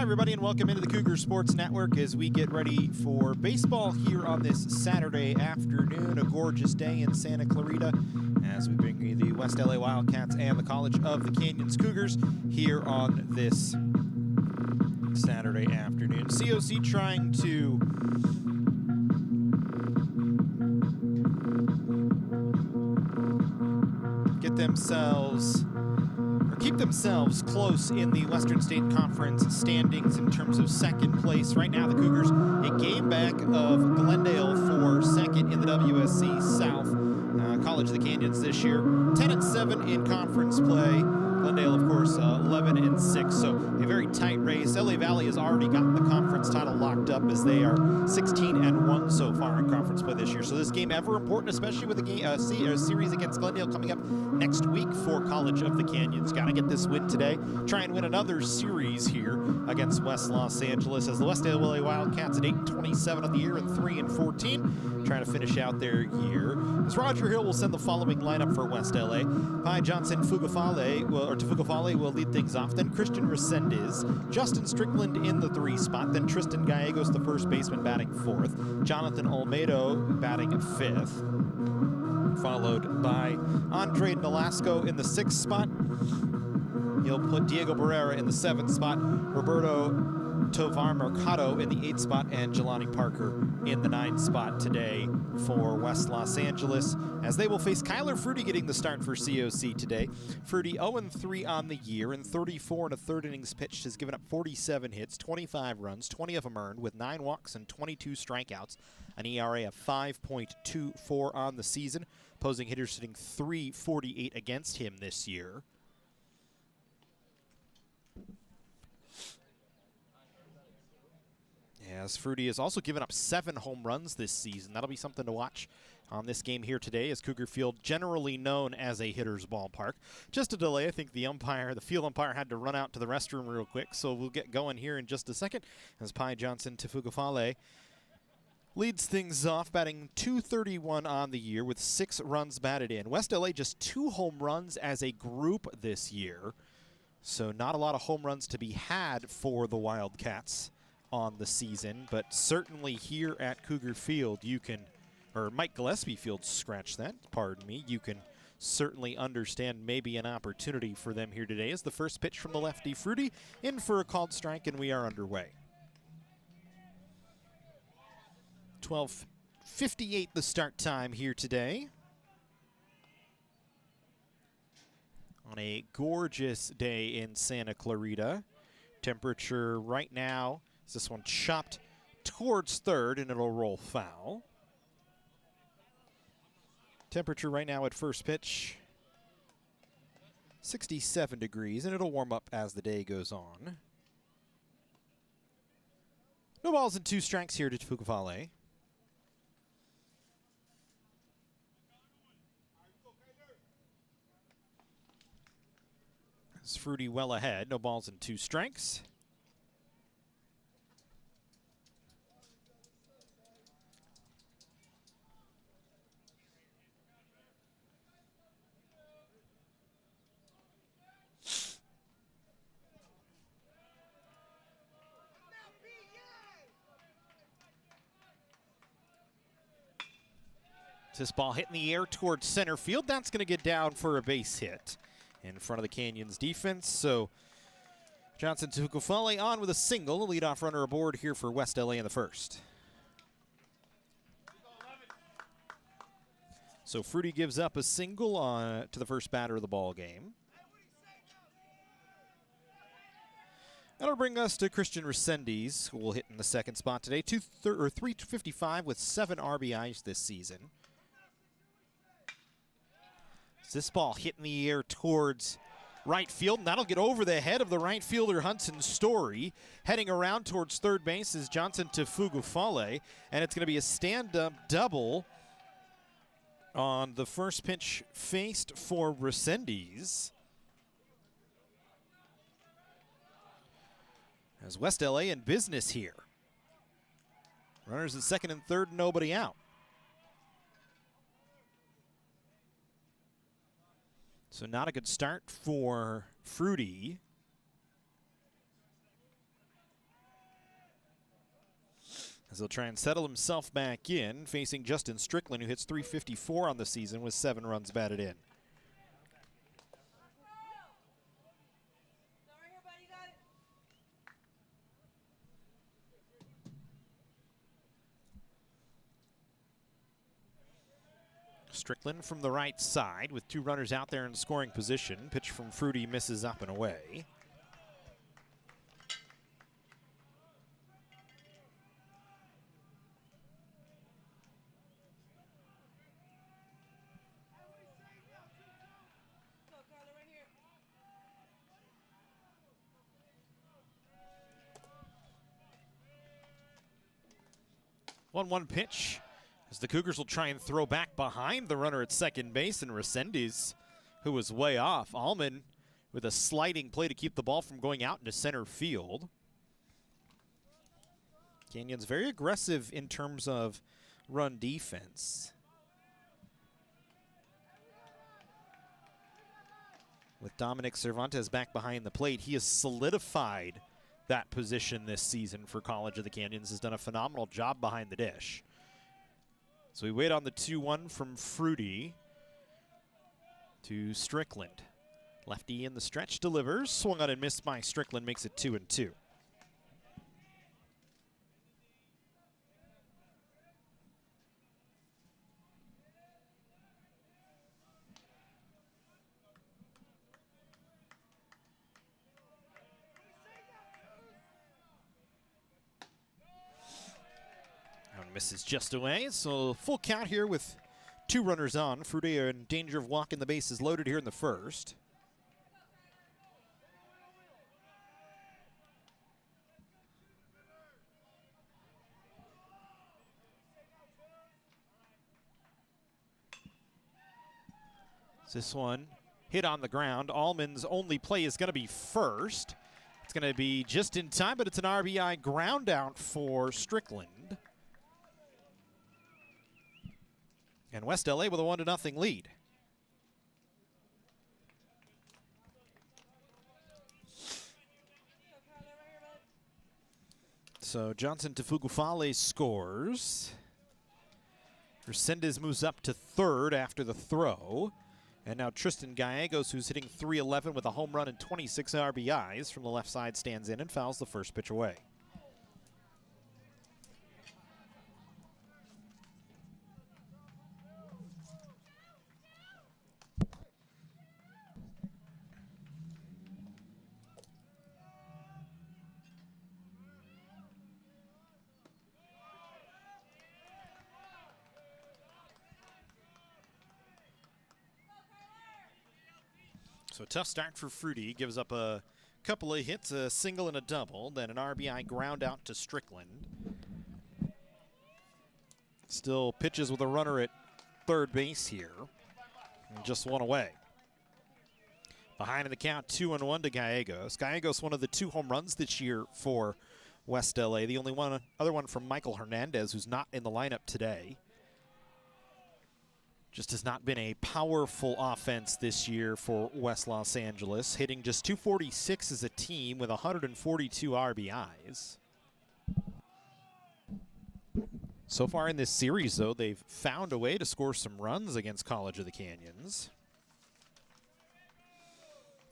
everybody, and welcome into the Cougars Sports Network as we get ready for baseball here on this Saturday afternoon. A gorgeous day in Santa Clarita as we bring you the West LA Wildcats and the College of the Canyons Cougars here on this Saturday afternoon. COC trying to get themselves keep themselves close in the Western State Conference standings in terms of second place. Right now, the Cougars a game back of Glendale for second in the WSC-South. College of the Canyons this year, 10-7 in conference play. Glendale, of course, 11-6, so a very tight race. LA Valley has already gotten the conference title locked up as they are 16-1 so far in conference play this year. So this game ever important, especially with the series against Glendale coming up next week for College of the Canyons. Got to get this win today. Try and win another series here against West Los Angeles as the West LA Wildcats at 8-27 on the year and 3-14, trying to finish out their year. As Roger Hill will send the following lineup for West LA. Pi Johnson Tufugafale will lead things off. Then Christian Resendez, Justin Strickland in the 3 spot. Then Tristan Gallegos, the first baseman, batting 4th. Jonathan Olmedo batting 5th. Followed by Andre Nolasco in the 6th spot. He'll put Diego Barrera in the 7th spot. Roberto Tovar Mercado in the 8th spot, and Jelani Parker in the 9th spot today for West Los Angeles, as they will face Kyler Fruity getting the start for COC today. Fruity 0-3 on the year, in 34 1/3 innings pitched, has given up 47 hits, 25 runs, 20 of them earned, with 9 walks and 22 strikeouts, an ERA of 5.24 on the season. Opposing hitters sitting .348 against him this year. As Fruity has also given up 7 home runs this season. That'll be something to watch on this game here today, as Cougar Field generally known as a hitter's ballpark. Just a delay. I think the field umpire had to run out to the restroom real quick, so we'll get going here in just a second as Pi Johnson Tufugafale leads things off, batting .231 on the year with 6 runs batted in. West LA just 2 home runs as a group this year, so not a lot of home runs to be had for the Wildcats on the season, but certainly here at Cougar Field you can, or Mike Gillespie Field, scratch that, pardon me, you can certainly understand maybe an opportunity for them here today as the first pitch from the lefty Fruity in for a called strike, and we are underway. 12:58 the start time here today on a gorgeous day in Santa Clarita. Temperature right now, this one chopped towards third, and it'll roll foul. Temperature right now at first pitch, 67 degrees, and it'll warm up as the day goes on. No balls and 2 strikes here to Tufugafale. It's Fruity well ahead, no balls and 2 strikes. This ball hit in the air towards center field. That's going to get down for a base hit in front of the Canyons defense. So Johnson Tufugafale on with a single. The leadoff runner aboard here for West LA in the first. So Fruity gives up a single to the first batter of the ball game. That'll bring us to Christian Resendez, who will hit in the second spot today. 355 with 7 RBIs this season. This ball hit in the air towards right field, and that'll get over the head of the right fielder Hudson Story. Heading around towards third base is Johnson Tufugafale, and it's going to be a stand-up double on the first pitch faced for Resendez. As West LA in business here. Runners at second and third, nobody out. So not a good start for Fruity. as he'll try and settle himself back in, facing Justin Strickland, who hits .354 on the season with 7 runs batted in. Strickland from the right side with 2 runners out there in scoring position. Pitch from Fruity misses up and away. One pitch as the Cougars will try and throw back behind the runner at second base, and Resendiz, who was way off. Allman with a sliding play to keep the ball from going out into center field. Canyons very aggressive in terms of run defense. With Dominic Cervantes back behind the plate, he has solidified that position this season for College of the Canyons, has done a phenomenal job behind the dish. So we wait on the 2-1 from Fruity to Strickland. Lefty in the stretch delivers, swung on and missed by Strickland, makes it 2-2. Misses just away, so full count here with 2 runners on. Fruity are in danger of walking the bases loaded here in the first. This one hit on the ground. Allman's only play is going to be first. It's going to be just in time, but it's an RBI ground out for Strickland. And West LA with a 1-0 lead. So Johnson Tefugufale scores. Resendiz moves up to third after the throw. And now Tristan Gallegos, who's hitting .311 with a home run and 26 RBIs from the left side, stands in and fouls the first pitch away. So a tough start for Fruity. Gives up a couple of hits, a single and a double, then an RBI ground out to Strickland. Still pitches with a runner at third base here. And just one away. Behind in the count, 2-1 to Gallegos. Gallegos, one of the 2 home runs this year for West LA. The only other one from Michael Hernandez, who's not in the lineup today. Just has not been a powerful offense this year for West Los Angeles, hitting just .246 as a team with 142 RBIs. So far in this series, though, they've found a way to score some runs against College of the Canyons.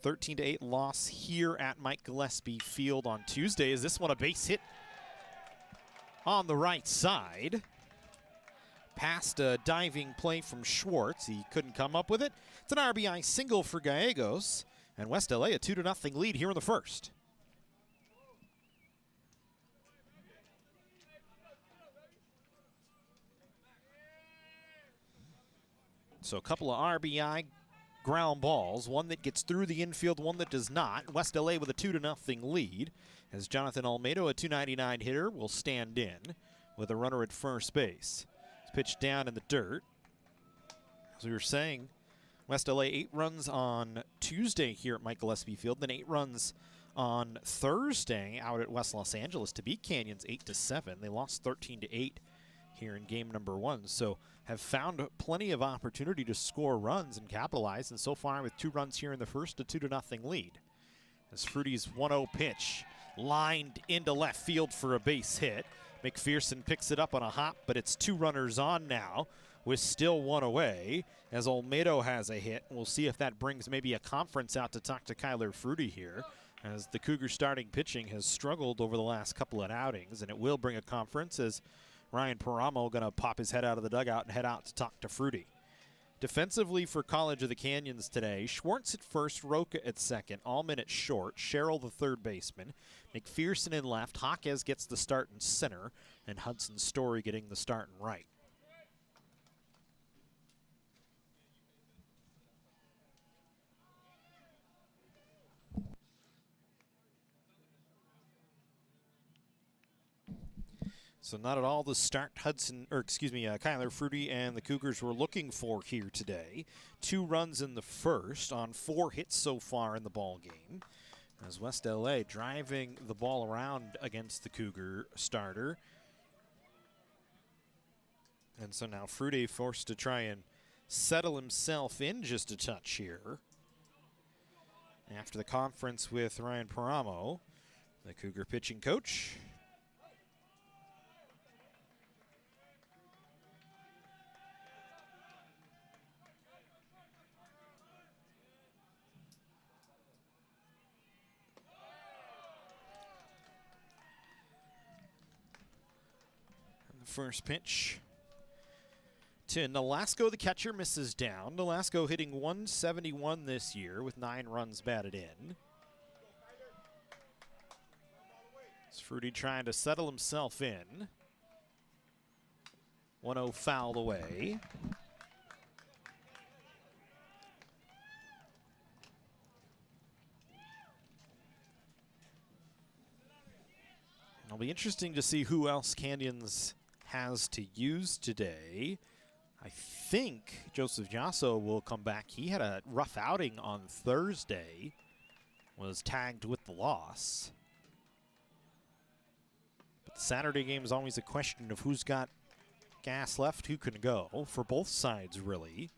13-8 loss here at Mike Gillespie Field on Tuesday. Is this one a base hit on the right side? Past a diving play from Schwartz. He couldn't come up with it. It's an RBI single for Gallegos. And West LA a 2-0 lead here in the first. So a couple of RBI ground balls. One that gets through the infield, one that does not. West LA with a 2-0 lead. As Jonathan Almeida, a .299 hitter, will stand in with a runner at first base. Pitched down in the dirt. As we were saying, West LA 8 runs on Tuesday here at Mike Gillespie Field, then 8 runs on Thursday out at West Los Angeles to beat Canyons 8-7. They lost 13-8 here in game number 1. So have found plenty of opportunity to score runs and capitalize, and so far with 2 runs here in the first, a 2-0 lead. As Fruity's 1-0 pitch lined into left field for a base hit. McPherson picks it up on a hop, but it's 2 runners on now with still 1 away as Olmedo has a hit. We'll see if that brings maybe a conference out to talk to Kyler Fruity here, as the Cougars starting pitching has struggled over the last couple of outings, and it will bring a conference as Ryan Paramo going to pop his head out of the dugout and head out to talk to Fruity. Defensively for College of the Canyons today, Schwartz at first, Roca at second, Allman at short, Sherrill the third baseman, McPherson in left, Jaquez gets the start in center, and Hudson Story getting the start in right. So not at all the start Kyler Fruity and the Cougars were looking for here today. 2 runs in the first on 4 hits so far in the ball game, as West LA driving the ball around against the Cougar starter. And so now Fruity forced to try and settle himself in just a touch here. After the conference with Ryan Paramo, the Cougar pitching coach. First pitch to Nolasco, the catcher, misses down. Nolasco hitting 171 this year with 9 runs batted in. It's Fruity trying to settle himself in. 1-0 fouled away. It'll be interesting to see who else Canyons has to use today. I think Joseph Jasso will come back. He had a rough outing on Thursday, was tagged with the loss. But the Saturday game is always a question of who's got gas left, who can go, for both sides really.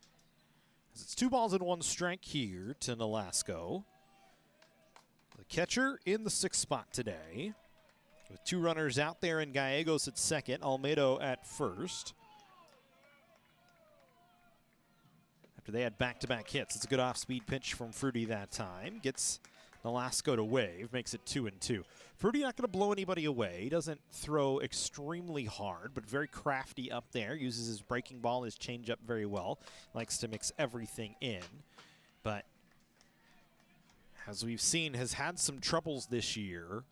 As it's 2 balls and 1 strike here to Nolasco. The catcher in the 6th spot today, with 2 runners out there and Gallegos at second, Olmedo at first. After they had back-to-back hits, it's a good off-speed pitch from Fruity that time. Gets Nolasco to wave, makes it 2-2. Fruity not going to blow anybody away. He doesn't throw extremely hard, but very crafty up there. Uses his breaking ball, his changeup very well. Likes to mix everything in. But as we've seen, has had some troubles this year.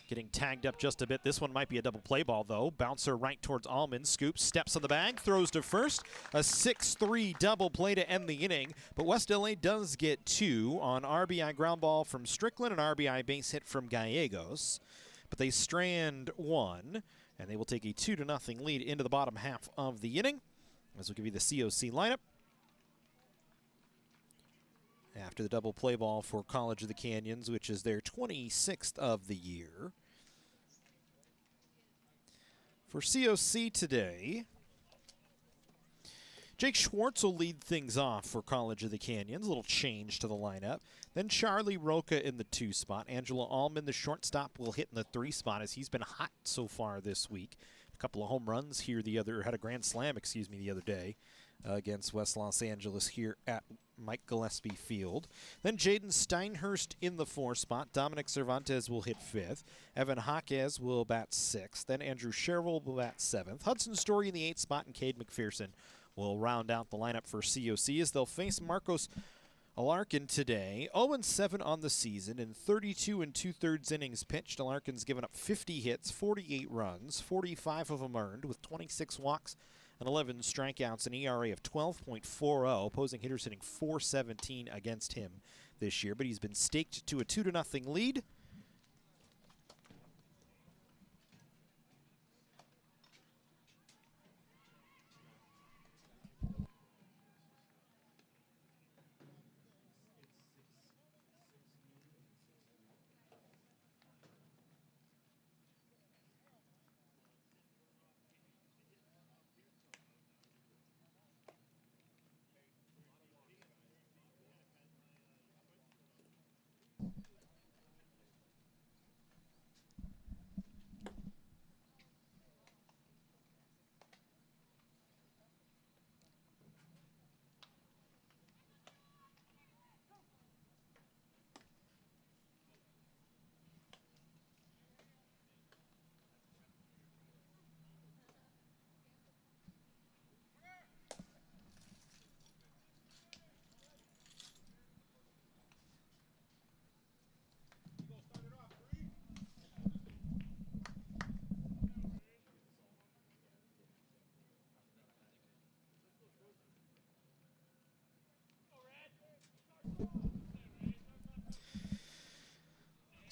Getting tagged up just a bit. This one might be a double play ball, though. Bouncer right towards Allman. Scoops, steps on the bag, throws to first. A 6-3 double play to end the inning. But West LA does get 2 on RBI ground ball from Strickland, an RBI base hit from Gallegos. But they strand 1, and they will take a 2-0 lead into the bottom half of the inning. As we'll give you the COC lineup. After the double play ball for College of the Canyons, which is their 26th of the year. For COC today, Jake Schwartz will lead things off for College of the Canyons. A little change to the lineup. Then Charlie Roca in the 2 spot. Angelo Allman, the shortstop, will hit in the 3 spot as he's been hot so far this week. A couple of home runs here had a grand slam, the other day against West Los Angeles here at Mike Gillespie Field. Then Jaden Steinhurst in the 4 spot. Dominic Cervantes will hit 5th. Evan Jaquez will bat 6th. Then Andrew Sherrill will bat 7th. Hudson Story in the 8th spot, and Cade McPherson will round out the lineup for COC as they'll face Marcos Alarcon today. 0-7 on the season in 32 2/3 innings pitched. Alarcon's given up 50 hits, 48 runs, 45 of them earned with 26 walks and 11 strikeouts, an ERA of 12.40. Opposing hitters hitting .417 against him this year, but he's been staked to a 2-0 lead.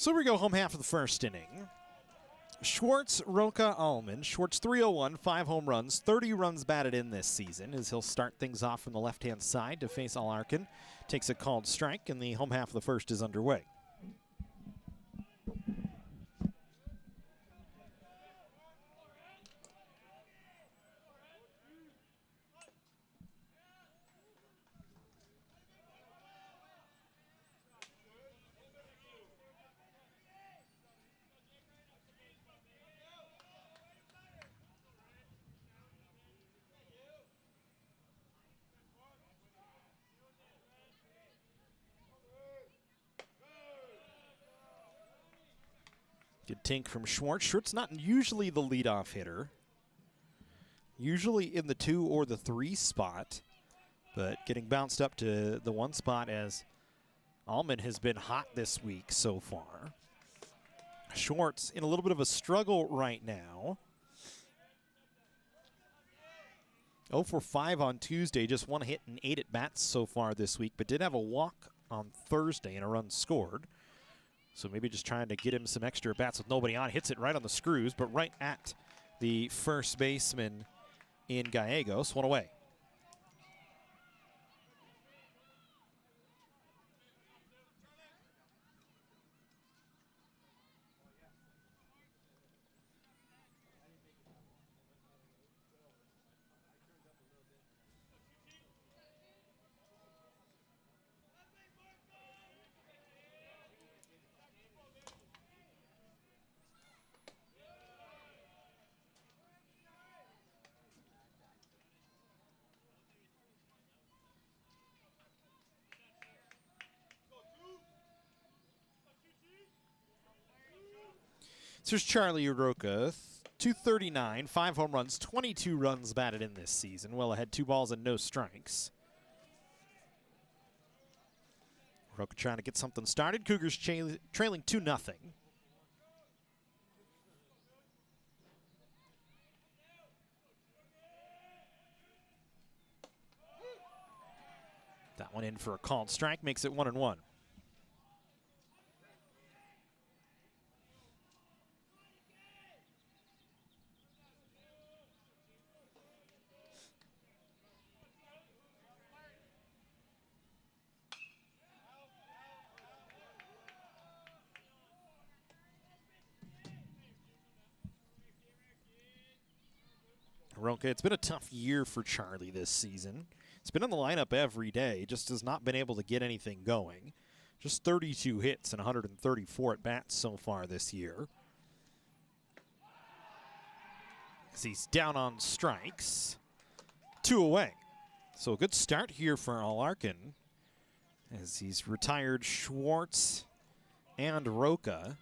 So we go home half of the first inning. Schwartz, Roca, Allman. Schwartz 301, 5 home runs, 30 runs batted in this season as he'll start things off from the left-hand side to face Alarcon. Takes a called strike, and the home half of the first is underway. Good tink from Schwartz. Schwartz not usually the leadoff hitter. Usually in the 2 or the 3 spot, but getting bounced up to the 1 spot as Allman has been hot this week so far. Schwartz in a little bit of a struggle right now. 0 for 5 on Tuesday, just 1 hit and 8 at bats so far this week, but did have a walk on Thursday and a run scored. So maybe just trying to get him some extra at bats with nobody on. Hits it right on the screws, but right at the first baseman in Gallegos. 1 away. So here's Charlie Roca, 239, 5 home runs, 22 runs batted in this season. Well ahead, 2 balls and no strikes. Roca trying to get something started. Cougars trailing 2-0. That one in for a called strike, makes it 1-1. Roca, it's been a tough year for Charlie this season. It's been in the lineup every day, just has not been able to get anything going. Just 32 hits and 134 at bats so far this year. As he's down on strikes, 2 away. So a good start here for Alarcon as he's retired Schwartz and Roca.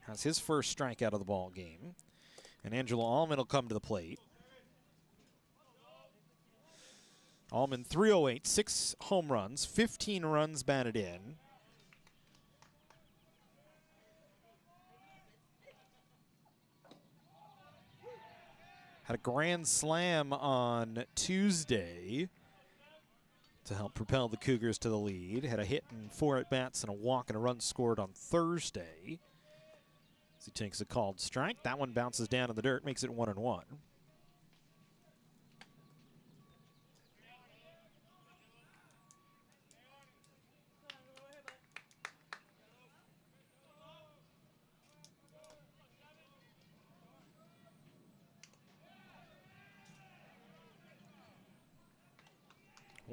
Has his first strikeout of the ball game. And Angelo Allman will come to the plate. Allman 308, 6 home runs, 15 runs batted in. Had a grand slam on Tuesday to help propel the Cougars to the lead. Had a hit and 4 at-bats and a walk and a run scored on Thursday. As he takes a called strike. That one bounces down in the dirt, makes it 1-1.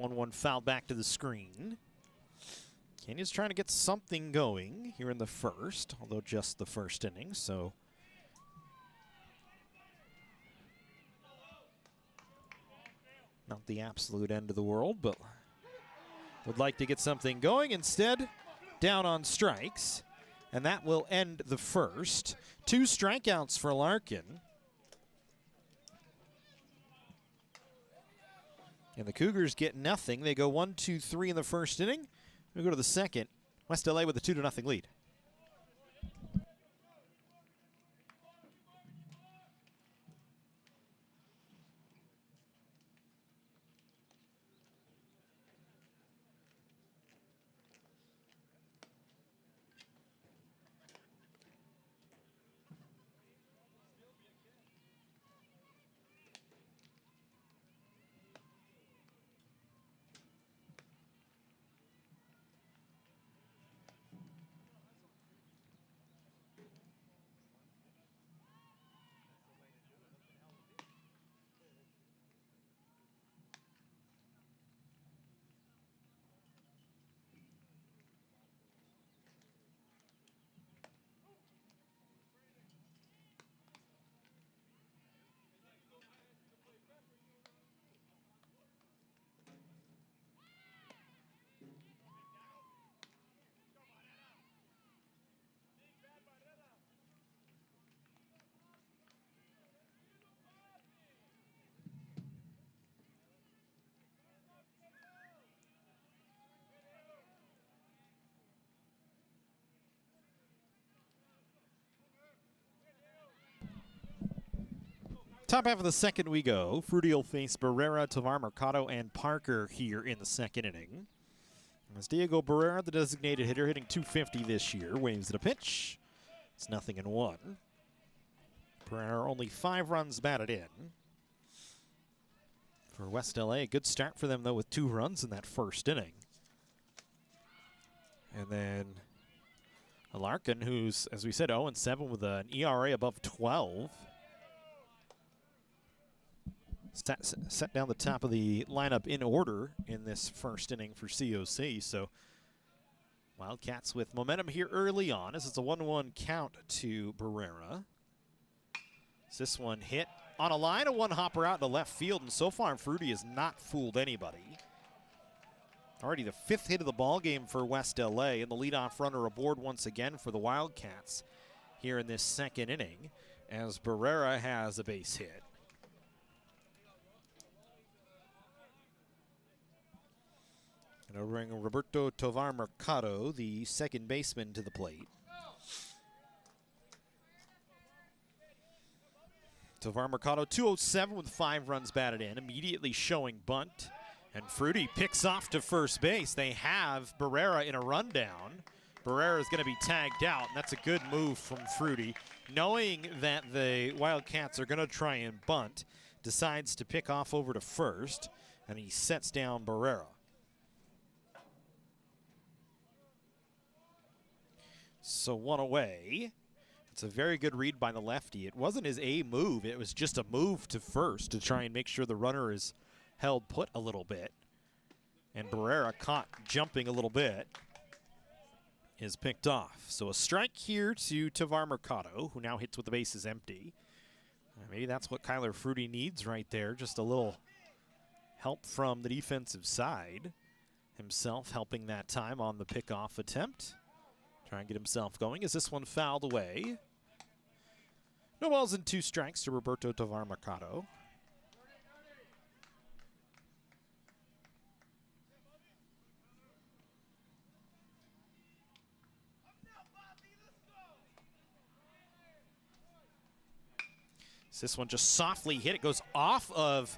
1-1 foul back to the screen. Canyon's trying to get something going here in the first, although just the first inning, so. Not the absolute end of the world, but would like to get something going. Instead, down on strikes, and that will end the first. 2 strikeouts for Larkin. And the Cougars get nothing. They go 1-2-3 in the first inning. We go to the second. West LA with a 2-0 lead. Top half of the second we go. Fruity will face Barrera, Tovar Mercado, and Parker here in the second inning. As Diego Barrera, the designated hitter, hitting .250 this year, waves at a pitch. It's 0-1. Barrera only 5 runs batted in. For West LA, good start for them, though, with 2 runs in that first inning. And then Larkin, who's, as we said, 0-7 with an ERA above 12. Set down the top of the lineup in order in this first inning for COC. So Wildcats with momentum here early on as it's a 1-1 count to Barrera. This one hit on a line, a one-hopper out to left field, and so far Fruity has not fooled anybody. Already the 5th hit of the ball game for West LA, and the leadoff runner aboard once again for the Wildcats here in this second inning as Barrera has a base hit. And it'll bring Roberto Tovar Mercado, the second baseman, to the plate. Tovar Mercado, 207 with 5 runs batted in, immediately showing bunt. And Fruity picks off to first base. They have Barrera in a rundown. Barrera is going to be tagged out, and that's a good move from Fruity. Knowing that the Wildcats are going to try and bunt, decides to pick off over to first, and he sets down Barrera. So 1 away. It's a very good read by the lefty. It wasn't his A move. It was just a move to first to try and make sure the runner is held put a little bit. And Barrera, caught jumping a little bit, is picked off. So a strike here to Tovar Mercado, who now hits with the bases empty. Maybe that's what Kyler Fruity needs right there. Just a little help from the defensive side. Himself helping that time on the pickoff attempt. Try and get himself going. Is this one fouled away? No balls and 2 strikes to Roberto Tovar Mercado. This one just softly hit. It goes off of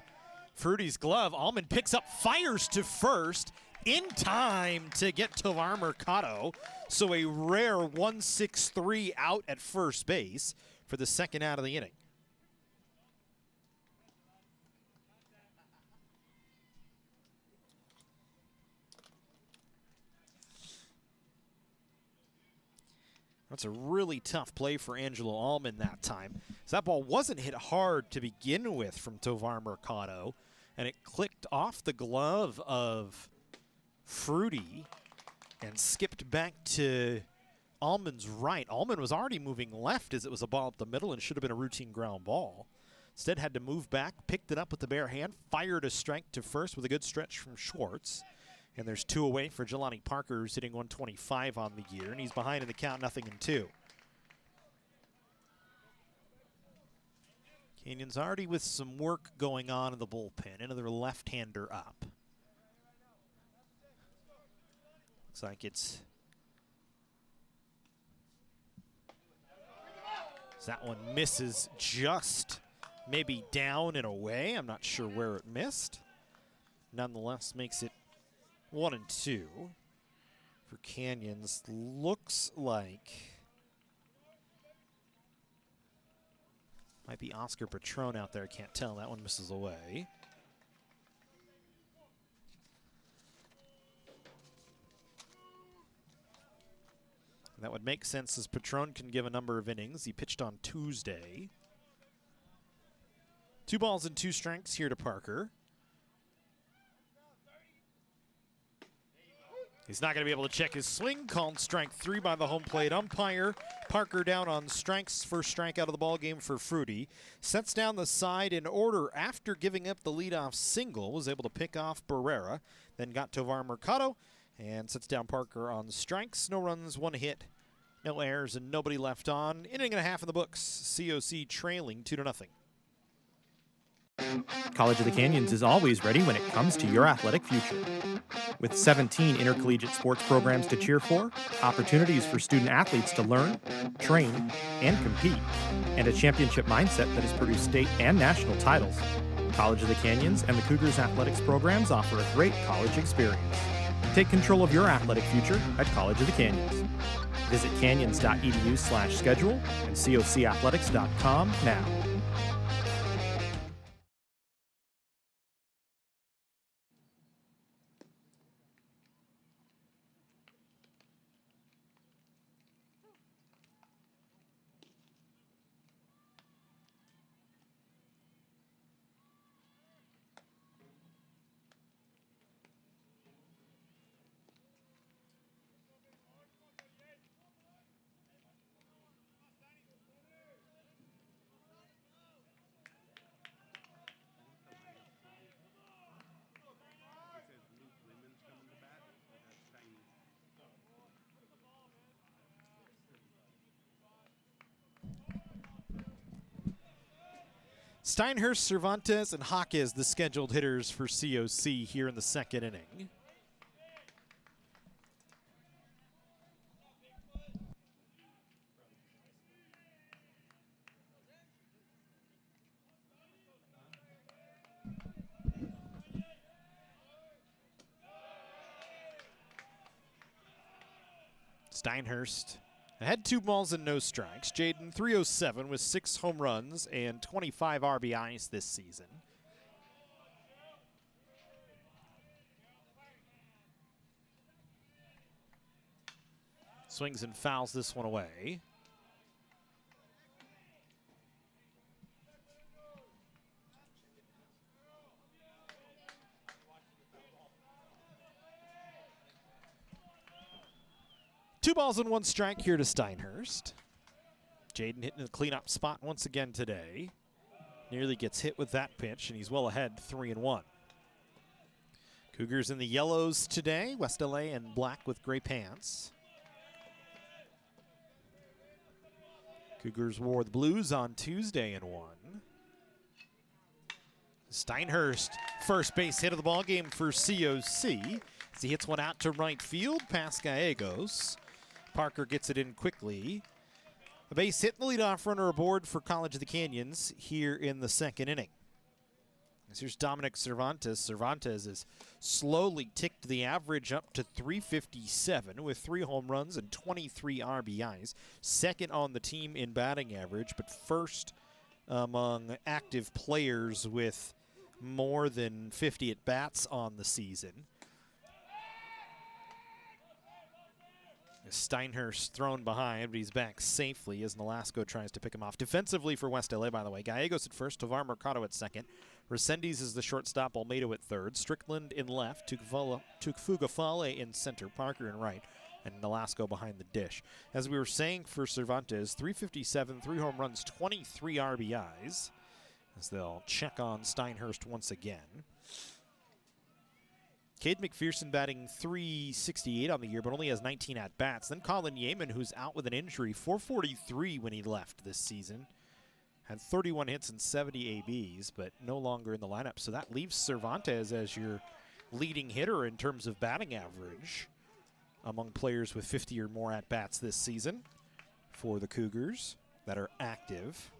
Fruity's glove. Allman picks up, fires to first in time to get Tovar Mercado. So a rare 1-6-3 out at first base for the second out of the inning. That's a really tough play for Angelo Allman that time. So that ball wasn't hit hard to begin with from Tovar Mercado, and it clicked off the glove of Fruity and skipped back to Allman's right. Allman was already moving left as it was a ball up the middle and should have been a routine ground ball. Instead had to move back, picked it up with the bare hand, fired a strike to first with a good stretch from Schwartz. And there's 2 away for Jelani Parker, who's hitting 125 on the year, and he's behind in the count, 0-2. Canyon's already with some work going on in the bullpen. Another left-hander up. Looks like it's... That one misses just maybe down and away. I'm not sure where it missed. Nonetheless, makes it 1-2 for Canyons. Looks like might be Oscar Patron out there. Can't tell. That one misses away. That would make sense as Patron can give a number of innings. He pitched on Tuesday. 2 balls and 2 strikes here to Parker. He's not going to be able to check his swing. Called strike 3 by the home plate umpire. Parker down on strikes. First strikeout of the ball game for Fruity. Sets down the side in order after giving up the leadoff single. Was able to pick off Barrera. Then got Tovar Mercado and sets down Parker on strikes. No runs, 1 hit, no errors, and nobody left on. Inning and a half in the books. COC trailing 2-0. College of the Canyons is always ready when it comes to your athletic future. With 17 intercollegiate sports programs to cheer for, opportunities for student athletes to learn, train, and compete, and a championship mindset that has produced state and national titles, College of the Canyons and the Cougars athletics programs offer a great college experience. Take control of your athletic future at College of the Canyons. Visit canyons.edu/schedule and cocathletics.com now. Steinhurst, Cervantes, and Jaquez, the scheduled hitters for COC here in the second inning. Steinhurst had 2 balls and no strikes. Jaden 307 with 6 home runs and 25 RBIs this season. Swings and fouls this one away. Two balls and 1 strike here to Steinhurst. Jaden hitting the cleanup spot once again today. Nearly gets hit with that pitch, and he's well ahead, 3-1. Cougars in the yellows today. West LA in black with gray pants. Cougars wore the blues on Tuesday and won. Steinhurst, first base hit of the ball game for COC. As he hits one out to right field past Gallegos. Parker gets it in quickly. A base hit, the leadoff runner aboard for College of the Canyons here in the second inning. Here's Dominic Cervantes. Cervantes has slowly ticked the average up to 357 with 3 home runs and 23 RBIs. Second on the team in batting average, but first among active players with more than 50 at-bats on the season. Steinhurst thrown behind, but he's back safely as Nolasco tries to pick him off. Defensively for West LA, by the way, Gallegos at first, Tovar Mercado at second. Resendiz is the shortstop, Olmedo at third. Strickland in left, Tukfugafale in center, Parker in right, and Nolasco behind the dish. As we were saying for Cervantes, 357, 3 home runs, 23 RBIs, as they'll check on Steinhurst once again. Cade McPherson batting .368 on the year, but only has 19 at-bats. Then Colin Yeaman, who's out with an injury, .443 when he left this season. Had 31 hits and 70 ABs, but no longer in the lineup. So that leaves Cervantes as your leading hitter in terms of batting average among players with 50 or more at-bats this season for the Cougars that are active.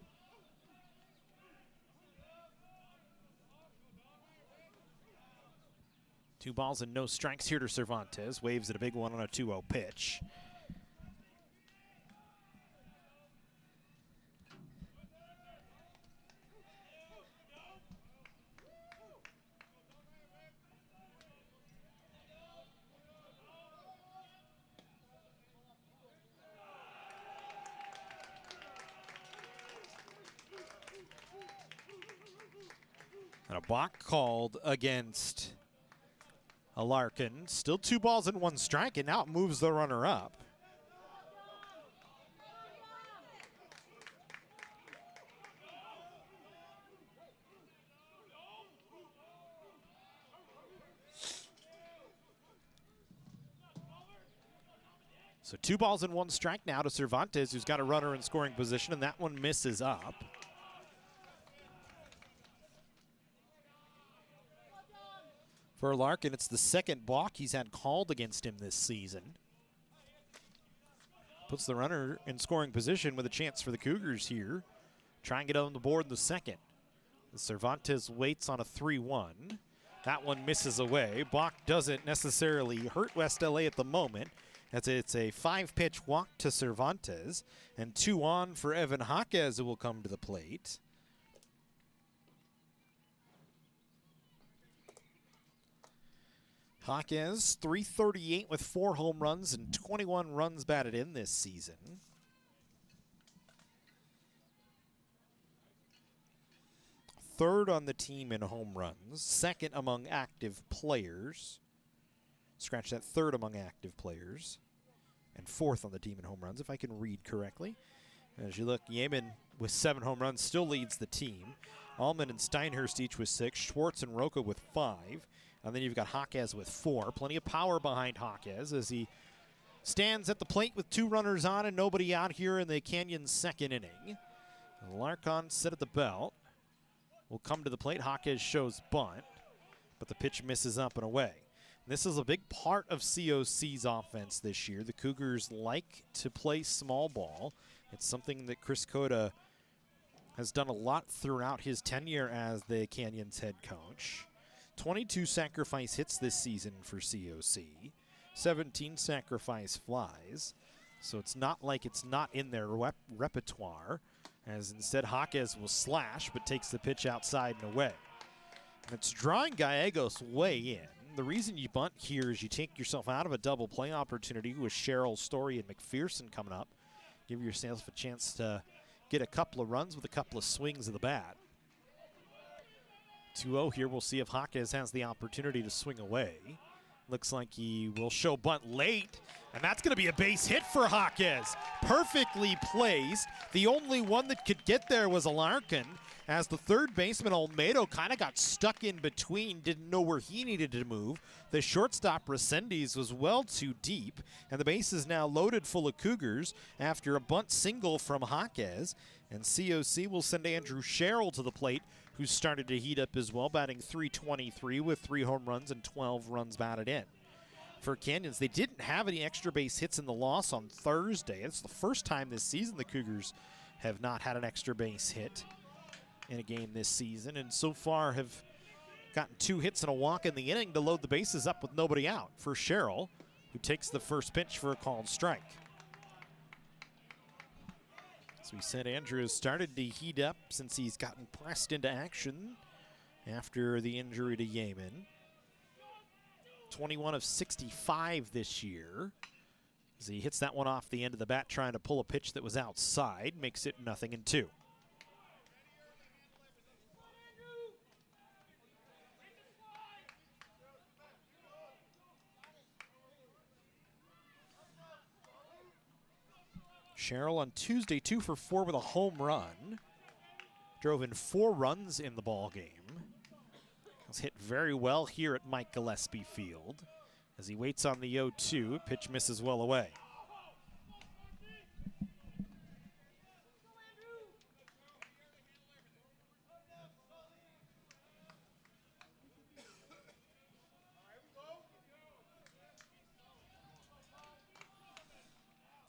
Two balls and no strikes here to Cervantes. Waves at a big one on a 2-0 pitch. And a balk called against Larkin. Still 2 balls and 1 strike, and now it moves the runner up. So 2 balls and 1 strike now to Cervantes, who's got a runner in scoring position, and that one misses up. For Larkin, it's the second balk he's had called against him this season. Puts the runner in scoring position with a chance for the Cougars here. Try and get on the board in the second. Cervantes waits on a 3-1. That one misses away. Balk doesn't necessarily hurt West LA at the moment, as it's a 5-pitch walk to Cervantes, and 2 on for Evan Jaquez, who will come to the plate. Jaquez, .338 with 4 home runs and 21 runs batted in this season. Third on the team in home runs, second among active players. Scratch that, third among active players. And fourth on the team in home runs, if I can read correctly. As you look, Yeaman with 7 home runs still leads the team. Allman and Steinhurst each with 6. Schwartz and Roca with 5. And then you've got Jaquez with 4. Plenty of power behind Jaquez as he stands at the plate with 2 runners on and nobody out here in the Canyon's second inning. Larkon set at the belt. Will come to the plate. Jaquez shows bunt, but the pitch misses up and away. This is a big part of COC's offense this year. The Cougars like to play small ball. It's something that Chris Cota has done a lot throughout his tenure as the Canyons head coach. 22 sacrifice hits this season for COC. 17 sacrifice flies. So it's not like it's not in their repertoire, as instead Jaquez will slash but takes the pitch outside and away. And it's drawing Gallegos way in. The reason you bunt here is you take yourself out of a double play opportunity with Sherrill, Story, and McPherson coming up. Give yourself a chance to get a couple of runs with a couple of swings of the bat. 2-0 here. We'll see if Jaquez has the opportunity to swing away. Looks like he will show bunt late, and that's going to be a base hit for Jaquez. Perfectly placed. The only one that could get there was Larkin, as the third baseman, Olmedo, kind of got stuck in between, didn't know where he needed to move. The shortstop, Resendiz, was well too deep, and the base is now loaded full of Cougars after a bunt single from Jaquez. And COC will send Andrew Sherrill to the plate, who started to heat up as well, batting .323 with 3 home runs and 12 runs batted in. For Canyons, they didn't have any extra base hits in the loss on Thursday. It's the first time this season the Cougars have not had an extra base hit in a game this season, and so far have gotten 2 hits and a walk in the inning to load the bases up with nobody out for Sherrill, who takes the first pitch for a called strike. As we said, Andrew has started to heat up since he's gotten pressed into action after the injury to Yeaman. 21 of 65 this year. As he hits that one off the end of the bat, trying to pull a pitch that was outside, makes it 0-2. Sherrill on Tuesday, 2 for 4 with a home run. Drove in 4 runs in the ball game. Was hit very well here at Mike Gillespie Field. As he waits on the 0-2, pitch misses well away.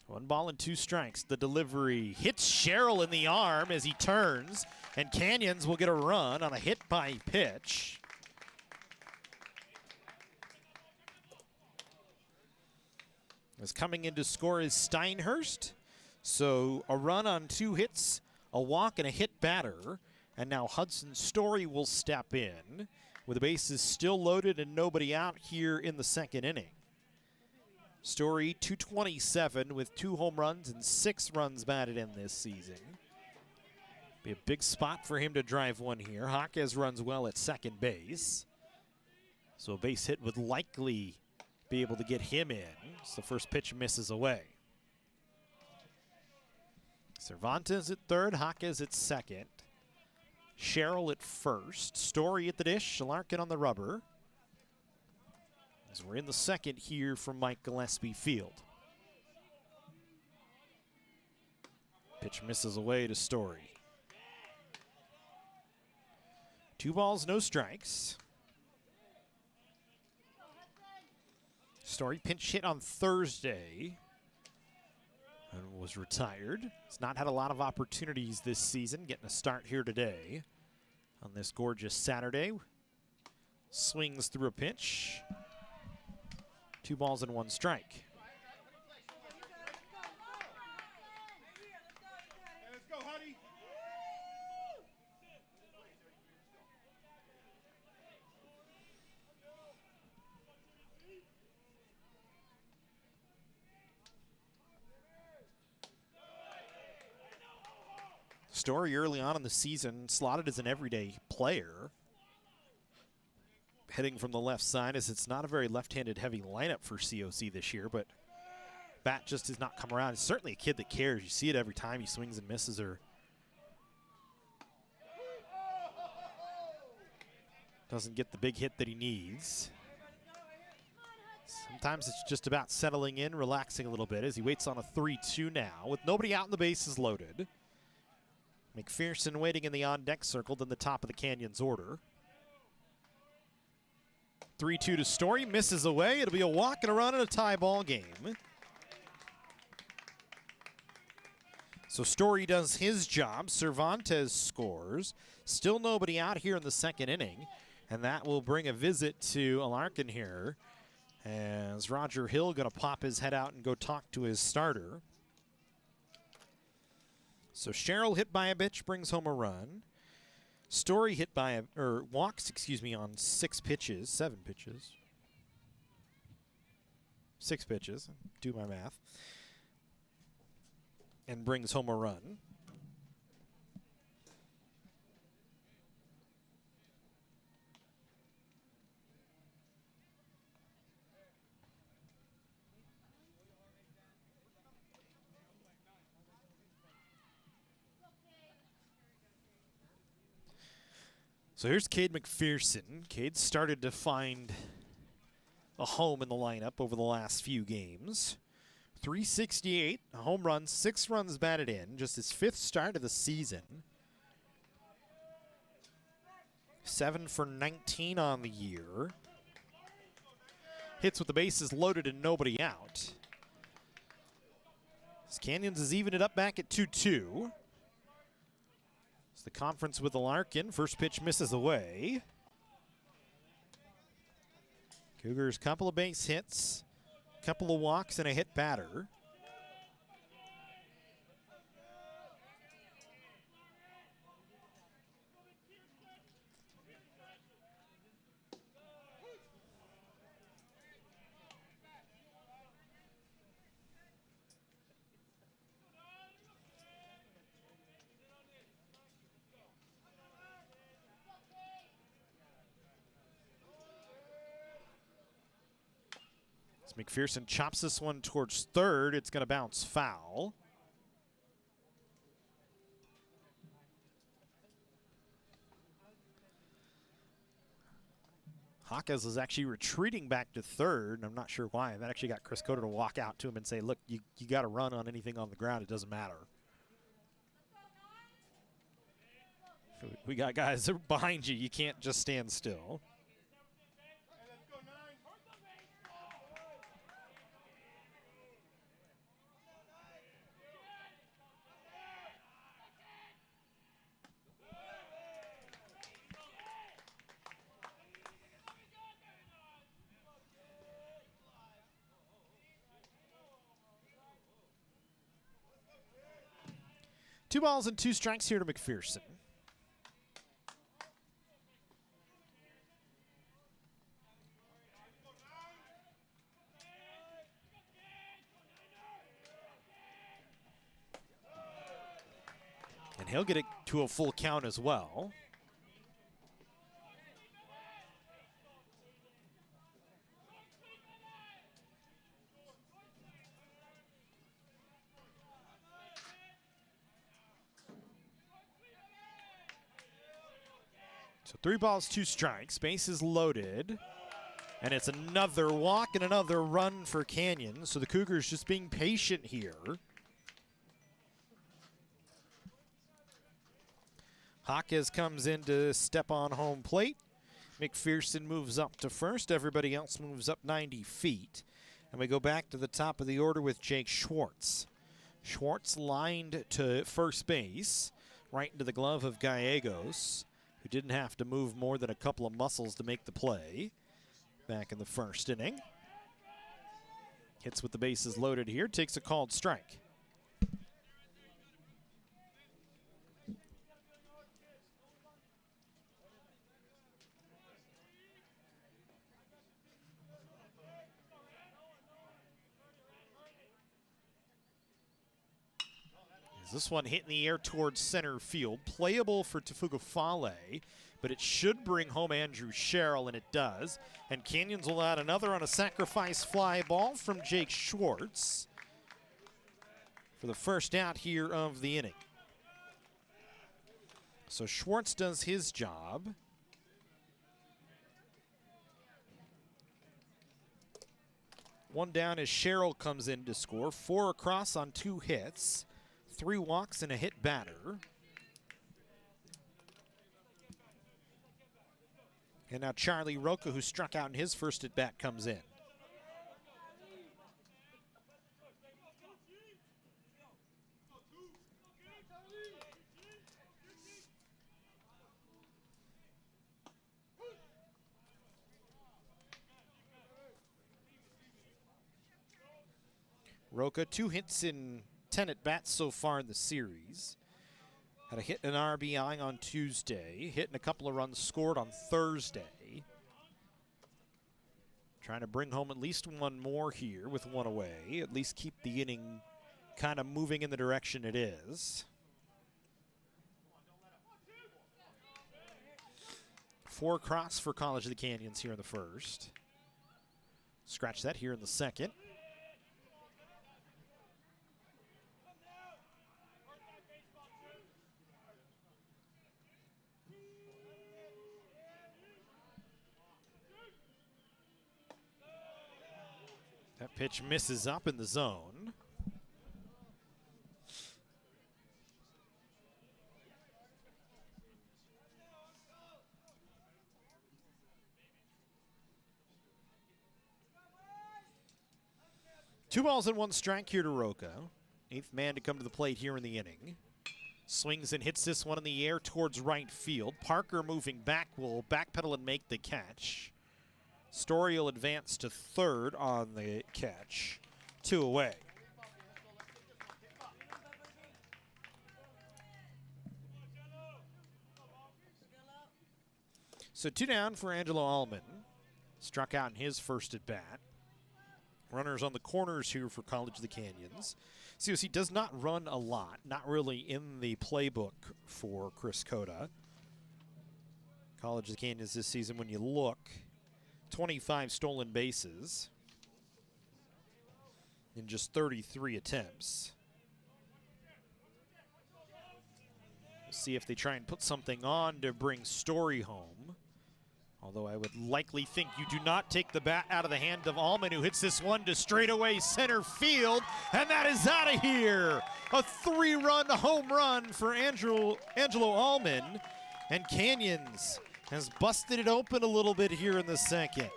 One ball and 2 strikes. The delivery hits Sherrill in the arm as he turns, and Canyons will get a run on a hit by pitch. As coming in to score is Steinhurst. So a run on 2 hits, a walk, and a hit batter. And now Hudson Story will step in with the bases still loaded and nobody out here in the second inning. Story, .227 with 2 home runs and 6 runs batted in this season. Be a big spot for him to drive one here. Jaquez runs well at second base. So a base hit would likely be able to get him in. So the first pitch misses away. Cervantes at third, Jaquez at second. Sherrill at first. Story at the dish, Larkin on the rubber. As we're in the second here from Mike Gillespie Field. Pitch misses away to Story. 2 balls, no strikes. Story pinch hit on Thursday and was retired. He's not had a lot of opportunities this season, getting a start here today on this gorgeous Saturday. Swings through a pitch. 2 balls and 1 strike. Story early on in the season slotted as an everyday player. Hitting from the left side, as it's not a very left-handed heavy lineup for COC this year, but bat just does not come around. He's certainly a kid that cares. You see it every time he swings and misses or doesn't get the big hit that he needs. Sometimes it's just about settling in, relaxing a little bit as he waits on a 3-2 now with nobody out and the bases loaded. McPherson waiting in the on-deck circle, then the top of the Canyons order. 3-2 to Story, misses away. It'll be a walk and a run in a tie ball game. So Story does his job. Cervantes scores. Still nobody out here in the second inning, and that will bring a visit to Alarcon here as Roger Hill going to pop his head out and go talk to his starter. So Sherrill hit by a bitch, brings home a run. Story hit by a, or walks, excuse me, on 7 pitches. 6 pitches, do my math. And brings home a run. So here's Cade McPherson. Cade started to find a home in the lineup over the last few games. 368, a home run, 6 runs batted in, just his 5th start of the season. 7 for 19 on the year. Hits with the bases loaded and nobody out. Canyons has evened it up back at 2-2. It's the conference with the Larkin. First pitch misses away. Cougars, couple of base hits, couple of walks, and a hit batter. McPherson chops this one towards third. It's going to bounce foul. Hawkes is actually retreating back to third, and I'm not sure why. That actually got Chris Coder to walk out to him and say, look, you got to run on anything on the ground. It doesn't matter. We got guys behind you. You can't just stand still. Two balls and 2 strikes here to McPherson. And he'll get it to a full count as well. So 3 balls, 2 strikes. Bases loaded. And it's another walk and another run for Canyon. So the Cougars just being patient here. Hawkes comes in to step on home plate. McPherson moves up to first. Everybody else moves up 90 feet. And we go back to the top of the order with Jake Schwartz. Schwartz lined to first base, right into the glove of Gallegos, who didn't have to move more than a couple of muscles to make the play back in the first inning. Hits with the bases loaded here, takes a called strike. This one hit in the air towards center field. Playable for Tafugafale, but it should bring home Andrew Sherrill, and it does. And Canyons will add another on a sacrifice fly ball from Jake Schwartz for the first out here of the inning. So Schwartz does his job. One down as Sherrill comes in to score. 4 across on 2 hits. 3 walks and a hit batter. And now Charlie Roca, who struck out in his first at bat, comes in. Roca, 2 hits in 10 at-bats so far in the series. Had a hit and RBI on Tuesday. Hitting a couple of runs scored on Thursday. Trying to bring home at least one more here with 1 away. At least keep the inning kind of moving in the direction it is. 4 across for College of the Canyons here in the first. Scratch that here in the second. That pitch misses up in the zone. Two balls and 1 strike here to Roca. 8th man to come to the plate here in the inning. Swings and hits this one in the air towards right field. Parker moving back will backpedal and make the catch. Story will advance to third on the catch. 2 away. So 2 down for Angelo Allman. Struck out in his first at bat. Runners on the corners here for College of the Canyons. COC does not run a lot, not really in the playbook for Chris Cota. College of the Canyons this season, when you look, 25 stolen bases in just 33 attempts. We'll see if they try and put something on to bring Story home. Although I would likely think you do not take the bat out of the hand of Allman, who hits this one to straightaway center field, and that is out of here. A 3-run home run for Angelo Allman, and Canyons has busted it open a little bit here in the second.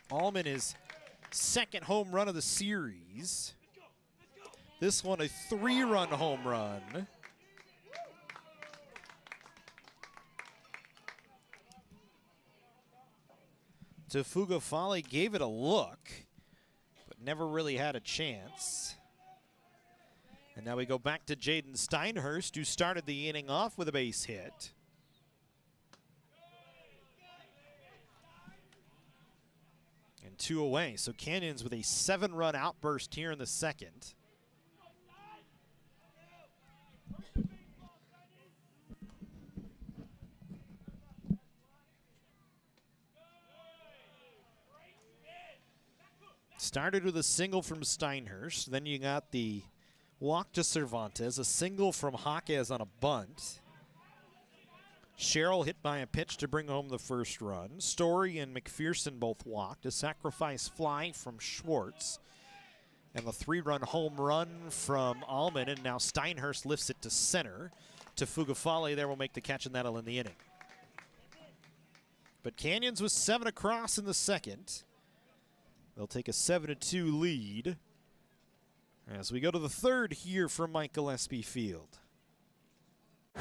Allman is 2nd home run of the series. This one a 3-run home run. Tafugafale gave it a look, but never really had a chance. And now we go back to Jaden Steinhurst, who started the inning off with a base hit. And 2 away. So Canyons with a 7-run outburst here in the second. Started with a single from Steinhurst. Then you got the walk to Cervantes, a single from Jaquez on a bunt. Sherrill hit by a pitch to bring home the first run. Story and McPherson both walked. A sacrifice fly from Schwartz. And the 3-run home run from Allman, and now Steinhurst lifts it to center. Tefugafale there will make the catch, and that'll end the inning. But Canyons was 7 across in the second. They'll take a 7-2 lead as we go to the third here from Mike Gillespie Field.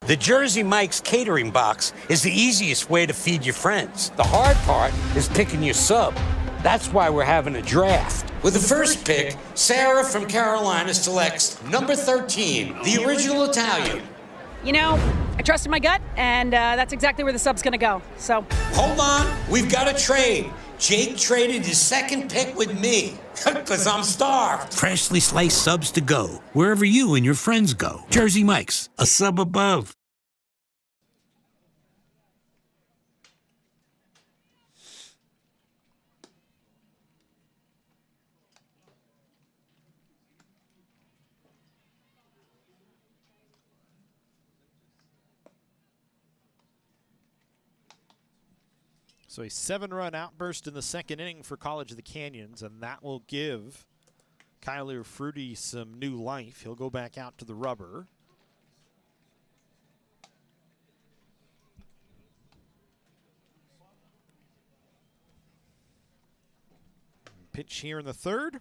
The Jersey Mike's catering box is the easiest way to feed your friends. The hard part is picking your sub. That's why we're having a draft. With the first pick, Sarah from Carolina selects number 13, the original Italian. You know, I trusted my gut, and that's exactly where the sub's going to go. So, hold on, we've got a trade. Jake traded his second pick with me, because I'm starved. Freshly sliced subs to go, wherever you and your friends go. Jersey Mike's, a sub above. So a 7-run outburst in the second inning for College of the Canyons, and that will give Kyler Fruity some new life. He'll go back out to the rubber. Pitch here in the third.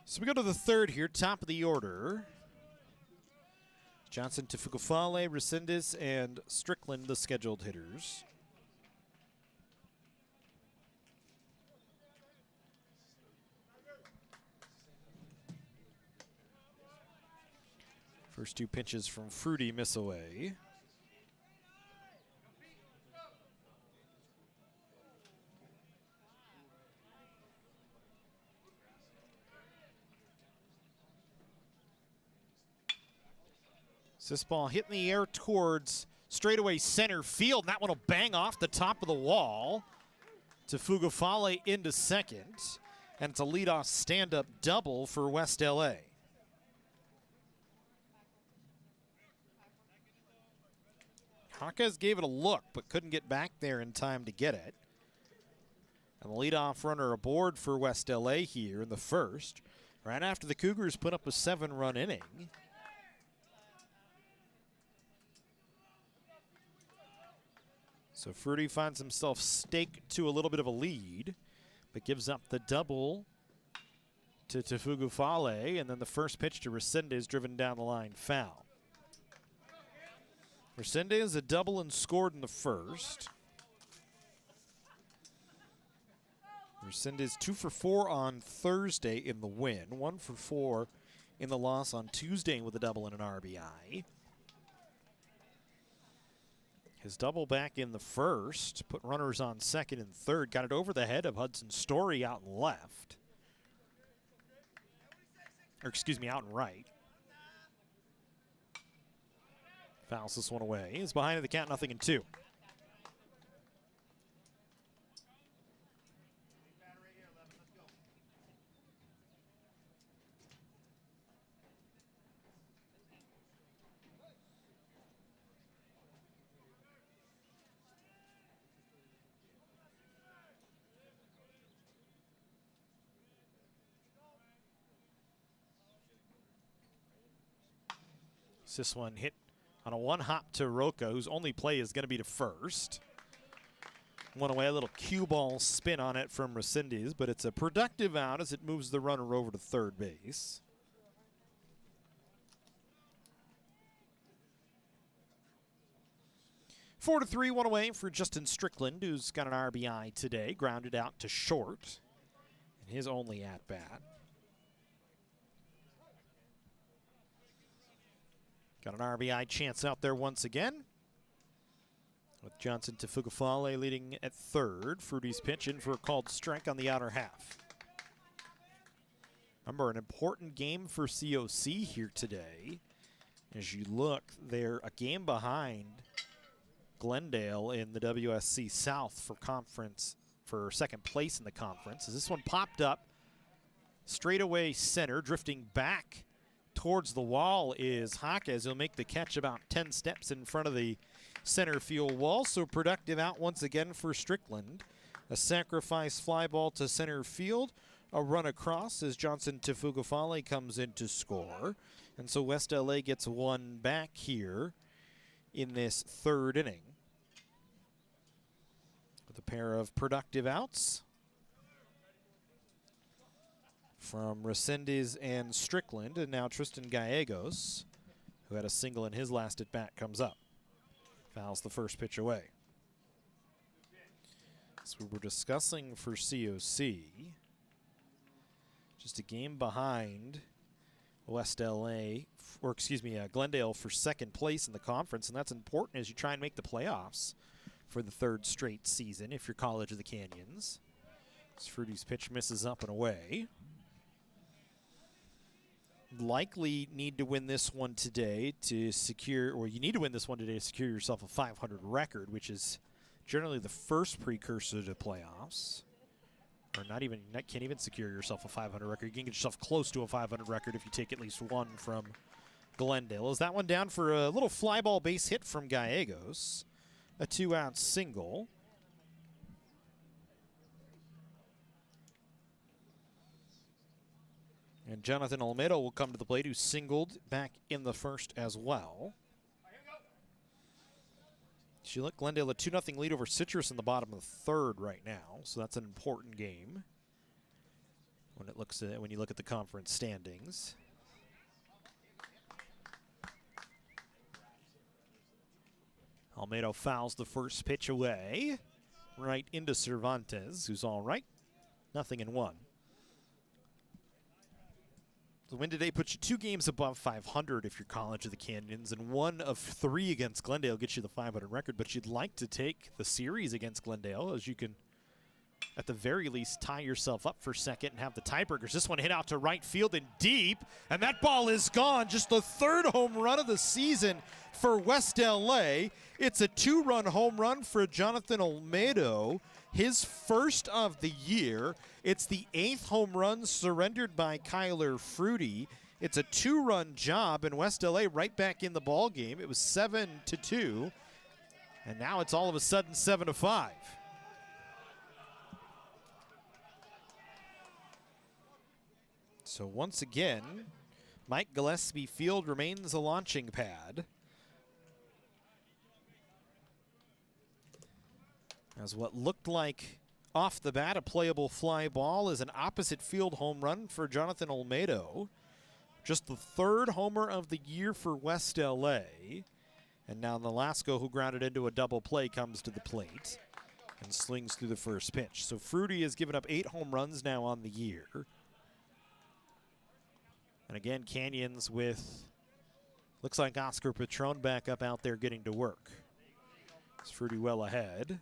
So we go to the third here, top of the order. Johnson, Tefugafale, Resendez, and Strickland, the scheduled hitters. First two pitches from Fruity miss away. This ball hit in the air towards straightaway center field. And that one will bang off the top of the wall. Tefugafale into second. And it's a leadoff stand-up double for West LA. Jaquez gave it a look, but couldn't get back there in time to get it. And the leadoff runner aboard for West LA here in the first, right after the Cougars put up a 7-run inning. So Fruity finds himself staked to a little bit of a lead, but gives up the double to Tefugafale, and then the first pitch to Resendez driven down the line foul. Resendez a double and scored in the first. Resendez 2 for 4 on Thursday in the win, 1 for 4 in the loss on Tuesday with a double and an RBI. His double back in the first, put runners on second and third, got it over the head of Hudson Story out and left. Or excuse me, out and right. Fouls this one away. He's behind the count, 0-2. This one hit on a one-hop to Roca, whose only play is going to be to first. One away, a little cue ball spin on it from Resendez, but it's a productive out as it moves the runner over to third base. Four to three, one away for Justin Strickland, who's got an RBI today, grounded out to short in his only at-bat. Got an RBI chance out there once again, with Johnson Tefugafale leading at third. Fruity's pitch in for a called strike on the outer half. Remember, an important game for COC here today, As you look, they're a game behind Glendale in the WSC-South for second place in the conference. As this one popped up, straightaway center, drifting back towards the wall is Jaquez. He'll make the catch about 10 steps in front of the center field wall. So productive out once again for Strickland. A sacrifice fly ball to center field. A run across as Johnson Tefugafale comes in to score. And so West LA gets one back here in this third inning. With a pair of productive outs from Resendez and Strickland, and now Tristan Gallegos, who had a single in his last at bat, comes up. Fouls the first pitch away. As we were discussing for COC, just a game behind West LA, or excuse me, Glendale for second place in the conference, and that's important as you try and make the playoffs for the third straight season if you're College of the Canyons. As Fruity's pitch misses up and away. Likely need to win this one today to secure, or you need to win this one today to secure yourself a 500 record, which is generally the first precursor to playoffs. Or can't even secure yourself a 500 record. You can get yourself close to a 500 record if you take at least one from Glendale. Is that one down for a little fly ball base hit from Gallegos? A 2-out single. And Jonathan Olmedo will come to the plate, who singled back in the first as well. You look, Glendale a 2-0 lead over Citrus in the bottom of the third right now, so that's an important game when you look at the conference standings. Olmedo fouls the first pitch away, right into Cervantes, who's all right. 0-1. The win today puts you 2 games above 500 if you're College of the Canyons, and 1 of 3 against Glendale gets you the 500 record. But you'd like to take the series against Glendale, as you can, at the very least, tie yourself up for second and have the tiebreakers. This one hit out to right field and deep, and that ball is gone. Just the 3rd home run of the season for West LA. It's a 2-run home run for Jonathan Olmedo, his first of the year. It's the 8th home run surrendered by Kyler Fruity. It's a 2-run job, and West LA right back in the ball game. It was 7-2, and now it's all of a sudden 7-5. So once again, Mike Gillespie Field remains a launching pad. As what looked like off the bat a playable fly ball is an opposite field home run for Jonathan Olmedo. Just the 3rd homer of the year for West LA. And now Nolasco, who grounded into a double play, comes to the plate and slings through the first pitch. So Fruity has given up 8 home runs now on the year. And again, Canyons with, looks like Oscar Patron back up out there getting to work. It's Fruity well ahead.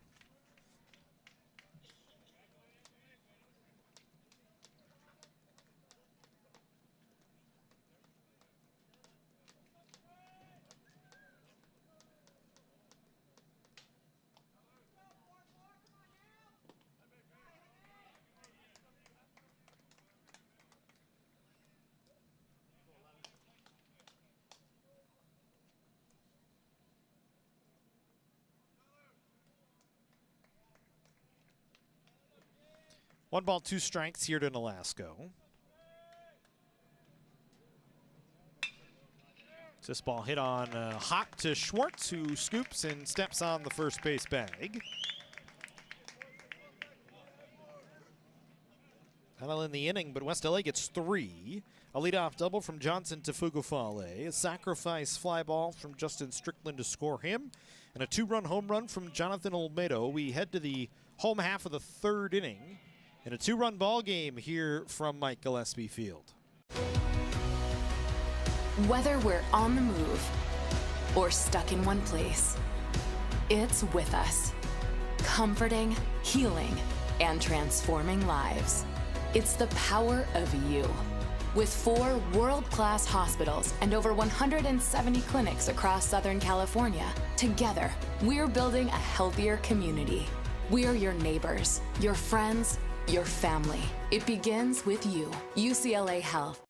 One ball, 2 strikes here to Nolasco. This ball hit on hot to Schwartz, who scoops and steps on the first base bag. Not in the inning, but West LA gets 3. A leadoff double from Johnson to Fugafale. A sacrifice fly ball from Justin Strickland to score him. And a 2-run home run from Jonathan Olmedo. We head to the home half of the 3rd inning. In a 2-run ball game here from Mike Gillespie Field. Whether we're on the move or stuck in one place, it's with us. Comforting, healing, and transforming lives. It's the power of you. With 4 world-class hospitals and over 170 clinics across Southern California, together, we're building a healthier community. We're your neighbors, your friends, your family. It begins with you. UCLA Health.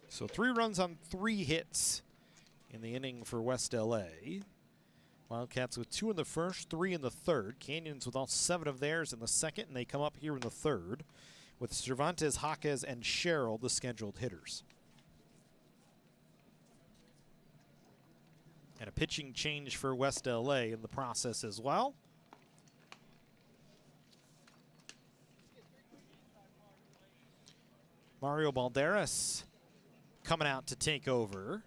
So 3 runs on 3 hits in the inning for West LA. Wildcats with 2 in the first, 3 in the third. Canyons with all 7 of theirs in the second, and they come up here in the third with Cervantes, Jaquez, and Sherrill, the scheduled hitters. And a pitching change for West LA in the process as well. Mario Balderas coming out to take over.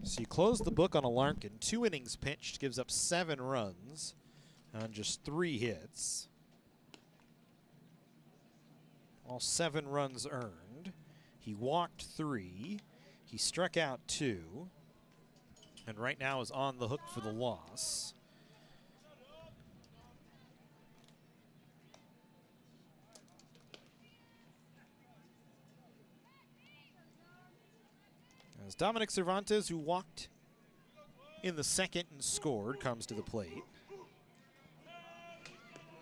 So you close the book on a Larkin. 2 innings pitched, gives up 7 runs on just 3 hits. All 7 runs earned. He walked 3. He struck out 2. And right now is on the hook for the loss. As Dominic Cervantes, who walked in the second and scored, comes to the plate.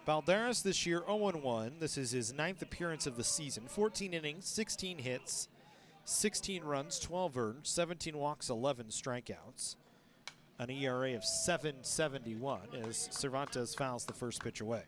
Balderas this year 0-1. This is his 9th appearance of the season. 14 innings, 16 hits, 16 runs, 12 earned, 17 walks, 11 strikeouts. An ERA of 7.71 as Cervantes fouls the first pitch away.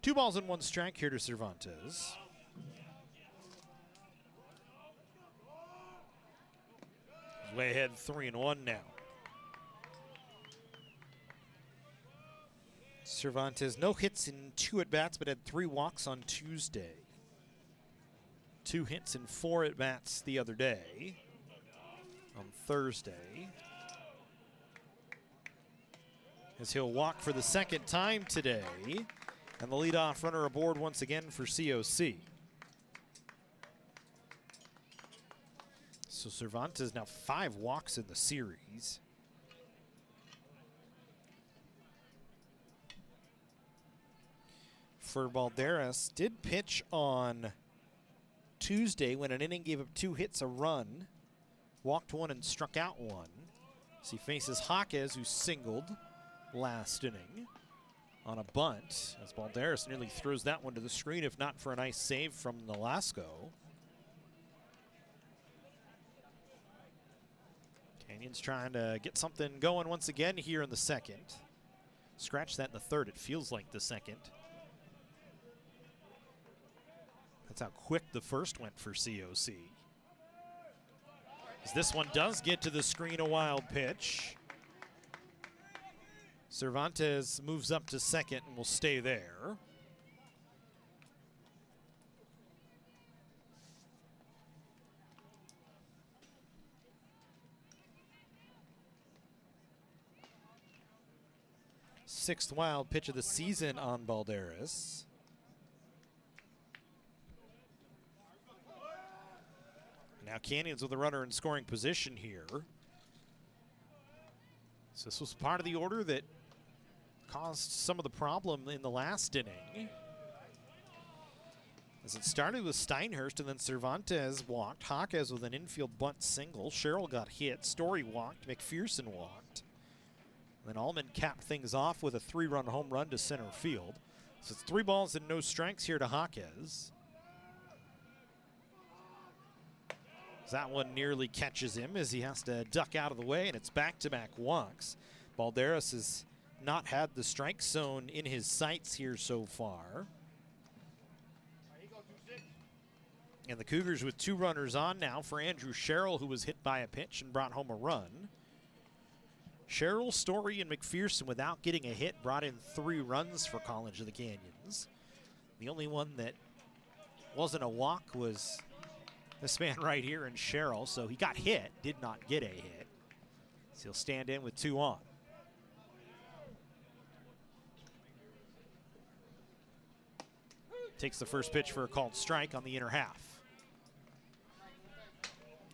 Two balls and 1 strike here to Cervantes. He's way ahead 3-1 now. Cervantes, no hits in 2 at-bats, but had 3 walks on Tuesday. 2 hits in 4 at-bats the other day, on Thursday. As he'll walk for the 2nd time today. And the leadoff runner aboard once again for COC. So Cervantes now 5 walks in the series. For Balderas, did pitch on Tuesday when an inning gave up 2 hits, a run, walked 1 and struck out 1. So he faces Jaquez, who singled last inning on a bunt, as Balderas nearly throws that one to the screen, if not for a nice save from Nolasco. Canyons trying to get something going once again here in the second. Scratch that in the third, it feels like the second. That's how quick the first went for COC. As this one does get to the screen, a wild pitch. Cervantes moves up to second and will stay there. Sixth wild pitch of the season on Balderas. Now Canyons with a runner in scoring position here. So this was part of the order that caused some of the problem in the last inning. As it started with Steinhurst and then Cervantes walked. Jaquez with an infield bunt single. Sherrill got hit. Story walked. McPherson walked. Then Allman capped things off with a 3-run home run to center field. So it's 3 balls and no strikes here to Jaquez. That one nearly catches him as he has to duck out of the way, and it's back-to-back walks. Balderas has not had the strike zone in his sights here so far. And the Cougars with 2 runners on now for Andrew Sherrill, who was hit by a pitch and brought home a run. Sherrill, Story, and McPherson, without getting a hit, brought in 3 runs for College of the Canyons. The only one that wasn't a walk was this man right here in Sherrill, so he got hit, did not get a hit. So he'll stand in with 2 on. Takes the first pitch for a called strike on the inner half.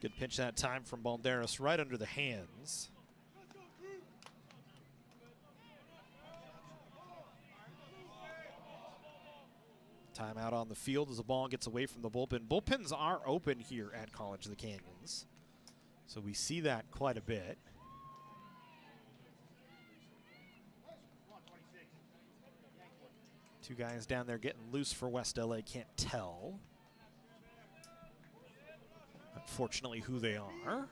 Good pitch that time from Balderas, right under the hands. Timeout on the field as the ball gets away from the bullpen. Bullpens are open here at College of the Canyons, so we see that quite a bit. Two guys down there getting loose for West LA, can't tell, unfortunately, who they are.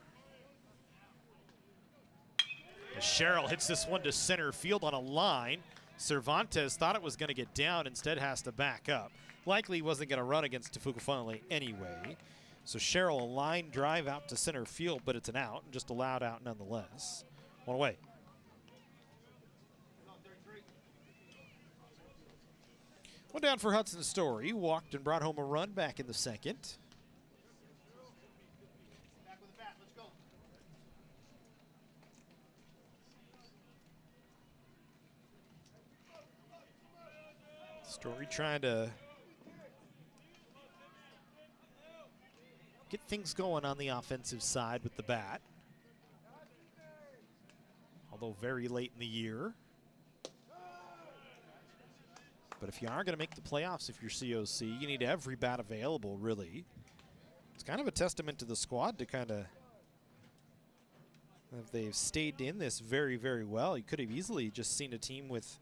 As Sherrill hits this one to center field on a line. Cervantes thought it was going to get down, instead has to back up. Likely wasn't going to run against Tefukafale anyway. So Sherrill, a line drive out to center field, but it's an out, and just allowed out nonetheless. 1 away. One down for Hudson Story. Walked and brought home a run back in the second. Story trying to get things going on the offensive side with the bat. Although very late in the year. But if you are going to make the playoffs, if you're COC, you need every bat available, really. It's kind of a testament to the squad to kind of, if they've stayed in this very, very well. You could have easily just seen a team with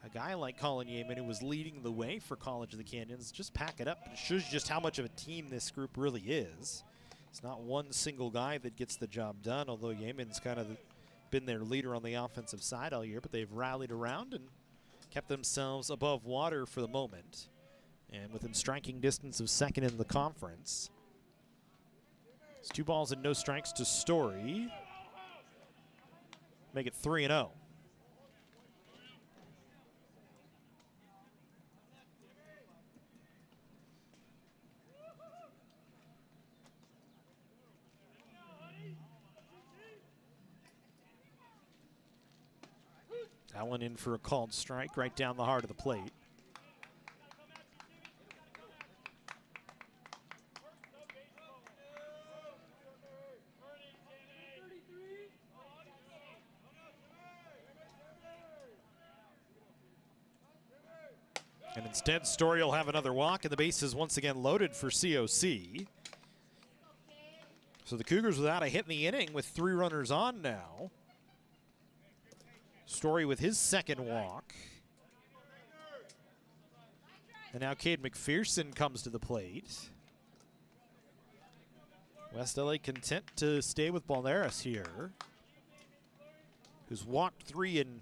a guy like Colin Yeaman, who was leading the way for College of the Canyons, just pack it up. It shows you just how much of a team this group really is. It's not one single guy that gets the job done, although Yeaman's kind of been their leader on the offensive side all year, but they've rallied around and kept themselves above water for the moment and within striking distance of second in the conference. It's 2 balls and no strikes to Story. Make it 3-0. That one in for a called strike right down the heart of the plate. And instead, Story will have another walk, and the base is once again loaded for COC. So the Cougars without a hit in the inning with 3 runners on now. Story with his second walk. And now Cade McPherson comes to the plate. West LA content to stay with Balderas here, who's walked 3 and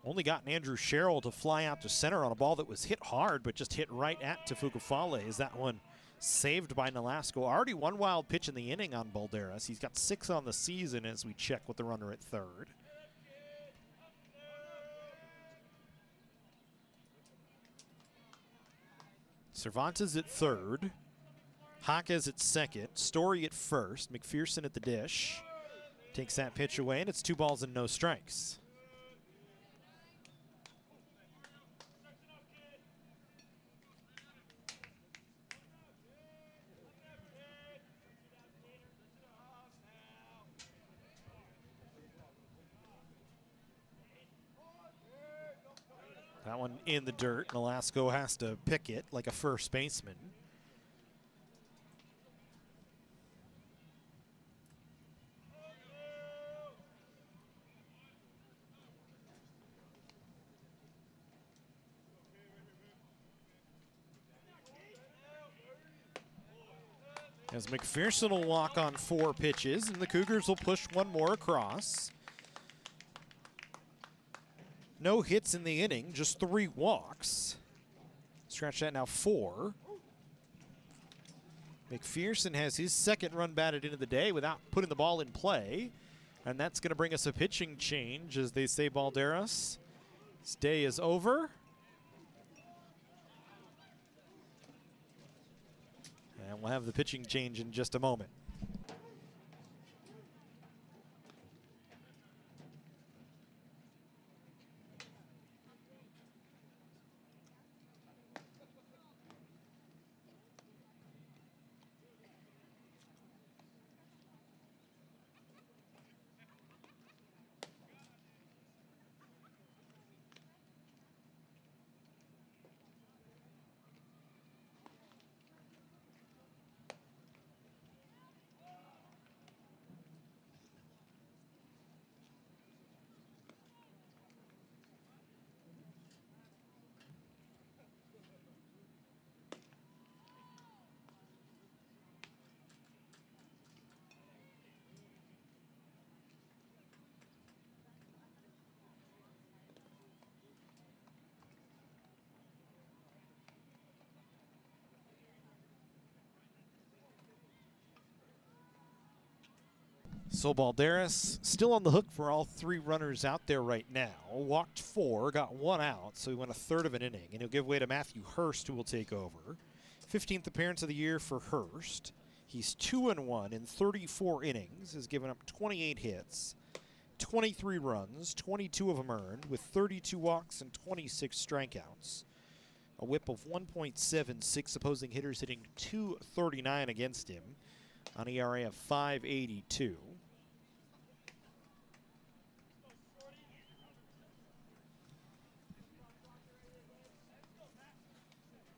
only gotten Andrew Sherrill to fly out to center on a ball that was hit hard, but just hit right at Tefukafale. Is that one saved by Nolasco? Already 1 wild pitch in the inning on Balderas. He's got 6 on the season as we check with the runner at third. Cervantes at third, Jaquez at second, Story at first, McPherson at the dish. Takes that pitch away, and it's 2 balls and no strikes. That That one in the dirt, and Alasko has to pick it like a first baseman. As McPherson will walk on 4 pitches, and the Cougars will push one more across. No hits in the inning, just 3 walks. Scratch that now, 4. McPherson has his second run batted into the day without putting the ball in play. And that's going to bring us a pitching change, as they say, Balderas. His day is over. And we'll have the pitching change in just a moment. So Balderas still on the hook for all 3 runners out there right now. Walked 4, got 1 out, so he went a third of an inning. And he'll give way to Matthew Hurst, who will take over. 15th appearance of the year for Hurst. He's 2-1 in 34 innings, has given up 28 hits, 23 runs, 22 of them earned, with 32 walks and 26 strikeouts. A whip of 1.76, opposing hitters hitting .239 against him on ERA of 5.82.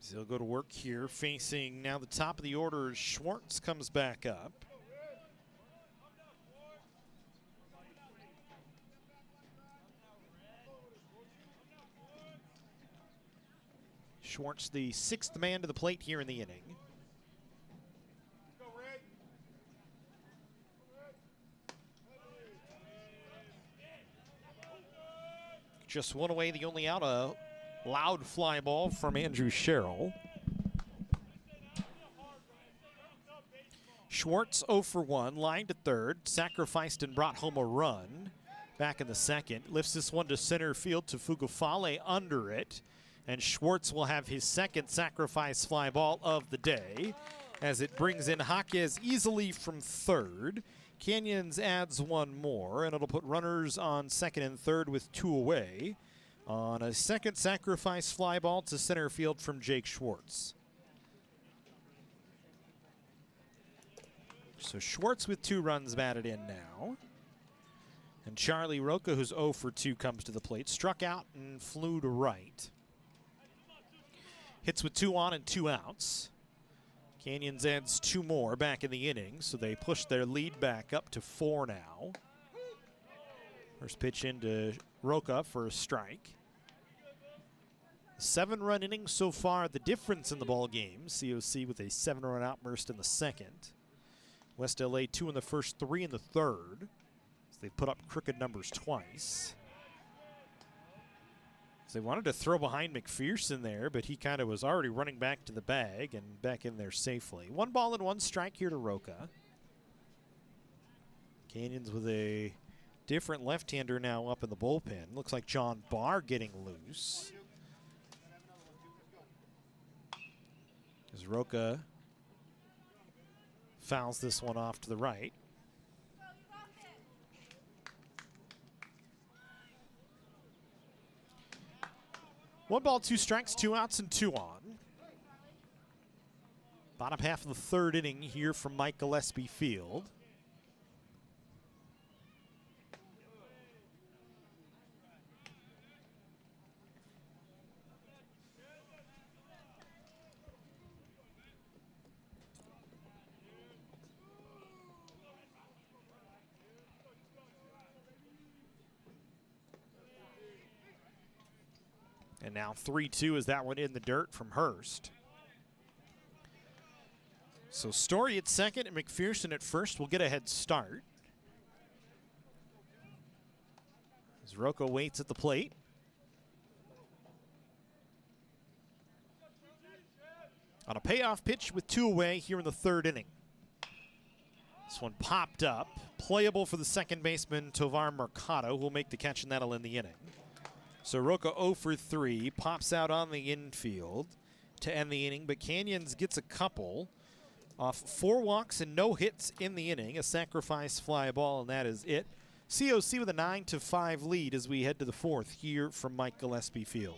So he'll go to work here, facing now the top of the order. Schwartz comes back up. Schwartz, the 6th man to the plate here in the inning. Just one away, the only out, a loud fly ball from Andrew Sherrill. Schwartz 0 for 1, lined to third, sacrificed and brought home a run. Back in the second, lifts this one to center field to Fugafale under it. And Schwartz will have his second sacrifice fly ball of the day, as it brings in Jaquez easily from third. Canyons adds 1 more, and it'll put runners on second and third with 2 away on a second sacrifice fly ball to center field from Jake Schwartz. So Schwartz with 2 runs batted in now. And Charlie Roca, who's 0 for 2, comes to the plate. Struck out and flew to right. Hits with 2 on and 2 outs. Canyons adds 2 more back in the inning, so they push their lead back up to 4 now. First pitch into Roca for a strike. 7-run inning so far, the difference in the ball game. COC with a 7-run outburst in the second. West LA 2 in the first, 3 in the third. So they've put up crooked numbers twice. So they wanted to throw behind McPherson there, but he kind of was already running back to the bag and back in there safely. 1 ball and 1 strike here to Roca. Canyons with a different left-hander now up in the bullpen. Looks like John Barr getting loose. As Roca fouls this one off to the right. One ball, 2 strikes, 2 outs, and 2 on. Bottom half of the third inning here from Mike Gillespie Field. And now 3-2 is that one in the dirt from Hurst. So Story at second and McPherson at first will get a head start. As Rocco waits at the plate. On a payoff pitch with 2 away here in the 3rd inning. This one popped up. Playable for the second baseman, Tovar Mercado, who will make the catch, and that'll end the inning. So Rocco 0 for 3, pops out on the infield to end the inning, but Canyons gets a couple off 4 walks and no hits in the inning, a sacrifice fly ball, and that is it. COC with a 9-5 lead as we head to the 4th here from Mike Gillespie Field.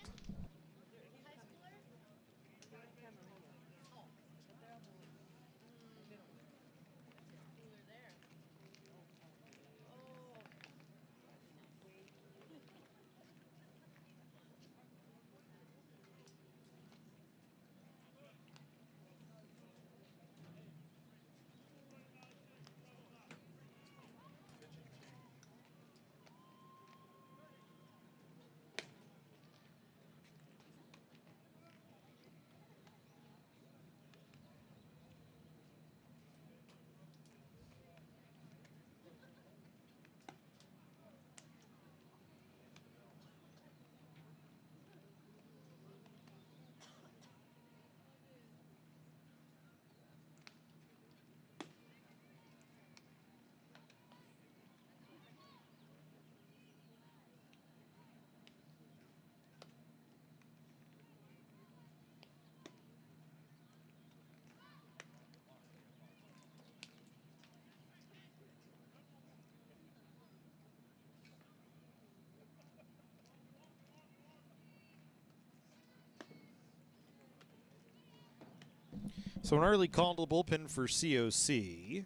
So an early call to the bullpen for COC.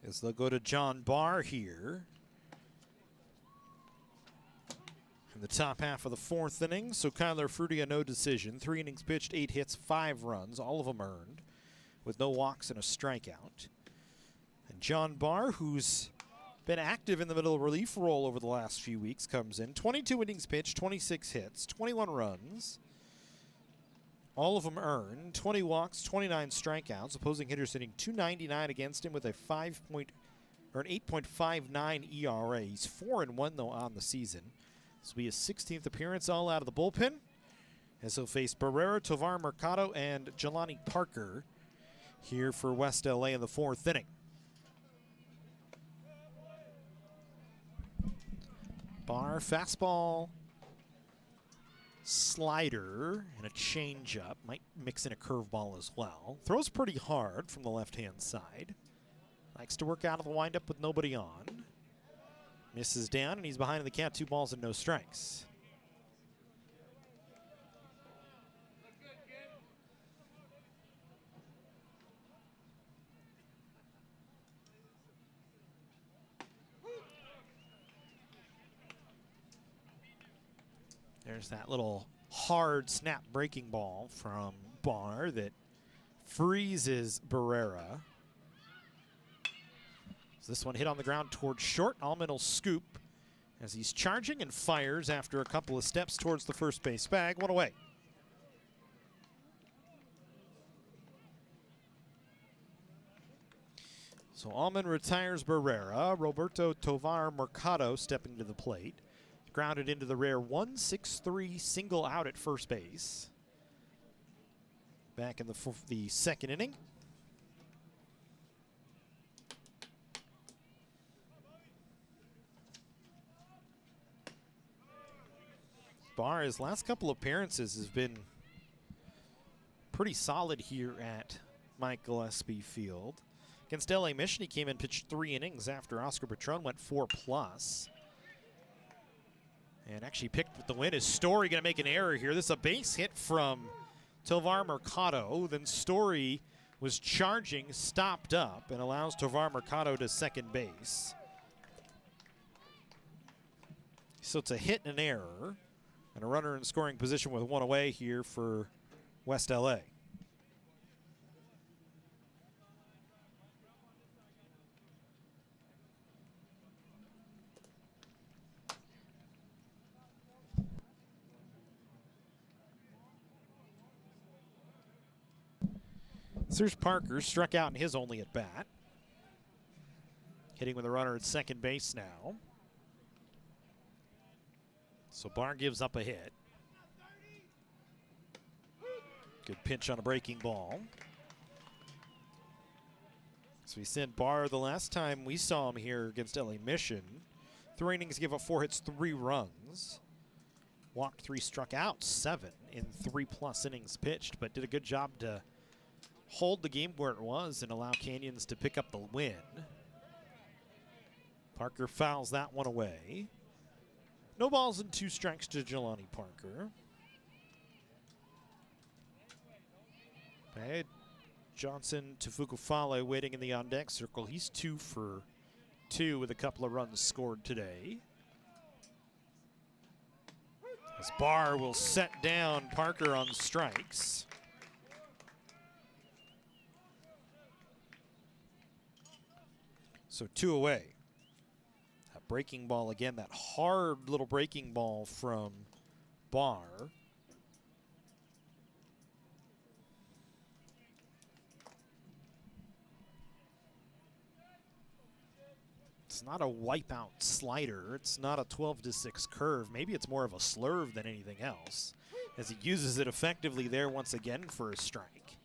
As they'll go to John Barr here in the top half of the 4th inning. So Kyler Fruity, a no decision. 3 innings pitched, 8 hits, 5 runs, all of them earned, with no walks and a strikeout. And John Barr, who's been active in the middle relief role over the last few weeks, comes in. 22 innings pitched, 26 hits, 21 runs. All of them earned, 20 walks, 29 strikeouts. Opposing hitters hitting .299 against him with a an 8.59 ERA. He's 4-1 though on the season. This will be his 16th appearance, all out of the bullpen, as he'll face Barrera, Tovar Mercado, and Jelani Parker here for West LA in the 4th inning. Barr, fastball, slider, and a changeup. Might mix in a curveball as well. Throws pretty hard from the left-hand side. Likes to work out of the windup with nobody on. Misses down, and he's behind the count, 2 balls and no strikes. There's that little hard snap breaking ball from Barr that freezes Barrera. So this one hit on the ground towards short. Allman will scoop as he's charging and fires after a couple of steps towards the first base bag. 1 away. So Allman retires Barrera. Roberto Tovar Mercado stepping to the plate. Grounded into the rare 1-6-3 single out at first base. Back in the 2nd inning. Barr, his last couple appearances has been pretty solid here at Mike Gillespie Field. Against LA Mission, he came in, pitched 3 innings after Oscar Patron went 4+. And actually picked with the win. Is Story going to make an error here? This is a base hit from Tovar Mercado. Then Story was charging, stopped up, and allows Tovar Mercado to second base. So it's a hit and an error. And a runner in scoring position with 1 away here for West LA. Here's Parker, struck out in his only at bat. Hitting with a runner at second base now. So Barr gives up a hit. Good pinch on a breaking ball. So we sent Barr the last time we saw him here against LA Mission. 3 innings, gave up 4 hits, 3 runs. Walked 3, struck out 7 in 3+ innings pitched, but did a good job to hold the game where it was and allow Canyons to pick up the win. Parker fouls that one away. No balls and 2 strikes to Jelani Parker. Okay, Johnson to Fukufale waiting in the on-deck circle. He's 2 for 2 with a couple of runs scored today. As Barr will set down Parker on strikes. So 2 away. That breaking ball again, that hard little breaking ball from Barr. It's not a wipeout slider. It's not a 12-6 curve. Maybe it's more of a slurve than anything else, as he uses it effectively there once again for a strike.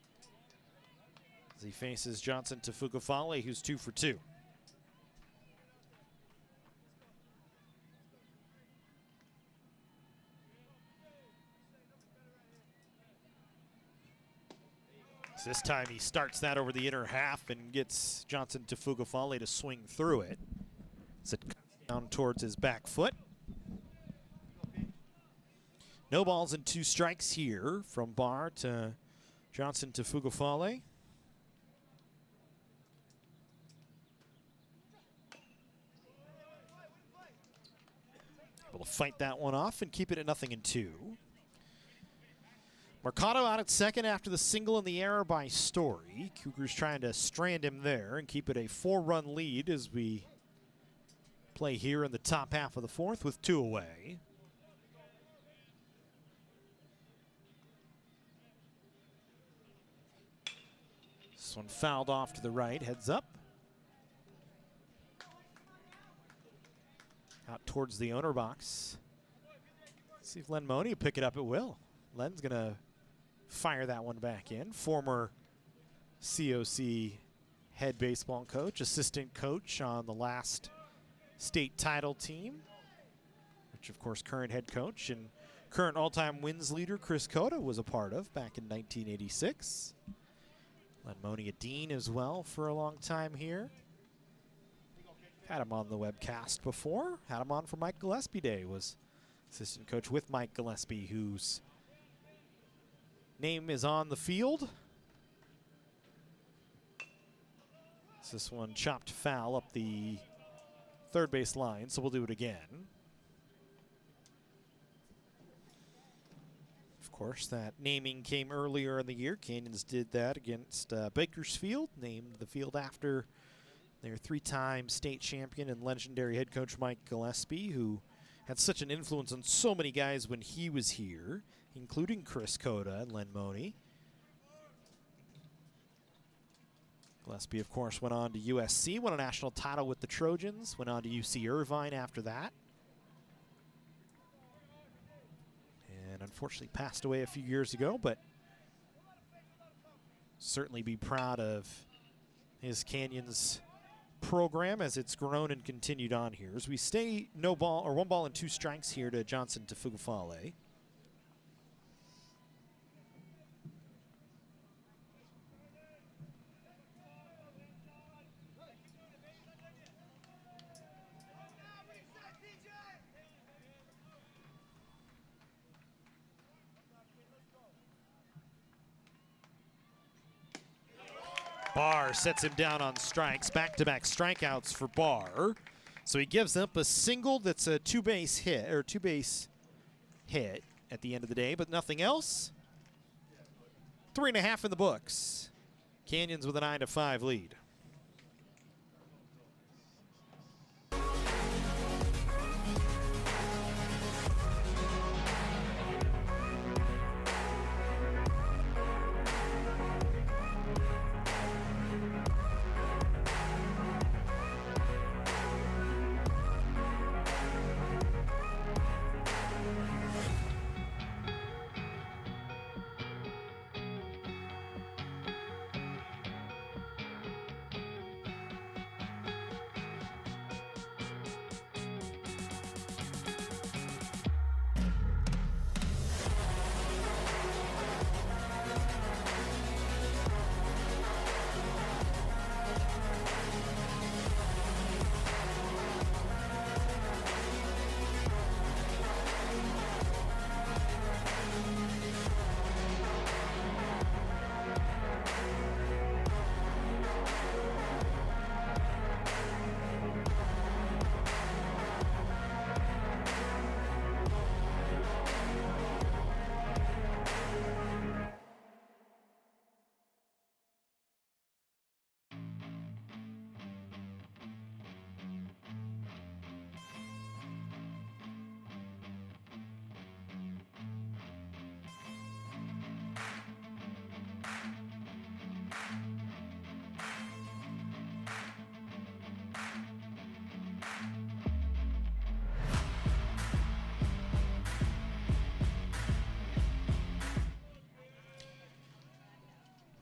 As he faces Johnson to Fukufale, who's 2 for 2. So this time he starts that over the inner half and gets Johnson to Fukufale to swing through it. As it comes down towards his back foot. No balls and 2 strikes here from Barr to Johnson to Fukufale. Able to fight that one off and keep it at 0-2. Mercado out at second after the single and the error by Story. Cougars trying to strand him there and keep it a 4-run lead as we play here in the top half of the 4th with 2 away. This one fouled off to the right, heads up. Out towards the owner box. Let's see if Len Money will pick it up at will. Len's going to fire that one back in. Former COC head baseball coach, assistant coach on the last state title team, which of course current head coach and current all-time wins leader Chris Cota was a part of back in 1986. Len Money, a dean as well for a long time here. Had him on the webcast before. Had him on for Mike Gillespie Day. Was assistant coach with Mike Gillespie, whose name is on the field. This one chopped foul up the third base line, so we'll do it again. Of course, that naming came earlier in the year. Canyons did that against Bakersfield, named the field after their 3-time state champion and legendary head coach Mike Gillespie, who had such an influence on so many guys when he was here, including Chris Cota and Len Money. Gillespie, of course, went on to USC, won a national title with the Trojans, went on to UC Irvine after that. And unfortunately passed away a few years ago, but certainly be proud of his Canyons program as it's grown and continued on here. As we stay 1 ball and 2 strikes here to Johnson to Fukufale. Barr sets him down on strikes. Back-to-back strikeouts for Barr. So he gives up a single that's a 2-base hit, or 2-base hit at the end of the day, but nothing else. 3.5 in the books. Canyons with a 9-5 lead.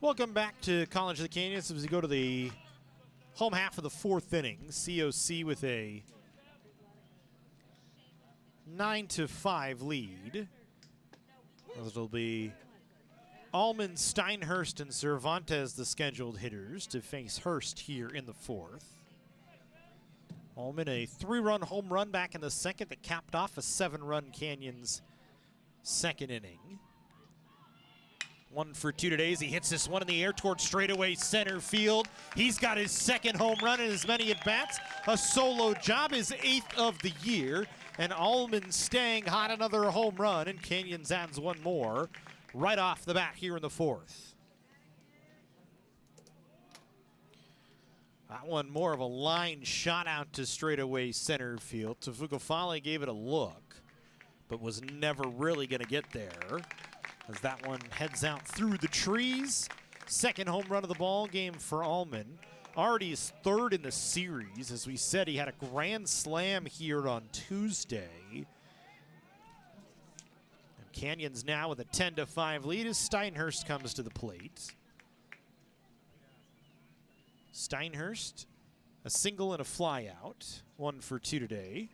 Welcome back to College of the Canyons as we go to the home half of the fourth inning. COC with a 9-5 lead. It'll be Allman, Steinhurst, and Cervantes, the scheduled hitters, to face Hurst here in the fourth. Allman, a 3-run home run back in the second that capped off a 7-run Canyons second inning. 1 for 2 today as he hits this one in the air towards straightaway center field. He's got his second home run in as many at-bats. A solo job, his 8th of the year. And Allman staying hot, another home run, and Canyons adds one more right off the bat here in the fourth. That one more of a line shot out to straightaway center field. Tafugafale gave it a look, but was never really going to get there, as that one heads out through the trees. Second home run of the ball game for Allman. Already his 3rd in the series. As we said, he had a grand slam here on Tuesday. And Canyons now with a 10-5 lead as Steinhurst comes to the plate. Steinhurst, a single and a fly out. 1 for 2 today.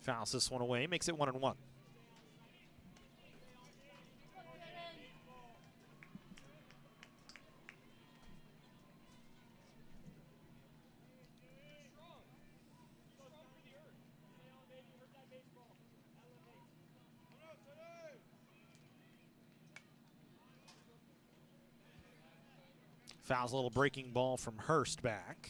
Fouls this one away, makes it 1-1. Fouls a little breaking ball from Hurst back.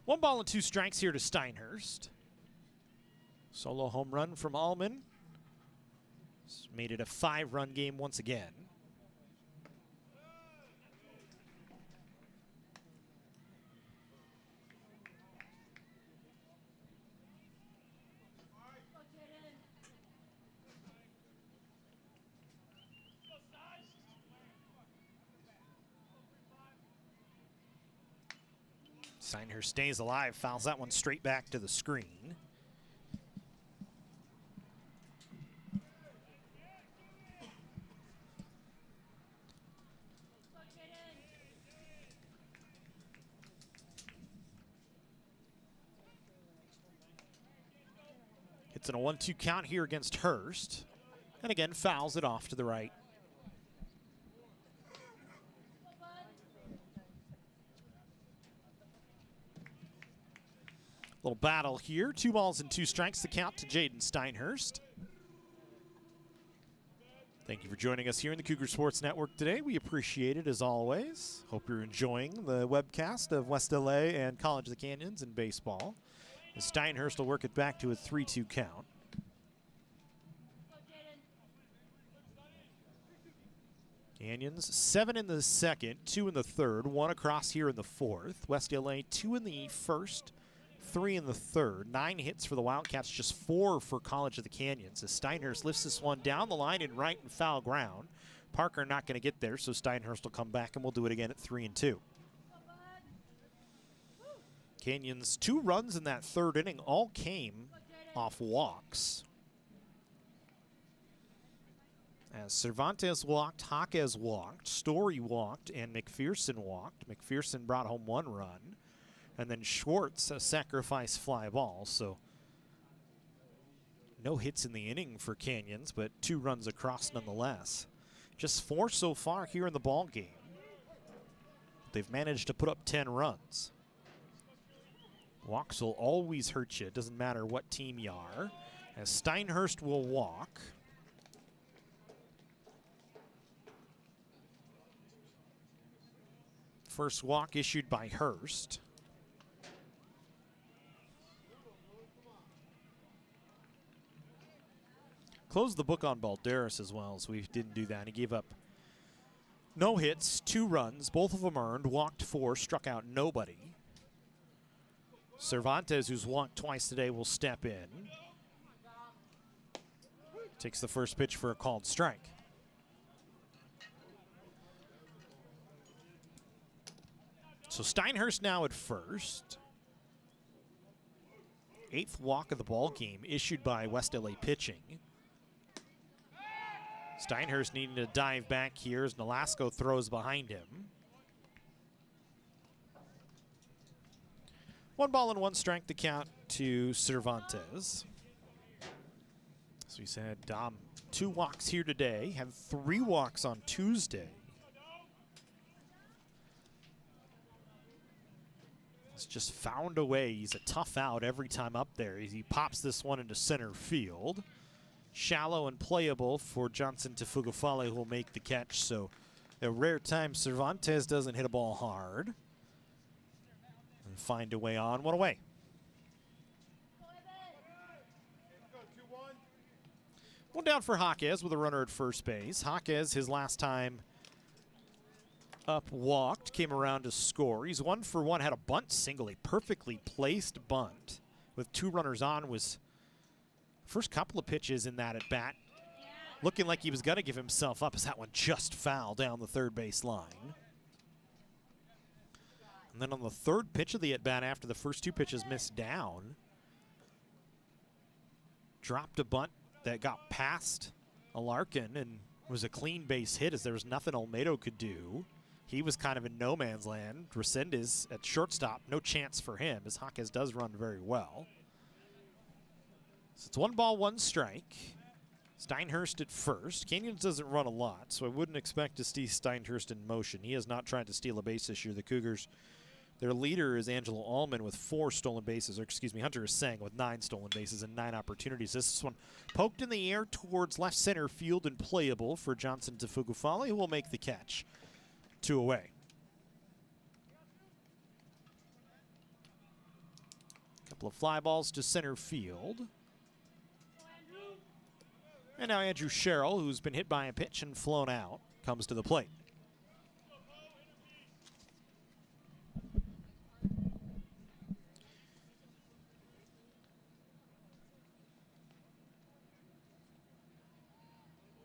One ball and 2 strikes here to Steinhurst. Solo home run from Allman. Made it a 5-run game once again. Steinhurst stays alive, fouls that one straight back to the screen. Hits in a 1-2 count here against Hurst. And again, fouls it off to the right. Little battle here. 2 balls and 2 strikes, the count to Jaden Steinhurst. Thank you for joining us here in the Cougar Sports Network today. We appreciate it as always. Hope you're enjoying the webcast of West LA and College of the Canyons in baseball. And Steinhurst will work it back to a 3-2 count. Canyons 7 in the second, 2 in the third, 1 across here in the fourth. West LA 2 in the first, 3 in the third. 9 hits for the Wildcats, just 4 for College of the Canyons. As Steinhurst lifts this one down the line in right and foul ground. Parker not going to get there, so Steinhurst will come back, and we'll do it again at 3-2. Canyons 2 runs in that third inning all came off walks. As Cervantes walked, Jaquez walked, Story walked, and McPherson walked. McPherson brought home 1 run. And then Schwartz, a sacrifice fly ball. So no hits in the inning for Canyons, but 2 runs across nonetheless. Just 4 so far here in the ball game. They've managed to put up 10 runs. Walks will always hurt you. It doesn't matter what team you are. As Steinhurst will walk. First walk issued by Hurst. Closed the book on Balderas as well, as we didn't do that. He gave up no hits, 2 runs, both of them earned, walked 4, struck out nobody. Cervantes, who's walked twice today, will step in. Takes the first pitch for a called strike. So Steinhurst now at first. 8th walk of the ball game issued by West LA pitching. Steinhurst needing to dive back here as Nolasco throws behind him. 1 ball and 1 strike to count to Cervantes. As we said, Dom, 2 walks here today, had 3 walks on Tuesday. He's just found a way. He's a tough out every time up there. He pops this one into center field. Shallow and playable for Johnson Tafugafale, who will make the catch. So a rare time Cervantes doesn't hit a ball hard. And find a way on, 1 away. One down for Jaquez with a runner at first base. Jaquez, his last time up, walked, came around to score. He's 1 for 1, had a bunt single, a perfectly placed bunt with 2 runners on. Was first couple of pitches in that at bat looking like he was going to give himself up as that one just fouled down the third base line. And then on the 3rd pitch of the at bat after the first 2 pitches missed down, dropped a bunt that got past Alarcon and was a clean base hit as there was nothing Olmedo could do. He was kind of in no man's land. Resendez at shortstop, no chance for him as Jaquez does run very well. So it's 1 ball, 1 strike. Steinhurst at first. Canyons doesn't run a lot, so I wouldn't expect to see Steinhurst in motion. He has not tried to steal a base this year. The Cougars, their leader is Angelo Allman with 4 stolen bases, or excuse me, Hunter Sang with 9 stolen bases and 9 opportunities. This one poked in the air towards left center field and playable for Johnson Tafugafale, who will make the catch. 2 away. Couple of fly balls to center field. And now Andrew Sherrill, who's been hit by a pitch and flown out, comes to the plate.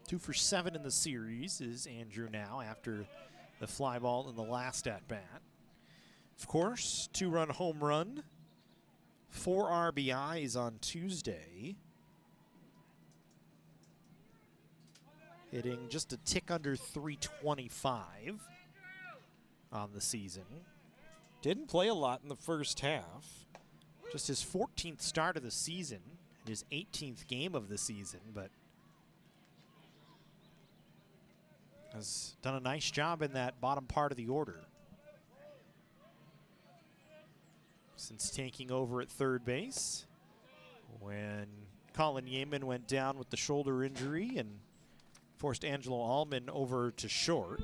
Two for 7 in the series is Andrew now after the fly ball in the last at-bat. Of course, 2-run home run, 4 RBIs on Tuesday. Hitting just a tick under 325 on the season. Didn't play a lot in the first half. Just his 14th start of the season and his 18th game of the season, but has done a nice job in that bottom part of the order. Since taking over at third base when Colin Yeaman went down with the shoulder injury and forced Angelo Allman over to short.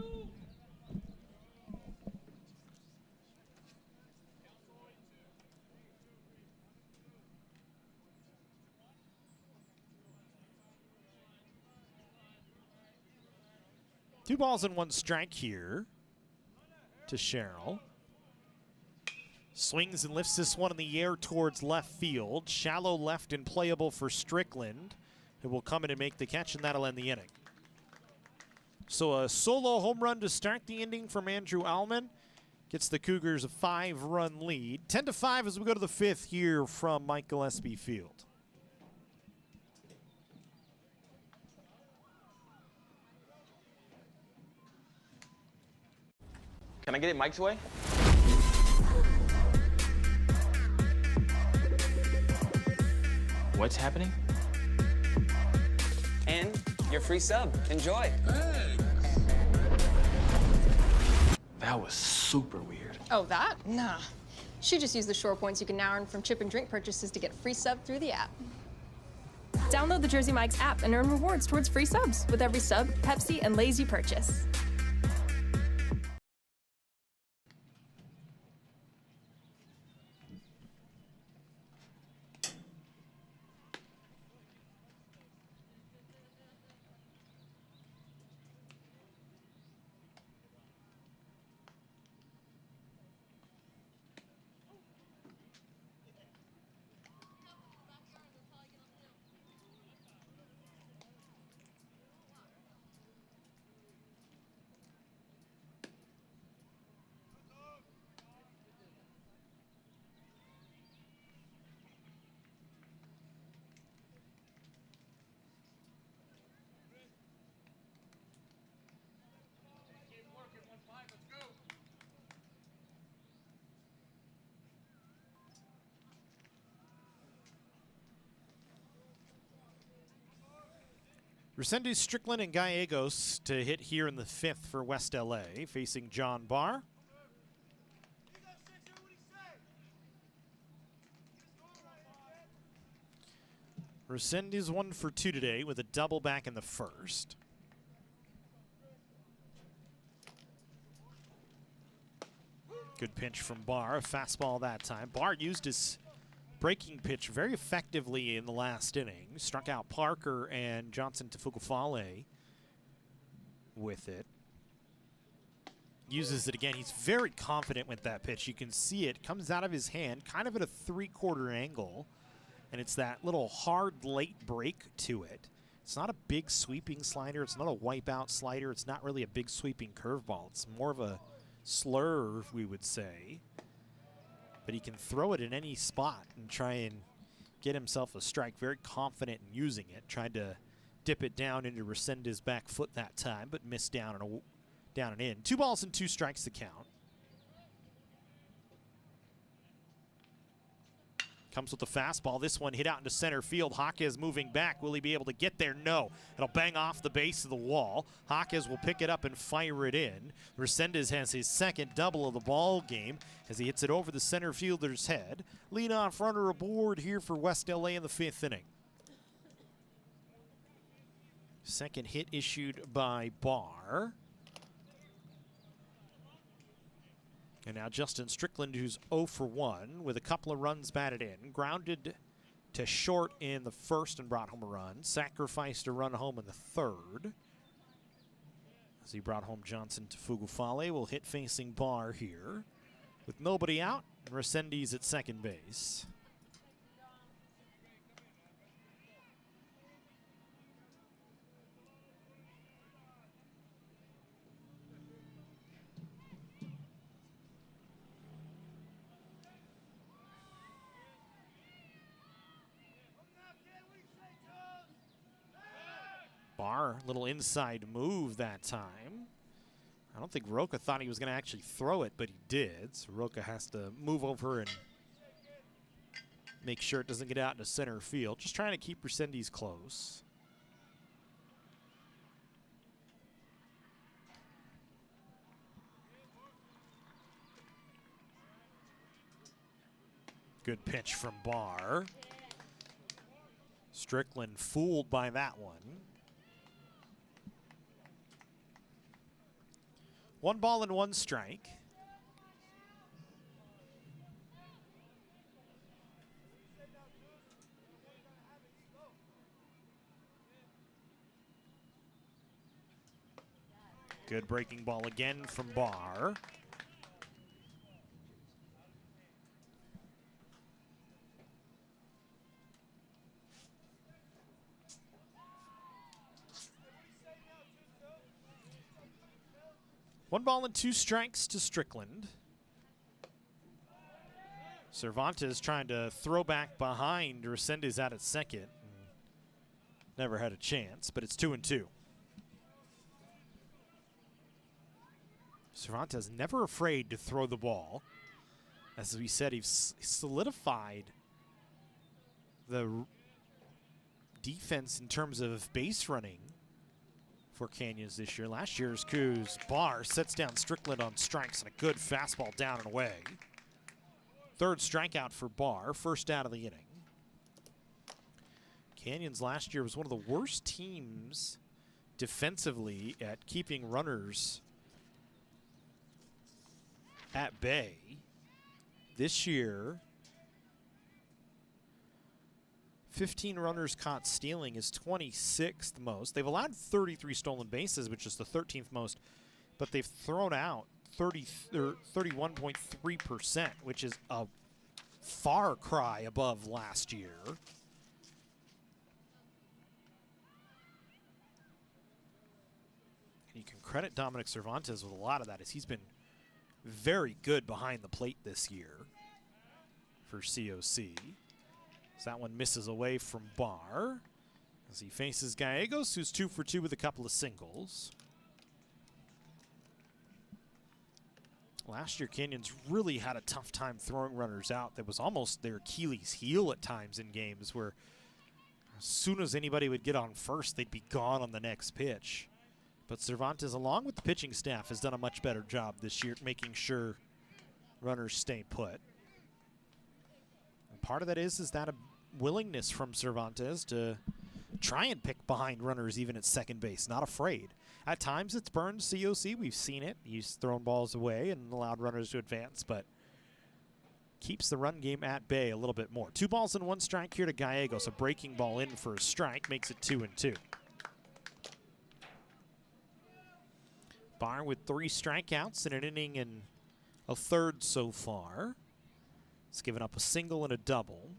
Two balls and 1 strike here to Sherrill. Swings and lifts this one in the air towards left field. Shallow left and playable for Strickland, who will come in and make the catch, and that'll end the inning. So a solo home run to start the inning from Andrew Allman. Gets the Cougars a 5-run lead. 10-5 as we go to the 5th here from Mike Gillespie Field. Can I get it Mike's way? What's happening? And your free sub. Enjoy. That was super weird. Oh, that? Nah. She just used the Shore points you can now earn from chip and drink purchases to get free sub through the app. Download the Jersey Mike's app and earn rewards towards free subs with every sub, Pepsi, and Lay's you purchase. Resendez, Strickland, and Gallegos to hit here in the 5th for West LA, facing John Barr. Resendez 1 for 2 today with a double back in the 1st. Good pitch from Barr, a fastball that time. Barr used his breaking pitch very effectively in the last inning. Struck out Parker and Johnson Tafugafale with it. Uses it again. He's very confident with that pitch. You can see it comes out of his hand kind of at a 3/4 angle. And it's that little hard late break to it. It's not a big sweeping slider. It's not a wipeout slider. It's not really a big sweeping curveball. It's more of a slurve, we would say. But he can throw it in any spot and try and get himself a strike. Very confident in using it. Tried to dip it down into Resendez's back foot that time, but missed down and in. 2 balls and 2 strikes to count. Comes with the fastball. This one hit out into center field. Jaquez moving back. Will he be able to get there? No. It'll bang off the base of the wall. Jaquez will pick it up and fire it in. Resendez has his 2nd double of the ball game as he hits it over the center fielder's head. Leadoff runner aboard here for West LA in the 5th inning. 2nd hit issued by Barr. And now Justin Strickland, who's 0 for 1 with a couple of runs batted in. Grounded to short in the 1st and brought home a run. Sacrificed a run home in the 3rd. As he brought home Johnson Tafugafale. Will hit facing Barr here. With nobody out, Resendez at second base. Barr, little inside move that time. I don't think Roca thought he was going to actually throw it, but he did. So Roca has to move over and make sure it doesn't get out into center field. Just trying to keep Resendez close. Good pitch from Barr. Strickland fooled by that one. 1 ball and 1 strike. Good breaking ball again from Barr. One ball and 2 strikes to Strickland. Cervantes trying to throw back behind. Resendez out at second. Never had a chance, but it's 2-2. Cervantes never afraid to throw the ball. As we said, he's solidified the defense in terms of base running for Canyons this year. Last year's Cougars, Barr sets down Strickland on strikes and a good fastball down and away. 3rd strikeout for Barr, 1st out of the inning. Canyons last year was one of the worst teams defensively at keeping runners at bay. This year, 15 runners caught stealing is 26th most. They've allowed 33 stolen bases, which is the 13th most, but they've thrown out 31.3%, which is a far cry above last year. And you can credit Dominic Cervantes with a lot of that, as he's been very good behind the plate this year for COC. So that one misses away from Barr as he faces Gallegos, who's 2 for 2 with a couple of singles. Last year, Canyons really had a tough time throwing runners out. That was almost their Achilles heel at times in games, where As soon as anybody would get on first, they'd be gone on the next pitch. But Cervantes, along with the pitching staff, has done a much better job this year at making sure runners stay put. And part of that is that a willingness from Cervantes to try and pick behind runners even at second base, not afraid. At times it's burned COC, we've seen it. He's thrown balls away and allowed runners to advance, but keeps the run game at bay a little bit more. 2 balls and 1 strike here to Gallegos. A breaking ball in for a strike makes it 2-2. Barr with 3 strikeouts in an inning and a third so far. He's given up a single and a double.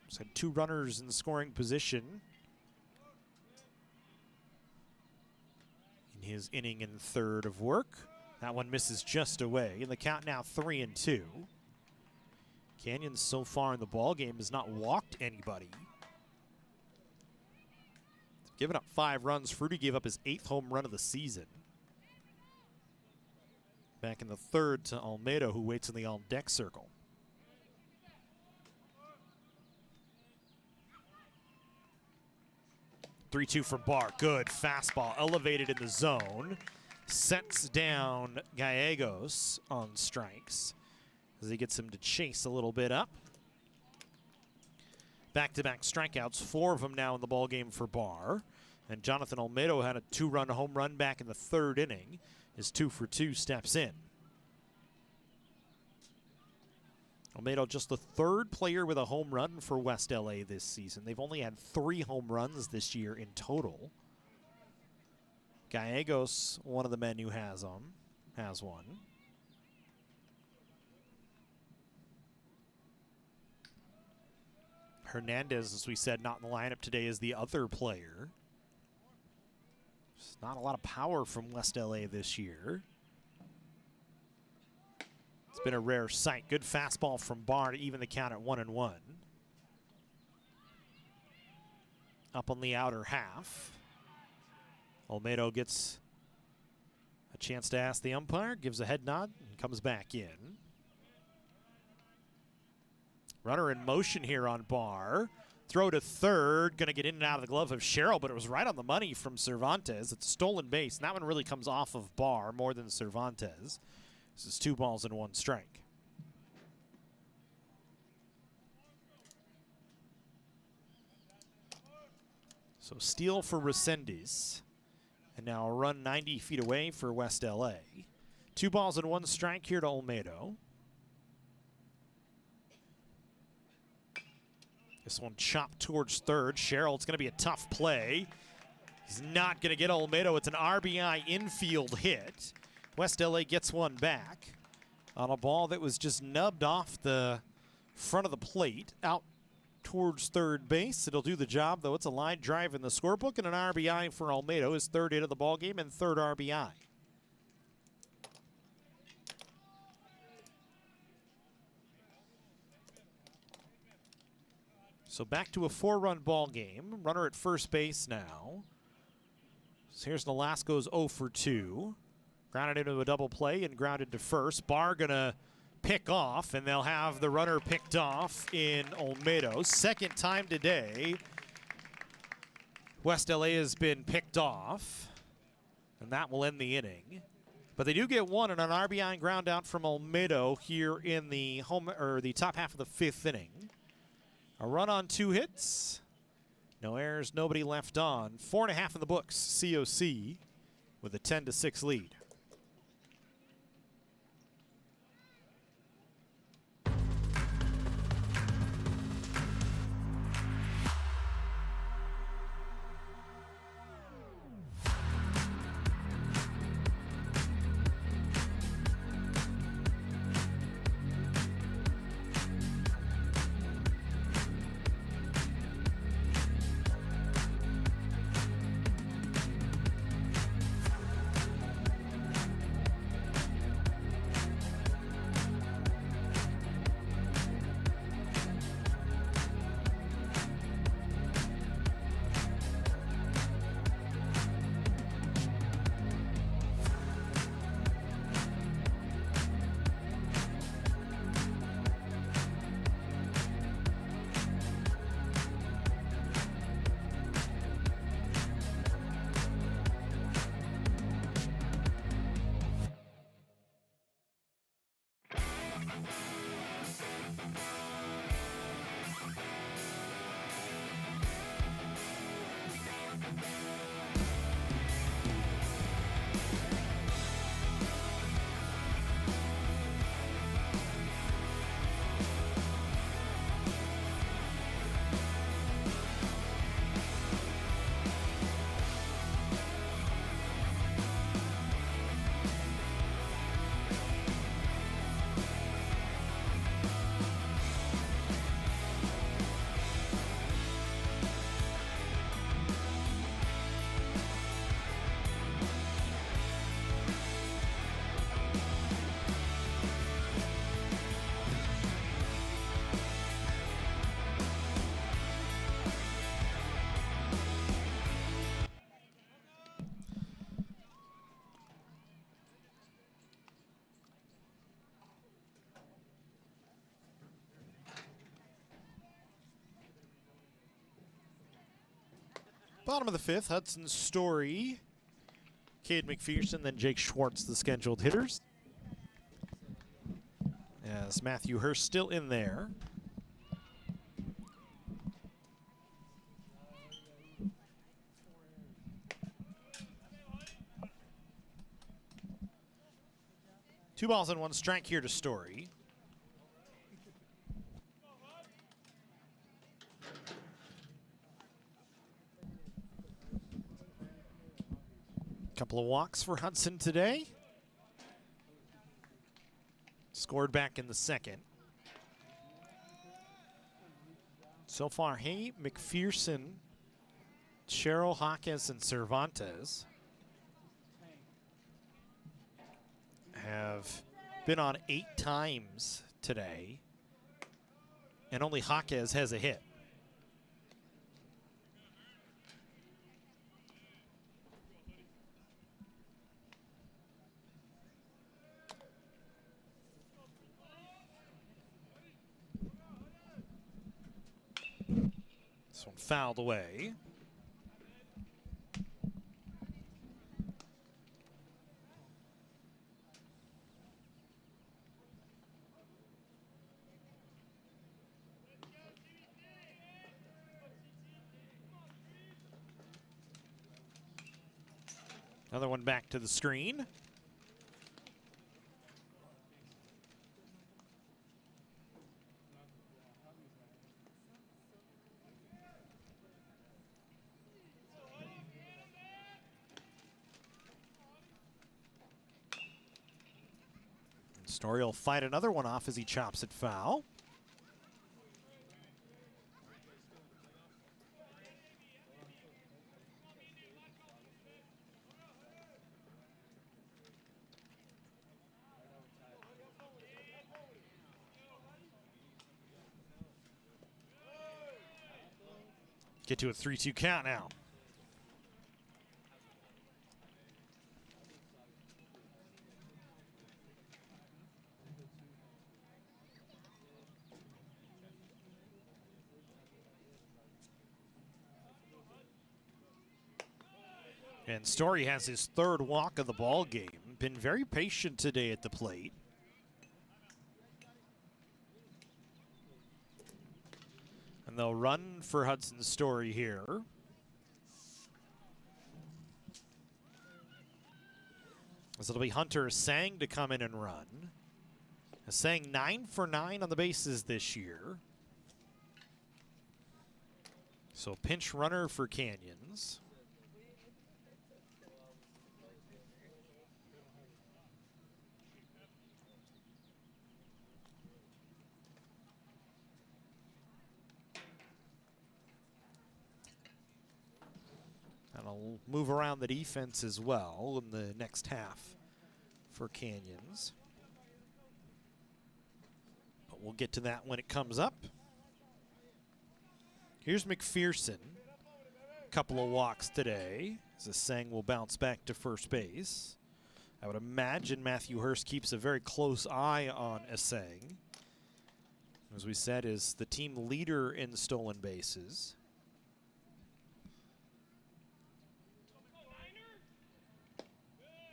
He's had 2 runners in scoring position in his inning and third of work. That one misses just away. And the count now 3-2. Canyons so far in the ball game has not walked anybody. Given up 5 runs. Fruity gave up his 8th home run of the season. Back in the third to Almeida, who waits in the on-deck circle. 3-2 from Barr. Good fastball elevated in the zone. Sets down Gallegos on strikes as he gets him to chase a little bit up. Back-to-back strikeouts, 4 of them now in the ballgame for Barr. And Jonathan Olmedo had a 2-run home run back in the third inning. His 2 for 2 steps in. Olmedo just the 3rd player with a home run for West LA this season. They've only had 3 home runs this year in total. Gallegos, one of the men who has one. Hernandez, as we said, not in the lineup today, is the other player. There's not a lot of power from West LA this year. It's been a rare sight. Good fastball from Barr to even the count at 1-1. Up on the outer half. Olmedo gets a chance to ask the umpire, gives a head nod, and comes back in. Runner in motion here on Barr. Throw to third, going to get in and out of the glove of Sherrill, but it was right on the money from Cervantes. It's a stolen base, and that one really comes off of Barr more than Cervantes. This is 2 balls and 1 strike. So steal for Resendiz. And now a run 90 feet away for West LA. 2 balls and 1 strike here to Olmedo. This one chopped towards third. Sherrill, it's going to be a tough play. He's not going to get Olmedo. It's an RBI infield hit. West LA gets one back on a ball that was just nubbed off the front of the plate out towards third base. It'll do the job, though. It's a line drive in the scorebook and an RBI for Olmedo, his 3rd hit of the ballgame and 3rd RBI. So back to a 4-run ball game. Runner at first base now. So here's Nolasco's 0 for 2. Grounded into a double play and grounded to first. Barr gonna pick off, and they'll have the runner picked off in Olmedo. 2nd time today West LA has been picked off, and that will end the inning. But they do get one and an RBI and ground out from Olmedo here in the top half of the 5th inning. A run on 2 hits. No errors, nobody left on. 4.5 in the books, COC with a 10-6 lead. Bottom of the fifth, Hudson Story, Cade McPherson, then Jake Schwartz, the scheduled hitters. As Matthew Hurst still in there. Two balls and one strike here to Story. Couple of walks for Hudson today. Scored back in the second. So far, Hay, McPherson, Cheryl, Hawkes, and Cervantes have been on 8 times today, and only Hawkes has a hit. This one fouled away. Another one back to the screen. Story will fight another one off as he chops it foul. Get to a 3-2 count now. And Story has his 3rd walk of the ball game. Been very patient today at the plate. And they'll run for Hudson Story here. As it'll be Hunter Sang to come in and run. Sang 9 for 9 on the bases this year. So pinch runner for Canyons. And I'll move around the defense as well in the next half for Canyons. But we'll get to that when it comes up. Here's McPherson. Couple of walks today as Aseng will bounce back to first base. I would imagine Matthew Hurst keeps a very close eye on Aseng. As we said, is the team leader in stolen bases.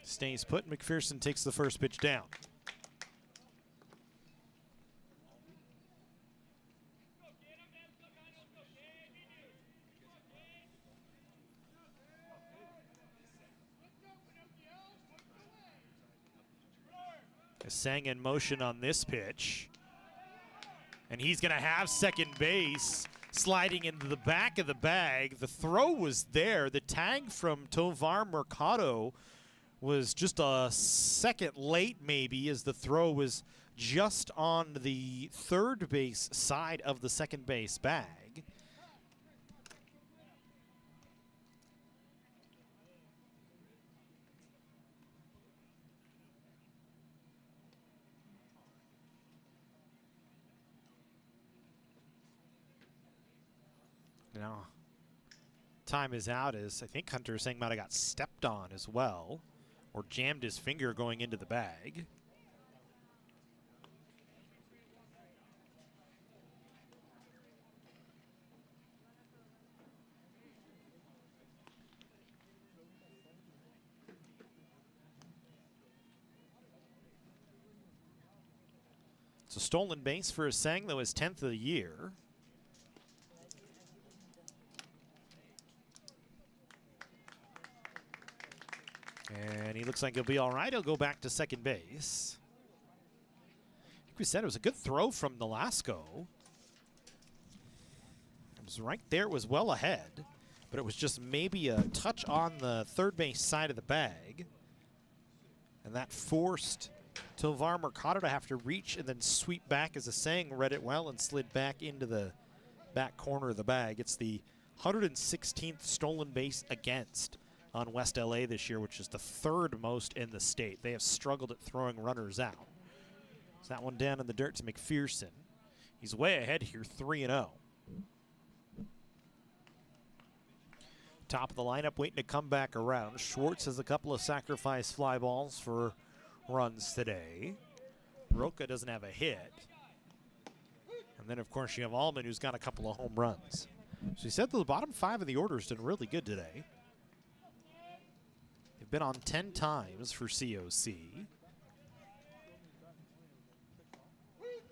Stays put. McPherson takes the first pitch down. Sang in motion on this pitch. And he's going to have second base, sliding into the back of the bag. The throw was there. The tag from Tovar Mercado was just a second late maybe, as the throw was just on the third base side of the second base bag. Now, time is out as I think Hunter Sang might have got stepped on as well, or jammed his finger going into the bag. It's a stolen base for Sang, though, his 10th of the year. And he looks like he'll be all right. He'll go back to second base. I think we said it was a good throw from Nolasco. It was right there. It was well ahead, but it was just maybe a touch on the third base side of the bag. And that forced Tovar Mercado to have to reach and then sweep back as Sang read it well and slid back into the back corner of the bag. It's the 116th stolen base against on West LA this year, which is the third most in the state. They have struggled at throwing runners out. So that one down in the dirt to McPherson. He's way ahead here, 3-0. Top of the lineup waiting to come back around. Schwartz has a couple of sacrifice fly balls for runs today. Roca doesn't have a hit. And then, of course, you have Allman, who's got a couple of home runs. So he said the bottom 5 of the order's done really good today. They've been on 10 times for COC.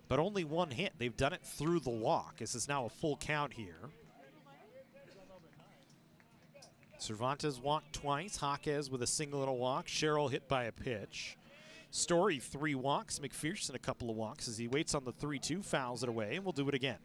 But only one hit. They've done it through the walk. This is now a full count here. Cervantes walked twice. Jaquez with a single and a walk. Sherrill hit by a pitch. Story 3 walks. McPherson a couple of walks as he waits on the 3-2, fouls it away, and we'll do it again.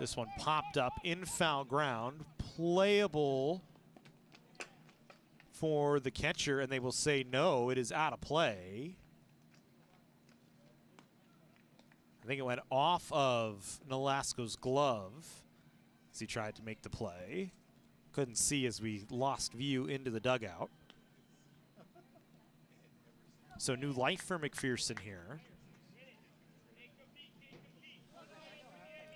This one popped up in foul ground, playable for the catcher, and they will say no, it is out of play. I think it went off of Nolasco's glove as he tried to make the play. Couldn't see as we lost view into the dugout. So new life for McPherson here.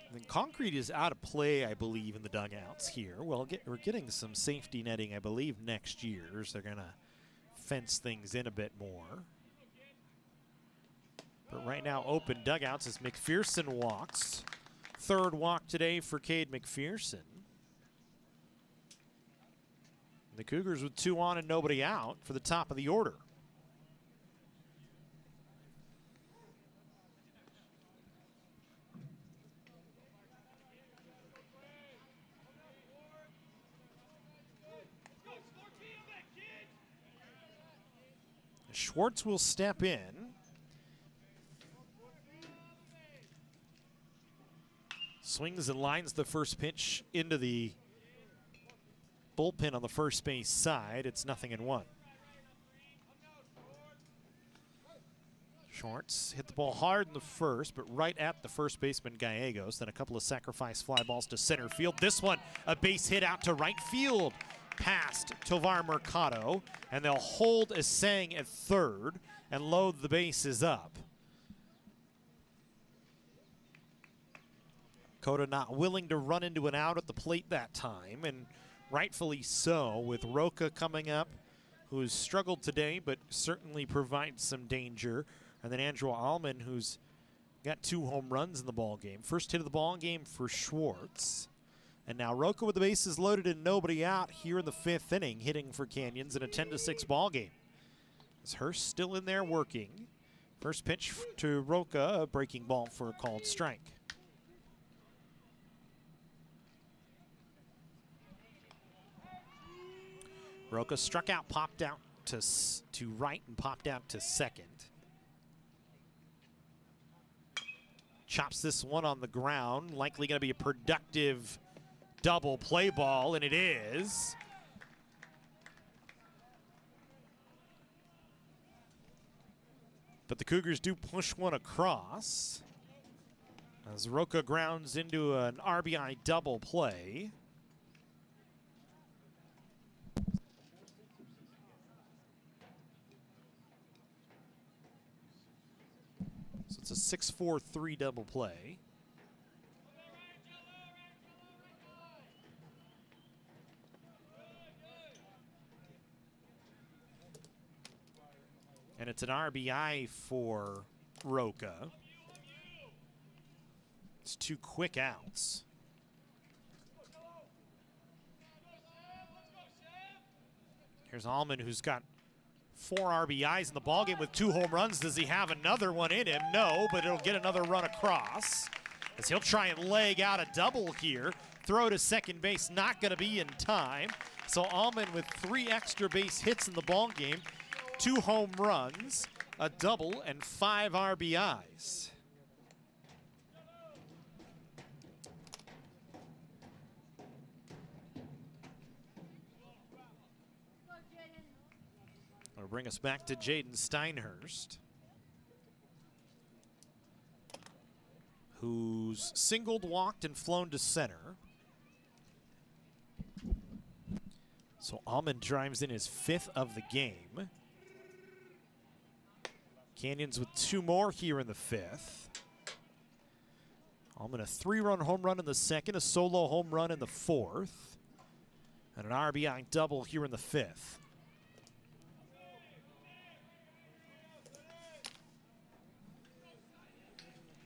And then concrete is out of play, I believe, in the dugouts here. Well, we're getting some safety netting, I believe, next year. So they're going to fence things in a bit more. But right now, open dugouts as McPherson walks. Third walk today for Cade McPherson. The Cougars with 2 on and nobody out for the top of the order. Schwartz will step in. Swings and lines the first pitch into the bullpen on the first base side. It's 0-1. Schwartz hit the ball hard in the first, but right at the first baseman Gallegos. Then a couple of sacrifice fly balls to center field. This one, a base hit out to right field past Tovar Mercado, and they'll hold Sang at third and load the bases up. Cota not willing to run into an out at the plate that time, and rightfully so, with Roca coming up, who has struggled today but certainly provides some danger, and then Andrew Allman, who's got 2 home runs in the ball game. First hit of the ball game for Schwartz. And now Roca with the bases loaded and nobody out here in the 5th inning, hitting for Canyons in a 10-6 ball game. As Hurst still in there working. First pitch to Roca, a breaking ball for a called strike. Roca struck out, popped out to right and popped out to second. Chops this one on the ground, likely going to be a productive double play ball, and it is. But the Cougars do push one across as Roca grounds into an RBI double play. So it's a 6-4-3 double play. And it's an RBI for Roca. It's 2 quick outs. Here's Allman, who's got 4 RBIs in the ballgame with 2 home runs. Does he have another one in him? No, but it'll get another run across as he'll try and leg out a double here. Throw to second base, not going to be in time. So Allman with 3 extra base hits in the ballgame, 2 home runs, a double, and 5 RBIs. That'll bring us back to Jaden Steinhurst, who's singled, walked, and flown to center. So Allman drives in his 5th of the game. Canyons with 2 more here in the 5th. Allman a 3-run home run in the 2nd, a solo home run in the 4th, and an RBI double here in the 5th.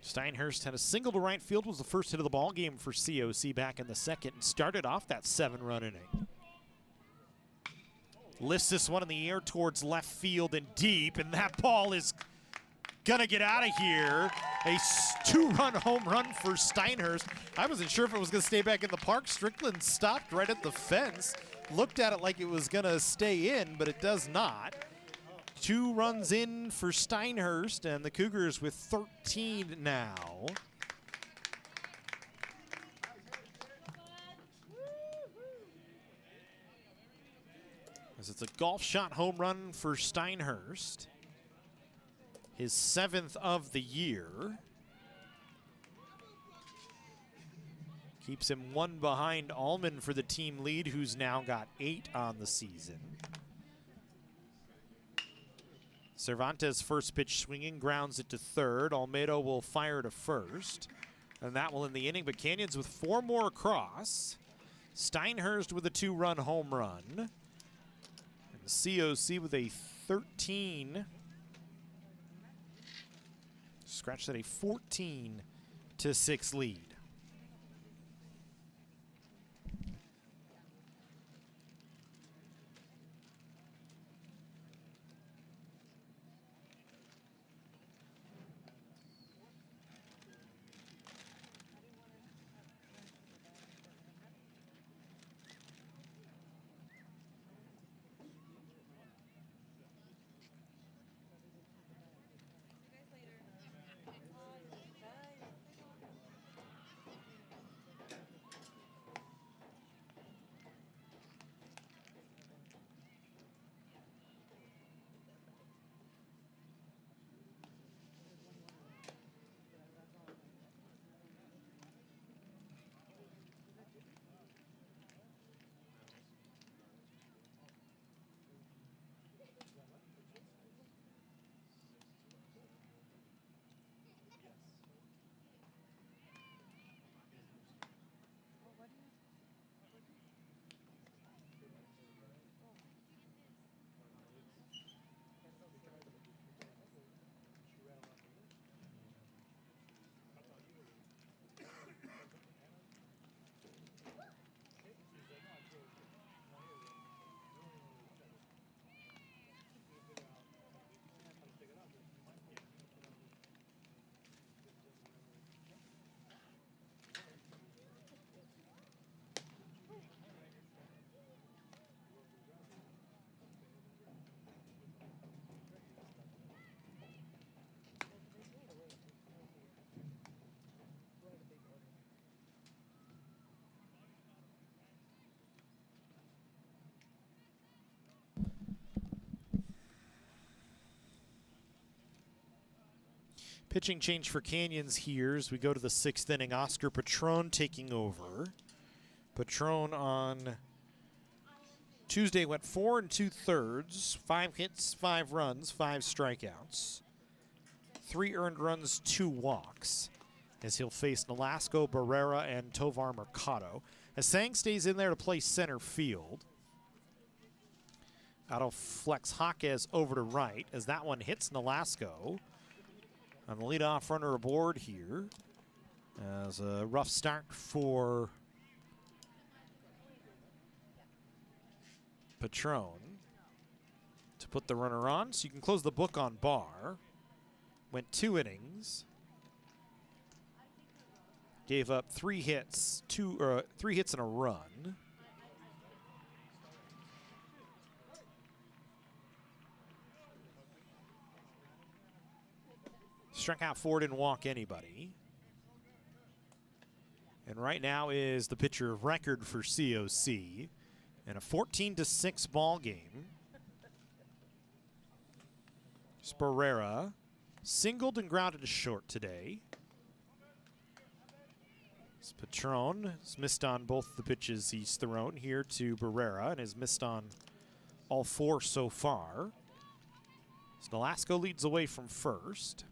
Steinhurst had a single to right field, was the first hit of the ball game for COC back in the 2nd, and started off that 7-run inning. Lifts this one in the air towards left field and deep, and that ball is gonna get out of here. A 2-run home run for Steinhurst. I wasn't sure if it was gonna stay back in the park. Strickland stopped right at the fence, looked at it like it was gonna stay in, but it does not. 2 runs in for Steinhurst, and the Cougars with 13 now. As it's a golf shot home run for Steinhurst. His 7th of the year. Keeps him 1 behind Allman for the team lead, who's now got 8 on the season. Cervantes first pitch swinging, grounds it to 3rd. Almeida will fire to 1st. And that will end the inning, but Canyons with 4 more across. Steinhurst with a 2-run home run. And COC with a 13. Scratch that, a 14-6 lead. Pitching change for Canyons here as we go to the 6th inning. Oscar Patron taking over. Patron on Tuesday went 4 2/3, 5 hits, 5 runs, 5 strikeouts, 3 earned runs, 2 walks, as he'll face Nolasco, Barrera, and Tovar Mercado. As Sang stays in there to play center field. That'll flex Jaquez over to right as that one hits Nolasco. On the leadoff runner aboard here. As a rough start for Patron to put the runner on. So you can close the book on Barr. Went 2 innings. Gave up 3 hits, 3 hits and a run. Struck out 4, didn't walk anybody. And right now is the pitcher of record for COC in a 14-6 ball game. Barrera singled and grounded to short today. Patron has missed on both the pitches he's thrown here to Barrera and has missed on all 4 so far. Nolasco leads away from first.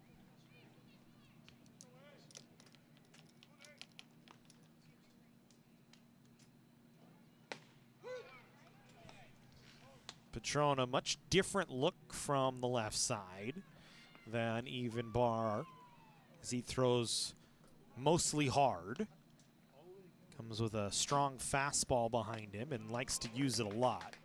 Patron, a much different look from the left side than even Barr, as he throws mostly hard. Comes with a strong fastball behind him and likes to use it a lot.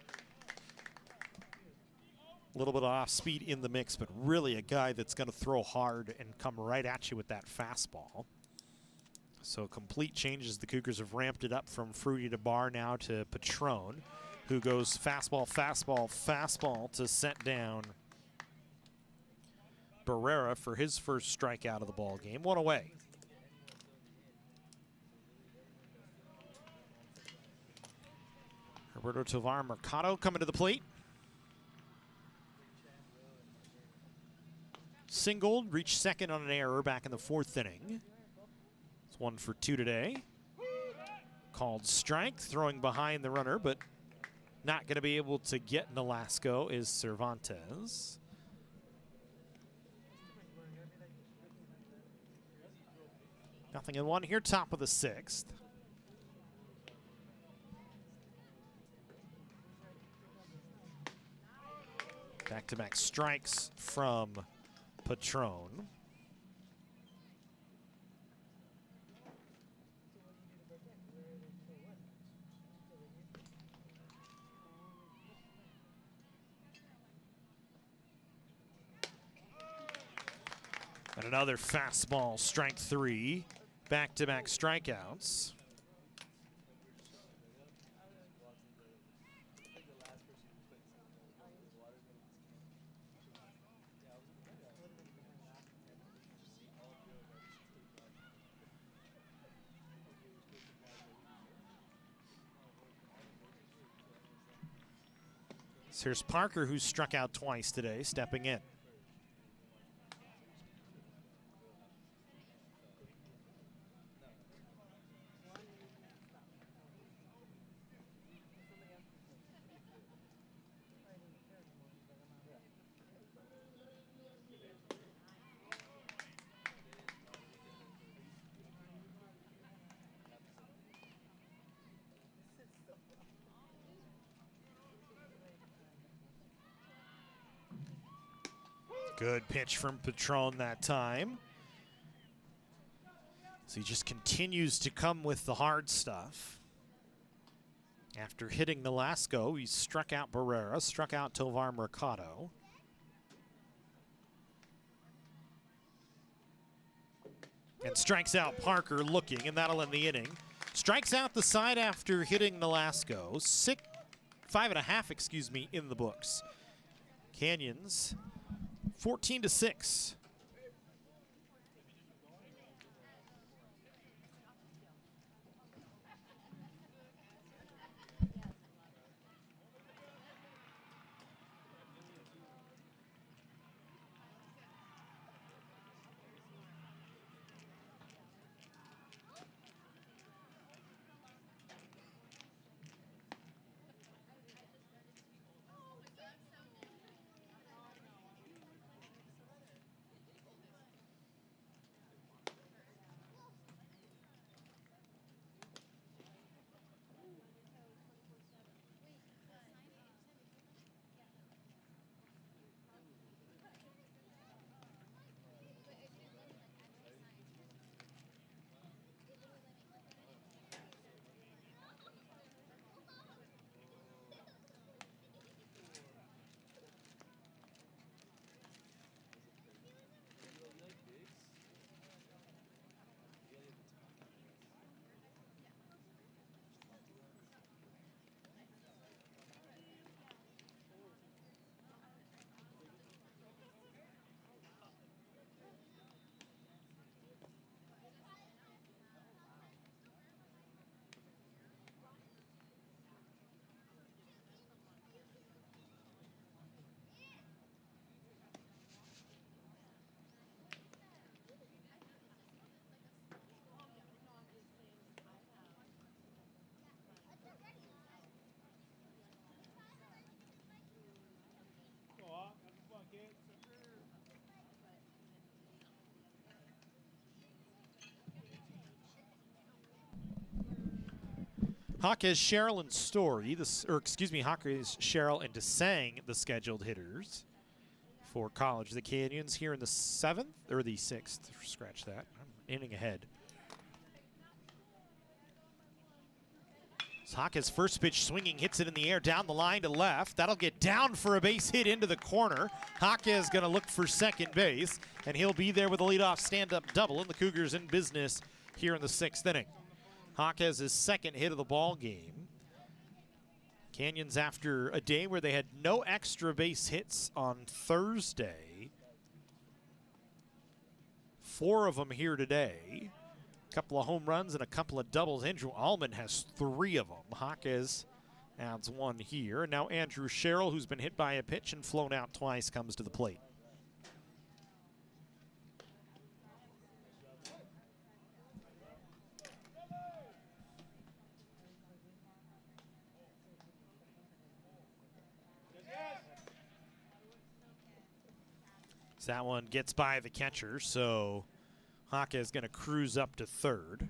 A little bit of off speed in the mix, but really a guy that's going to throw hard and come right at you with that fastball. So complete changes. The Cougars have ramped it up from Fruity to Barr now to Patron, who goes fastball, fastball, fastball to set down Barrera for his first strikeout of the ball game. 1 away. Roberto Tovar Mercado coming to the plate. Singled, reached second on an error back in the 4th inning. It's 1 for 2 today. Called strike, throwing behind the runner, but not going to be able to get Nolasco is Cervantes. Nothing in 1 here, top of the 6th. Back-to-back strikes from Patron. And another fastball, strike 3. Back-to-back strikeouts. So here's Parker, who's struck out twice today, stepping in. Good pitch from Patron that time. So he just continues to come with the hard stuff. After hitting Nolasco, he struck out Barrera, struck out Tovar Mercado. And strikes out Parker looking, and that'll end the inning. Strikes out the side after hitting Nolasco. 5.5, in the books. Canyons 14-6. Hawkes, Sherrill, and Story, Hawkes, Sherrill, and DeSang, the scheduled hitters for College of the Canyons here in the 7th, or the 6th, scratch that, I'm inning ahead. Hawkes' first pitch swinging, hits it in the air, down the line to left. That'll get down for a base hit into the corner. Hawkes going to look for second base, and he'll be there with a leadoff stand-up double, and the Cougars in business here in the 6th inning. Hawkes' second hit of the ball game. Canyons, after a day where they had no extra base hits on Thursday, 4 of them here today. A couple of home runs and a couple of doubles. Andrew Allman has 3 of them. Hawkes adds 1 here. And now Andrew Sherrill, who's been hit by a pitch and flown out twice, comes to the plate. So that one gets by the catcher, so Hawkes is going to cruise up to third.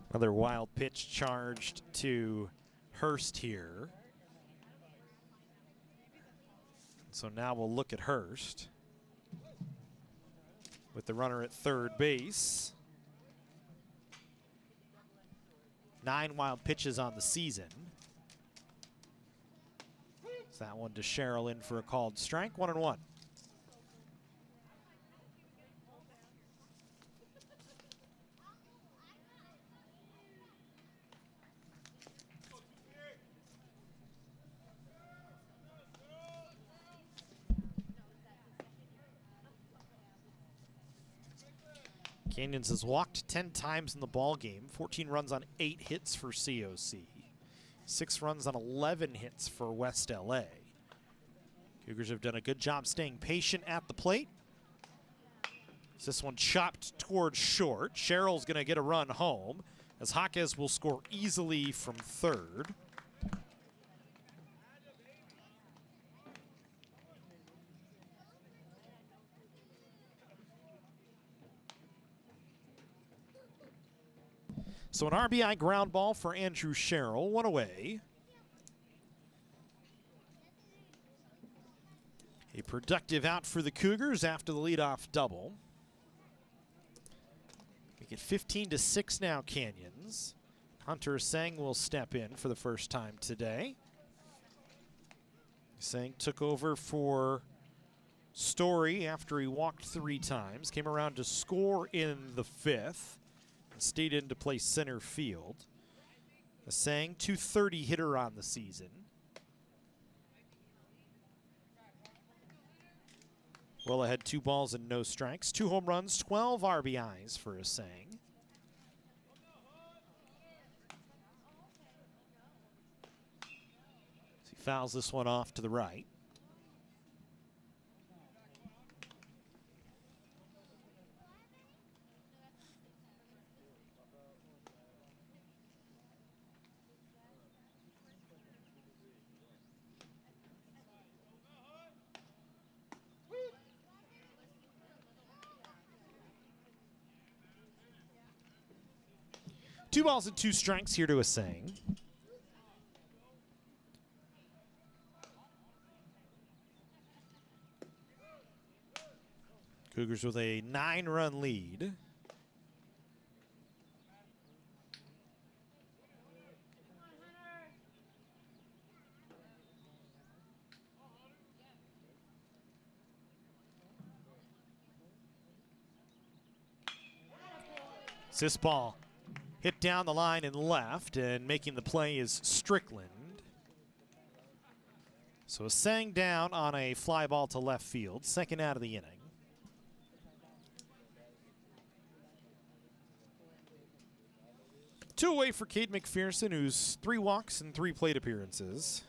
Another wild pitch charged to Hurst here. So now we'll look at Hurst with the runner at third base. 9 wild pitches on the season. So that one to Sherrill in for a called strike, 1-1. Canyons has walked 10 times in the ball game, 14 runs on 8 hits for COC, 6 runs on 11 hits for West LA. Cougars have done a good job staying patient at the plate. This one chopped towards short. Sherrill's going to get a run home as Hawkes will score easily from third. So an RBI ground ball for Andrew Sherrill, 1 away. A productive out for the Cougars after the leadoff double. Make it 15-6 now, Canyons. Hunter Sang will step in for the first time today. Sang took over for Story after he walked 3 times. Came around to score in the 5th. Stayed in to play center field. Sang, .230 hitter on the season. Well ahead, 2 balls and no strikes. 2 home runs, 12 RBIs for Sang. He fouls this one off to the right. Two balls and 2 strikes here to Sang. Cougars with a 9-run lead. This ball hit down the line and left, and making the play is Strickland. So Sang down on a fly ball to left field, second out of the inning. Two away for Cade McPherson, who's 3 walks and 3 plate appearances.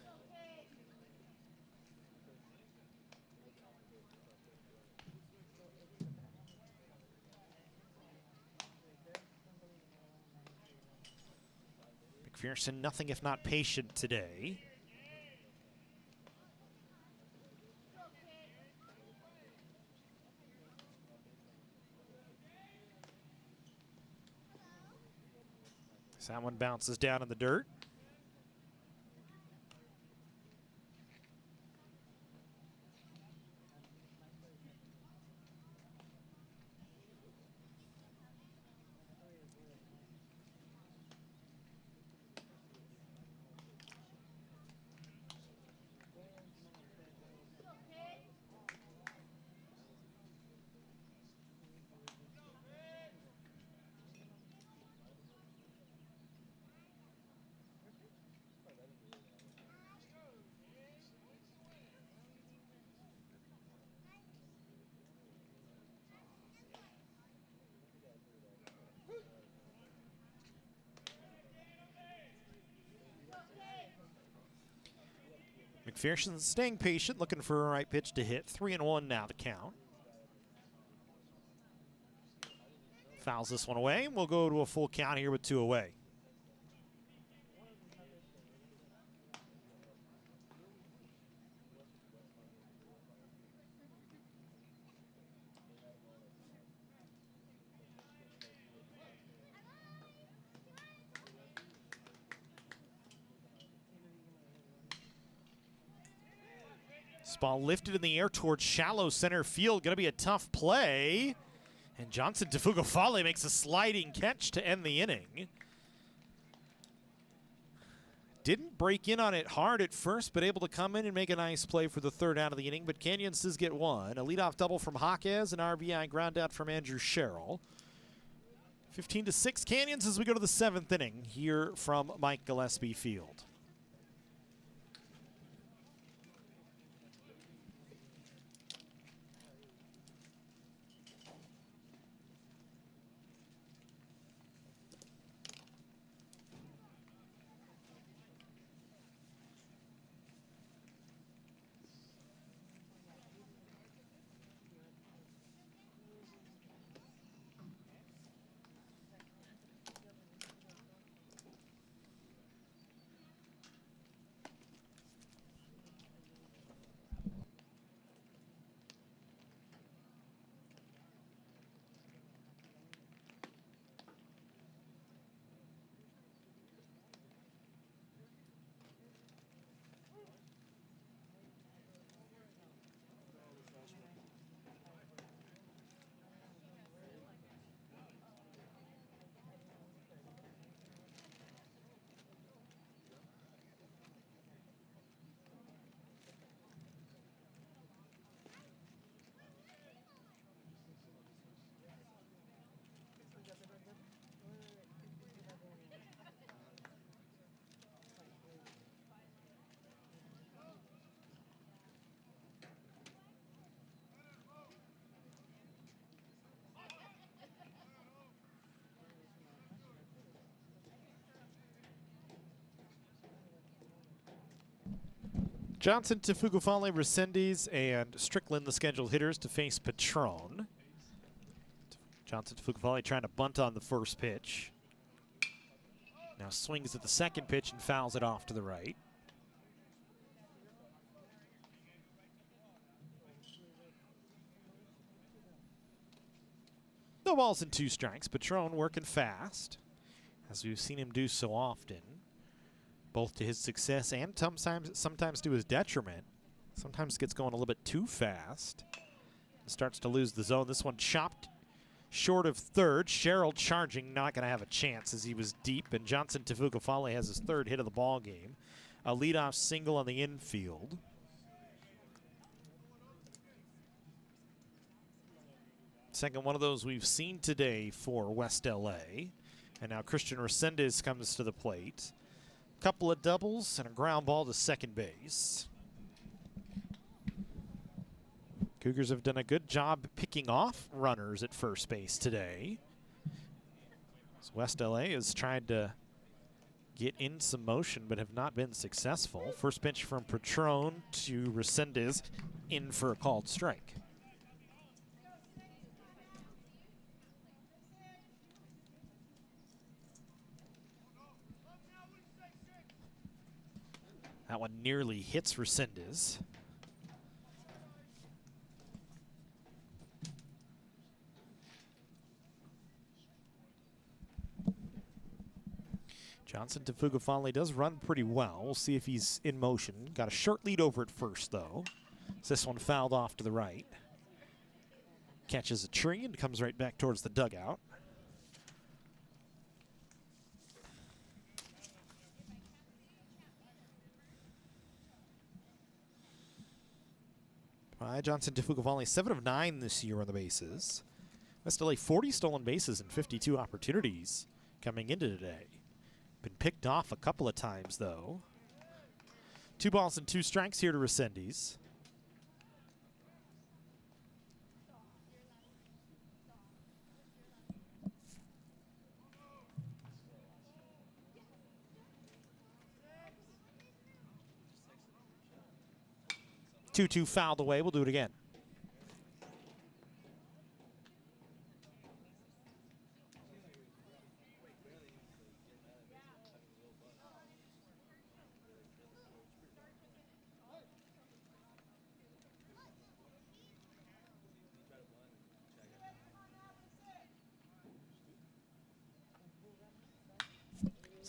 McPherson, nothing if not patient today. So that one bounces down in the dirt. McPherson staying patient, looking for a right pitch to hit. 3-1 now the count. Fouls this one away, and we'll go to a full count here with 2 away. This ball lifted in the air towards shallow center field. Going to be a tough play. And Johnson Tefugafale makes a sliding catch to end the inning. Didn't break in on it hard at first, but able to come in and make a nice play for the 3rd out of the inning. But Canyons does get one. A leadoff double from Jaquez, an RBI ground out from Andrew Sherrill. 15-6 Canyons as we go to the 7th inning here from Mike Gillespie Field. Johnson, Tefugafale, Resendez, and Strickland, the scheduled hitters, to face Patron. Johnson, Tefugafale trying to bunt on the first pitch. Now swings at the second pitch and fouls it off to the right. No balls and 2 strikes. Patron working fast, as we've seen him do so often, both to his success and sometimes to his detriment. Sometimes gets going a little bit too fast and starts to lose the zone. This one chopped short of 3rd. Sherrill charging, not going to have a chance as he was deep, and Johnson Tefugafale has his 3rd hit of the ball game. A leadoff single on the infield. Second one of those we've seen today for West LA. And now Christian Resendez comes to the plate. Couple of doubles and a ground ball to second base. Cougars have done a good job picking off runners at first base today. So West LA has tried to get in some motion but have not been successful. First pitch from Patron to Resendez, in for a called strike. That one nearly hits Resendez. Johnson Tafugafale does run pretty well. We'll see if he's in motion. Got a short lead over at first, though. This one fouled off to the right. Catches a tree and comes right back towards the dugout. Johnson Tafugafale, 7 of 9 this year on the bases. West LA 40 stolen bases and 52 opportunities coming into today. Been picked off a couple of times, though. 2 balls and 2 strikes here to Resendiz. Two fouled away. We'll do it again.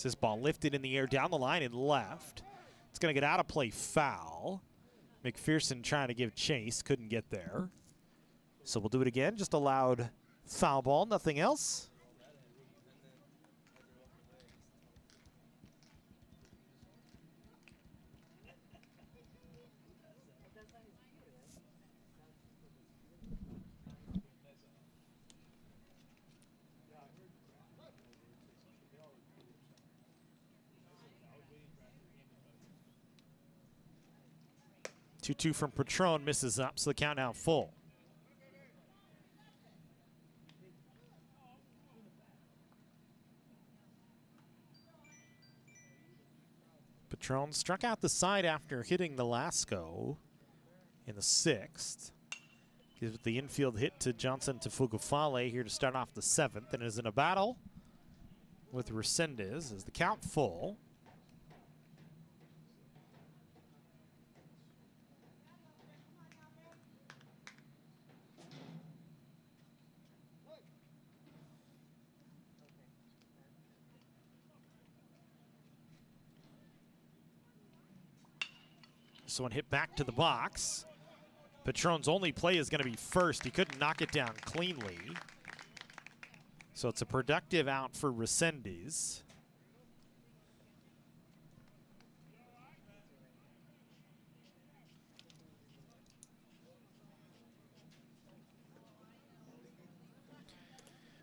This ball lifted in the air down the line and left. It's going to get out of play, foul. McPherson trying to give chase, couldn't get there. So we'll do it again, just a loud foul ball, nothing else. Two from Patron, misses up, so the count now full. Patron struck out the side after hitting the Lasco in the 6th. Gives the infield hit to Johnson Tafugafale here to start off the 7th, and is in a battle with Resendiz as the count full. This one hit back to the box. Patron's only play is going to be first. He couldn't knock it down cleanly. So it's a productive out for Resendiz.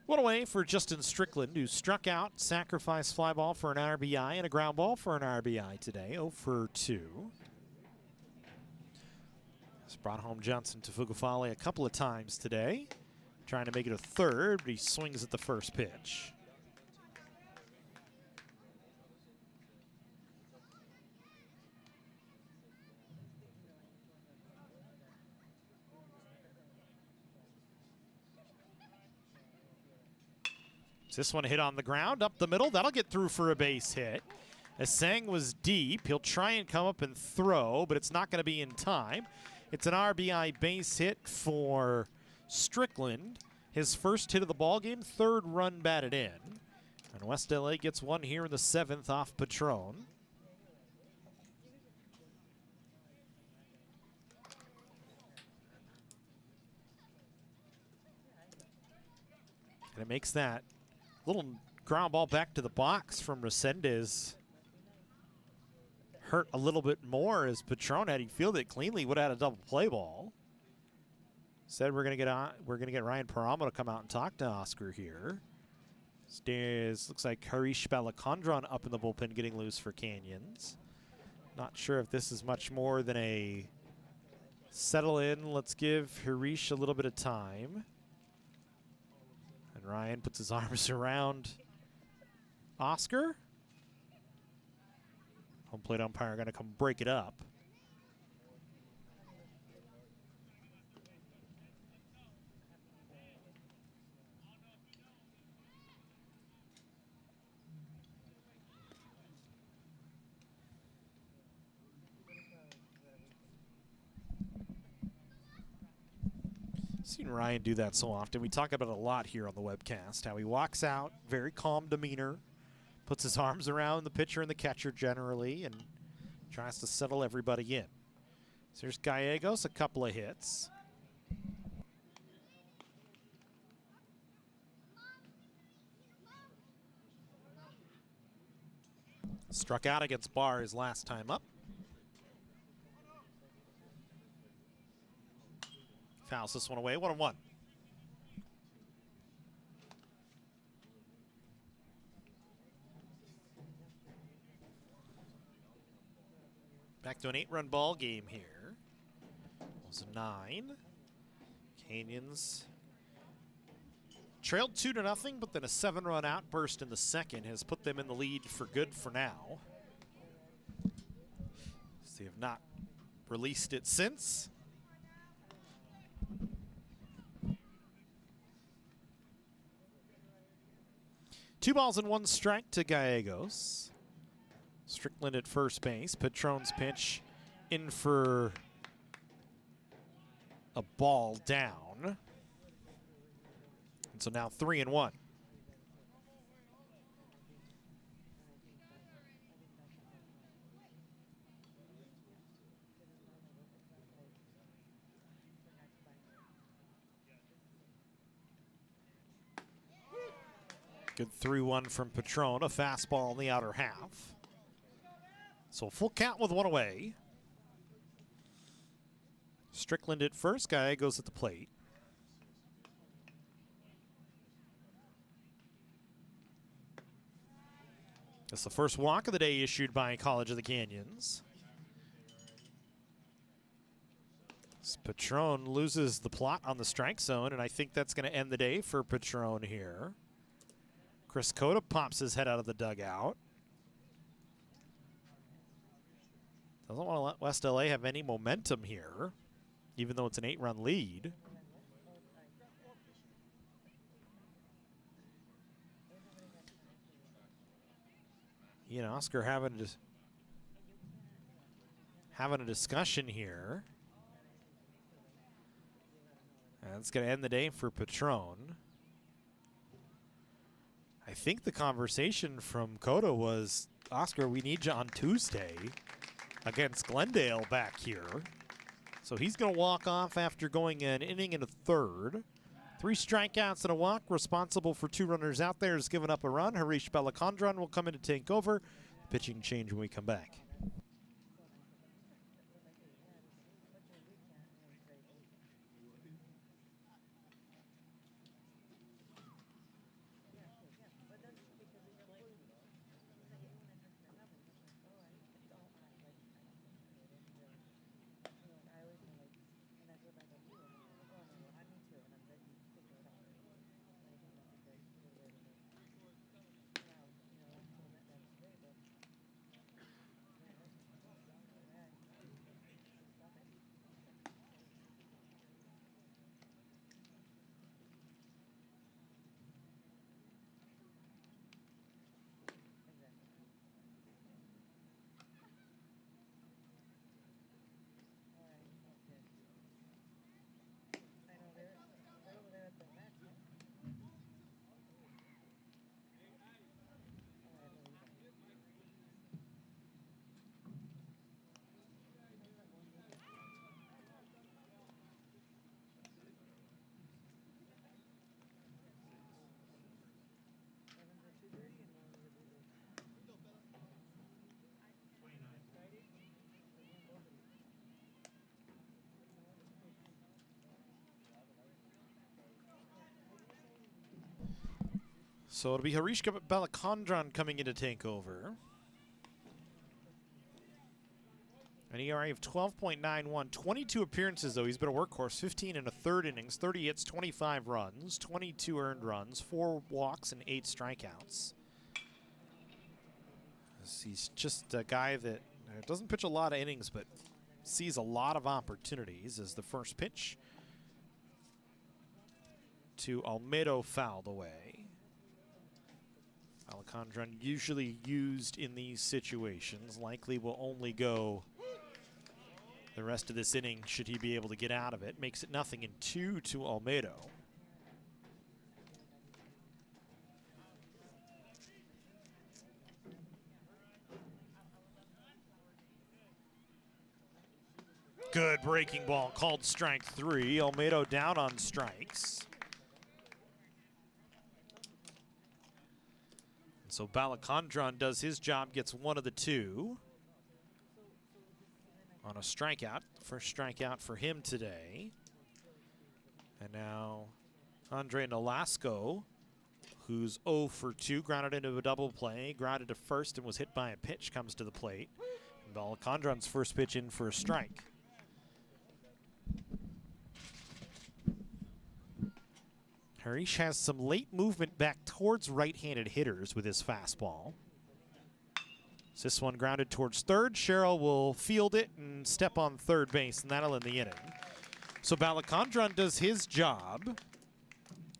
One away for Justin Strickland, who struck out, sacrificed fly ball for an RBI, and a ground ball for an RBI today, 0 for 2. Brought home Johnson Tafugafale a couple of times today. Trying to make it a third, but he swings at the first pitch. This one hit on the ground, up the middle. That'll get through for a base hit. Asang was deep. He'll try and come up and throw, but it's not going to be in time. It's an RBI base hit for Strickland. His first hit of the ballgame, 3rd run batted in. And West LA gets one here in the 7th off Patron. And it makes that little ground ball back to the box from Resendiz hurt a little bit more as Patron, had he fielded it cleanly, would have had a double play ball. Said we're gonna get Ryan Paramo to come out and talk to Oscar here. Looks like Harish Balachandran up in the bullpen getting loose for Canyons. Not sure if this is much more than a settle in. Let's give Harish a little bit of time. And Ryan puts his arms around Oscar. Home plate umpire going to come break it up. Seen Ryan do that so often. We talk about it a lot here on the webcast, how he walks out, very calm demeanor, puts his arms around the pitcher and the catcher generally and tries to settle everybody in. So here's Gallegos, a couple of hits. Struck out against Barr his last time up. Fouls this one away, 1-1. Back to an 8-run ball game here. It was a 9. Canyons trailed 2-0, but then a 7-run outburst in the second has put them in the lead for good for now. So they have not released it since. Two balls and one strike to Gallegos. Strickland at first base. Patron's pitch in for a ball down. And so now 3-1. Good 3-1 from Patron, a fastball in the outer half. So full count with one away. Strickland at first, Gallegos at the plate. That's the first walk of the day issued by College of the Canyons. Patron loses the plot on the strike zone, and I think that's going to end the day for Patron here. Chris Cota pops his head out of the dugout. Doesn't want to let West LA have any momentum here, even though it's an 8-run lead. He and Oscar having a discussion here. And it's going to end the day for Patron. I think the conversation from Cota was, Oscar, we need you on Tuesday against Glendale back here. So he's going to walk off after going an inning and a third. 3 strikeouts and a walk, responsible for 2 runners out there, has given up a run. Harish Belakondran will come in to take over. Pitching change when we come back. So it'll be Harish Belakondran coming in to take over. An ERA of 12.91, 22 appearances though. He's been a workhorse, 15 and a third innings, 30 hits, 25 runs, 22 earned runs, 4 walks and 8 strikeouts. He's just a guy that doesn't pitch a lot of innings, but sees a lot of opportunities. As the first pitch to Almedo fouled away. Belakondran usually used in these situations, likely will only go the rest of this inning should he be able to get out of it. Makes it 0-2 to Almedo. Good breaking ball, called strike 3. Olmedo down on strikes. So Balacondron does his job, gets one of the two on a strikeout. First strikeout for him today. And now Andre Nolasco, who's 0 for 2, grounded into a double play, grounded to first and was hit by a pitch, comes to the plate. And Balacondron's first pitch in for a strike. Harish has some late movement back towards right-handed hitters with his fastball. So this one grounded towards third. Sherrill will field it and step on third base, and that'll end the inning. So Balacondron does his job.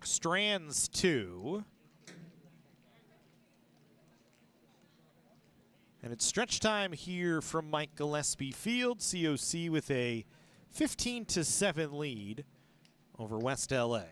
Strands 2. And it's stretch time here from Mike Gillespie Field. COC with a 15-7 lead over West LA.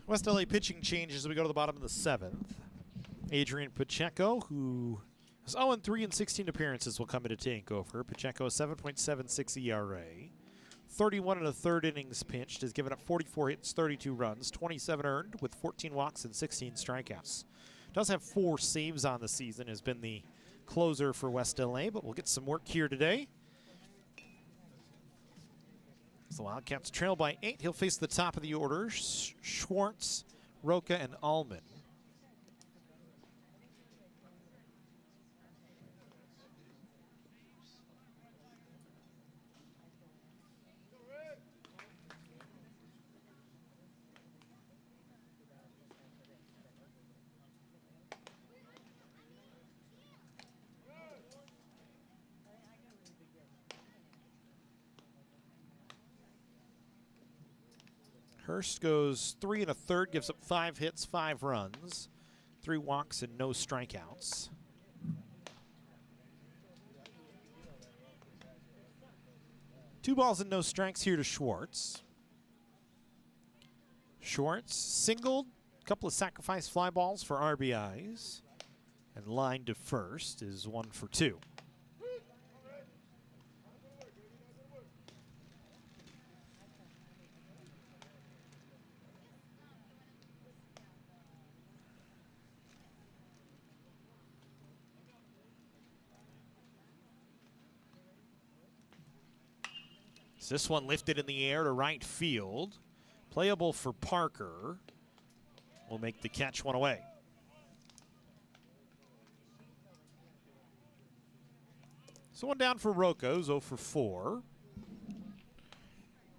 West LA pitching changes as we go to the bottom of the 7th. Adrian Pacheco, who is 0-3 in 16 appearances, will come into takeover. Pacheco, a 7.76 ERA. 31 1/3 innings pitched, has given up 44 hits, 32 runs, 27 earned with 14 walks and 16 strikeouts. Does have 4 saves on the season, has been the closer for West LA, but we'll get some work here today. The Wildcats trail by 8. He'll face the top of the order, Schwartz, Roca, and Allman. Hurst goes 3 1/3, gives up 5 hits, 5 runs, 3 walks, and no strikeouts. Two balls and no strikes here to Schwartz. Schwartz singled, a couple of sacrifice fly balls for RBIs, and line to first is 1 for 2. This one lifted in the air to right field. Playable for Parker. Will make the catch, one away. So one down for Roca, who's 0 for 4.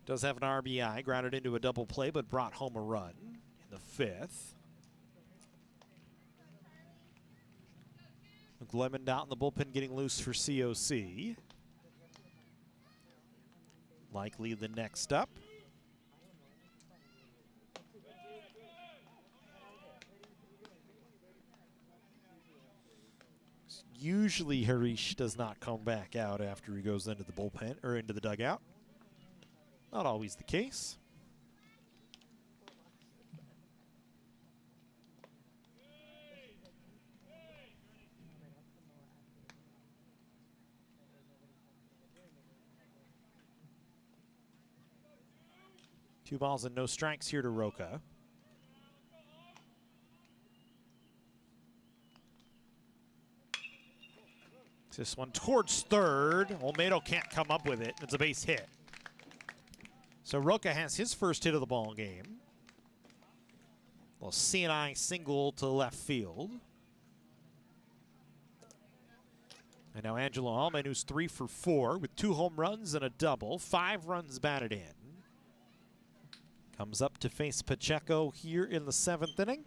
Does have an RBI, grounded into a double play, but brought home a run in the 5th. McLemmon out in the bullpen, getting loose for COC. Likely the next up. Usually Harish does not come back out after he goes into the bullpen or into the dugout. Not always the case. 2 balls and no strikes here to Roca. This one towards third. Olmedo can't come up with it. It's a base hit. So Roca has his first hit of the ball game. A little C&I single to left field. And now Angelo Allman, who's 3 for 4 with 2 home runs and a double. 5 runs batted in. Comes up to face Pacheco here in the 7th inning.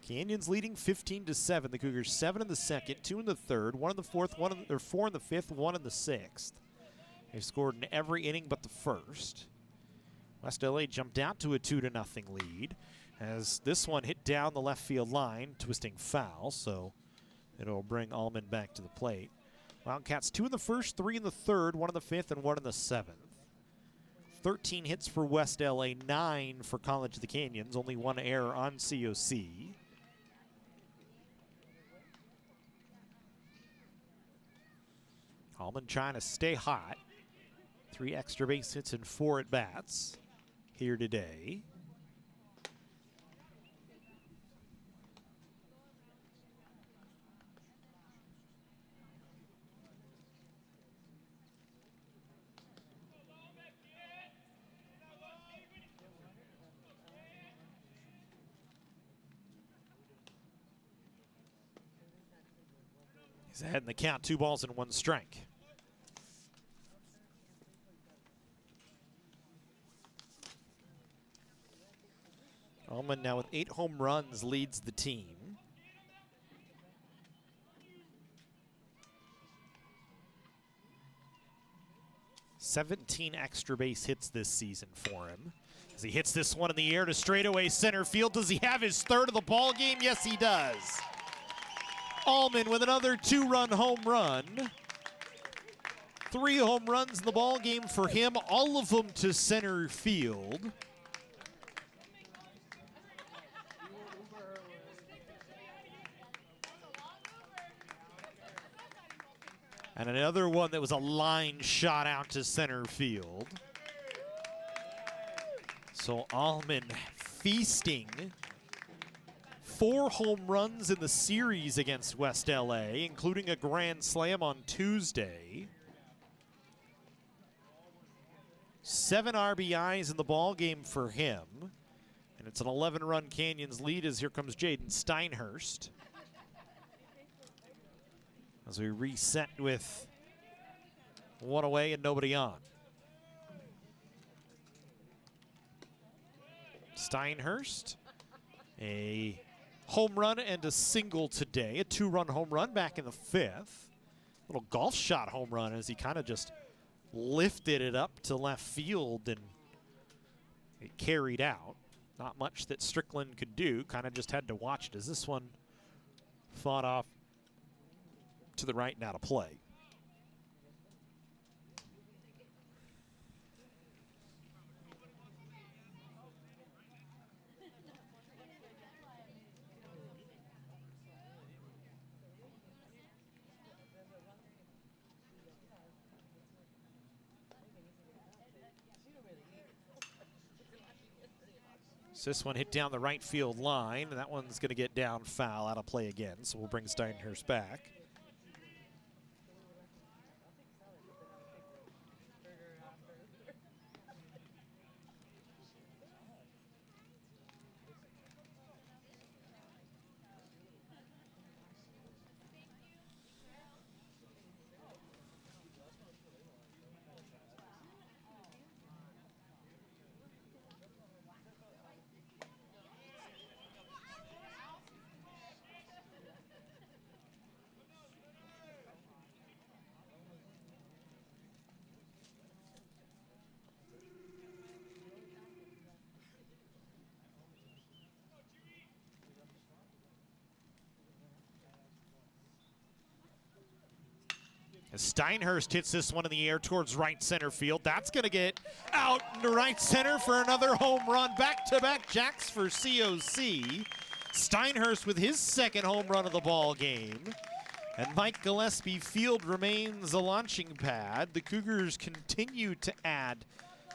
Canyons leading 15-7. The Cougars 7 in the second, 2 in the third, 1 in the fourth, 4 in the fifth, 1 in the sixth. They've scored in every inning but the first. West LA jumped out to a 2-0 lead as this one hit down the left field line, twisting foul, so it'll bring Allman back to the plate. Wildcats 2 in the first, 3 in the third, 1 in the fifth, and 1 in the seventh. 13 hits for West LA, 9 for College of the Canyons, only 1 error on COC. Allman trying to stay hot. 3 extra base hits and 4 at-bats here today. He's ahead in the count, 2 balls and 1 strike. Allman now with 8 home runs leads the team. "17 extra base hits this season for him. As he hits this one in the air to straightaway center field. Does he have his 3rd of the ball game? Yes, he does. Allman with another 2-run home run. 3 home runs in the ball game for him, all of them to center field. And another one that was a line shot out to center field. So Allman feasting. 4 home runs in the series against West LA, including a grand slam on Tuesday. 7 RBIs in the ball game for him. And it's an 11-run Canyons lead as here comes Jaden Steinhurst. As we reset with 1 away and nobody on. Steinhurst, a home run and a single today. A 2-run home run back in the 5th. Little golf shot home run as he kind of just lifted it up to left field and it carried out. Not much that Strickland could do. Kind of just had to watch it as this one fought off to the right and out of play. So this one hit down the right field line. That one's going to get down foul, out of play again. So we'll bring Steinhurst back. As Steinhurst hits this one in the air towards right center field. That's going to get out into right center for another home run. Back-to-back jacks for COC. Steinhurst with his 2nd home run of the ball game. And Mike Gillespie field remains a launching pad. The Cougars continue to add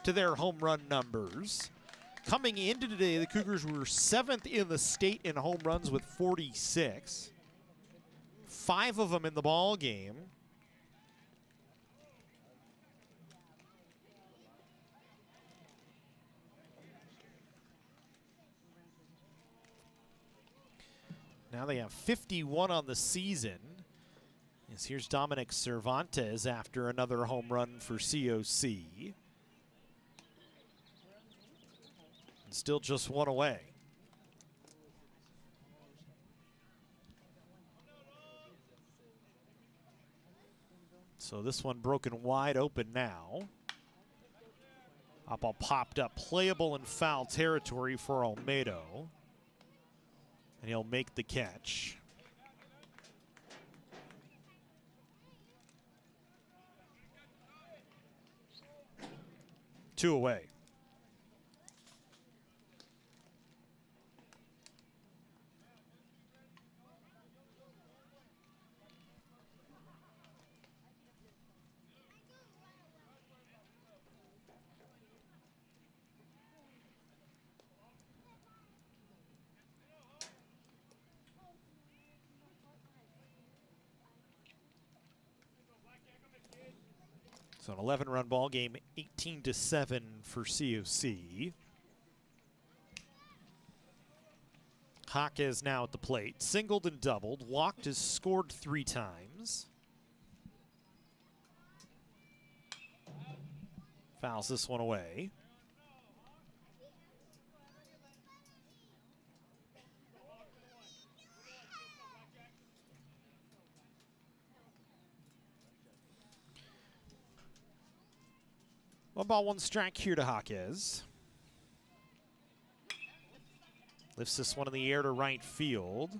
to their home run numbers. Coming into today, the Cougars were 7th in the state in home runs with 46. 5 of them in the ball game. Now they have 51 on the season. Yes, here's Dominic Cervantes after another home run for COC. And still just one away. So this one broken wide open now. Up all popped up, playable in foul territory for Olmedo. And he'll make the catch. Two away. So an 11-run ball game, 18-7 for COC. Jaquez now at the plate, singled and doubled, walked, has scored 3 times. Fouls this one away. One ball, one strike here to Jaquez. Lifts this one in the air to right field.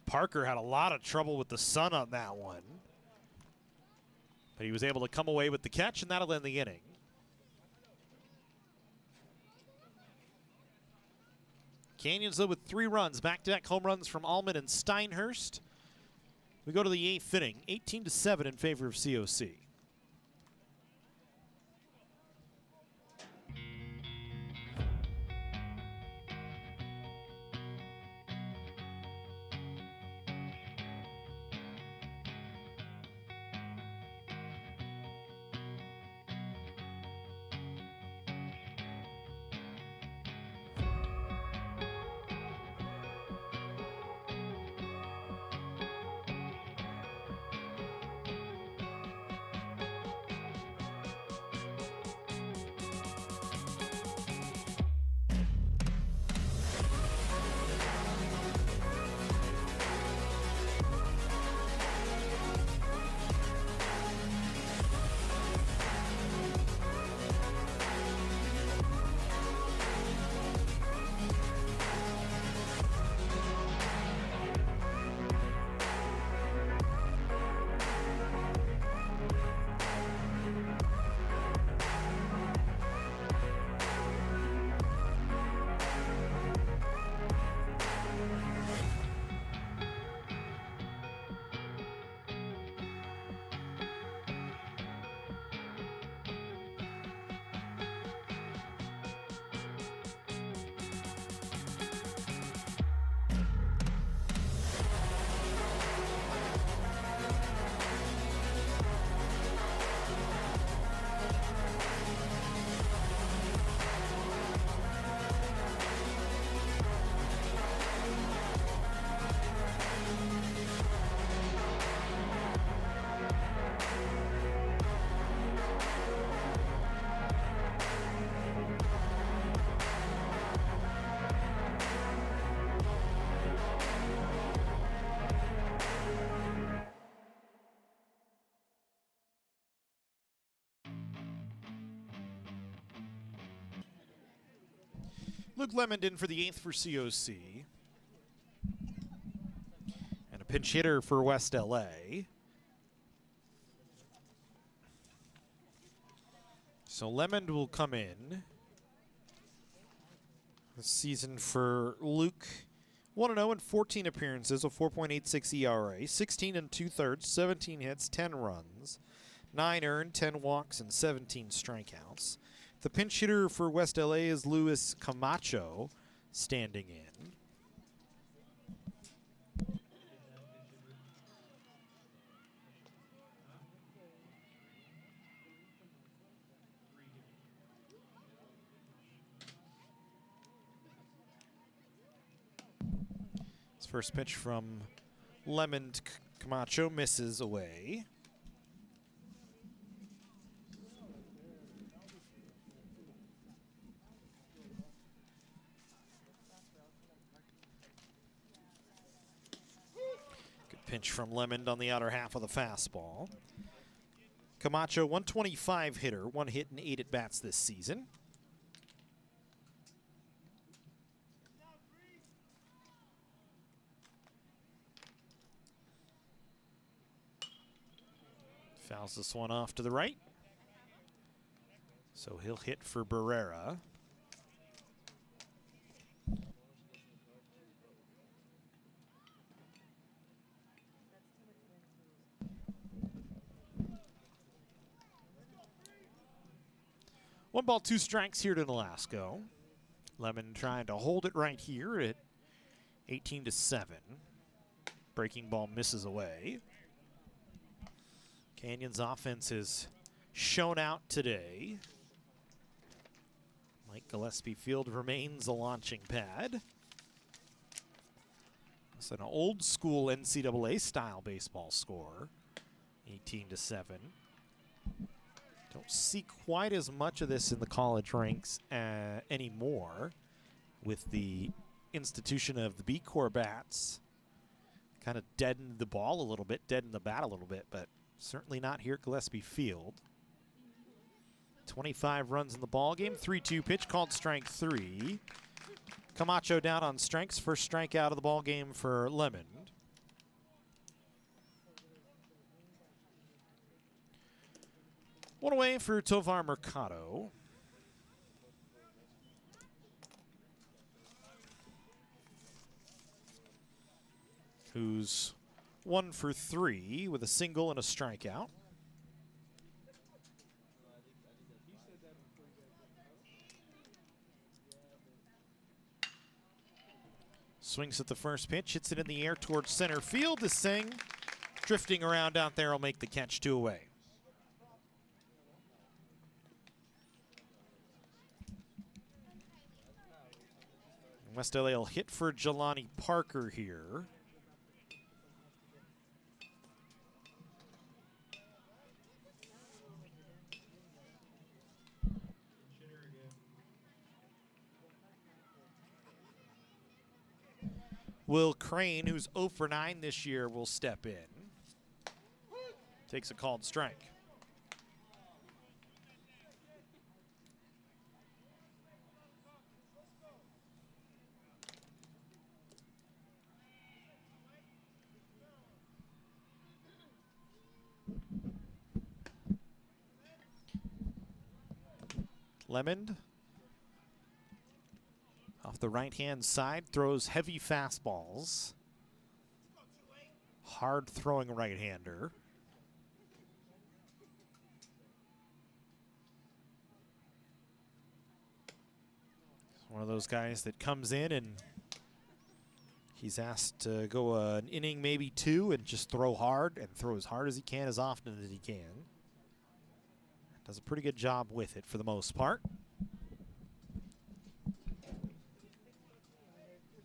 Parker had a lot of trouble with the sun on that one. But he was able to come away with the catch, and that'll end the inning. Canyons, though, with 3 runs. Back-to-back home runs from Allman and Steinhurst. We go to the 8th inning, 18-7 in favor of COC. Luke Lemond in for the 8th for COC. And a pinch hitter for West LA. So Lemond will come in. This season for Luke, 1-0 in 14 appearances, a 4.86 ERA, 16 2/3, 17 hits, 10 runs, 9 earned, 10 walks, and 17 strikeouts. The pinch hitter for West LA is Luis Camacho, standing in. His first pitch from Lemon to Camacho misses away. Good pinch from Lemon on the outer half of the fastball. Camacho, 125 hitter, 1 hit and 8 at-bats this season. Fouls this one off to the right. So he'll hit for Barrera. One ball, 2 strikes here to Nolasco. Lemon trying to hold it right here at 18-7. Breaking ball misses away. Canyon's offense has shown out today. Mike Gillespie Field remains a launching pad. It's an old school NCAA style baseball score, 18-7. Don't see quite as much of this in the college ranks anymore with the institution of the B-Corps bats. Kind of deadened the ball a little bit, deadened the bat a little bit, but certainly not here at Gillespie Field. 25 runs in the ball game. 3-2 pitch called strike 3. Camacho down on strikes. First strikeout of the ball game for Lemon. One away for Tovar Mercado. Who's 1 for 3 with a single and a strikeout. Swings at the first pitch, hits it in the air towards center field. To Singh, drifting around out there, will make the catch. 2 away. West LA will hit for Jelani Parker here. Will Crane, who's 0 for 9 this year, will step in. Takes a called strike. Lemon off the right-hand side, throws heavy fastballs. Hard-throwing right-hander. One of those guys that comes in and he's asked to go an inning, maybe 2, and just throw hard and throw as hard as he can, as often as he can. Does a pretty good job with it for the most part.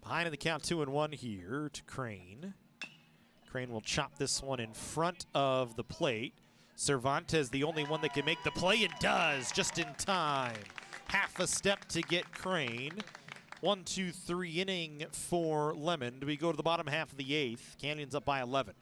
Behind in the count, 2-1 here to Crane. Crane will chop this one in front of the plate. Cervantes, the only one that can make the play, and does just in time. Half a step to get Crane. 1-2-3 inning for Lemon. Do we go to the bottom half of the 8th? Canyon's up by 11.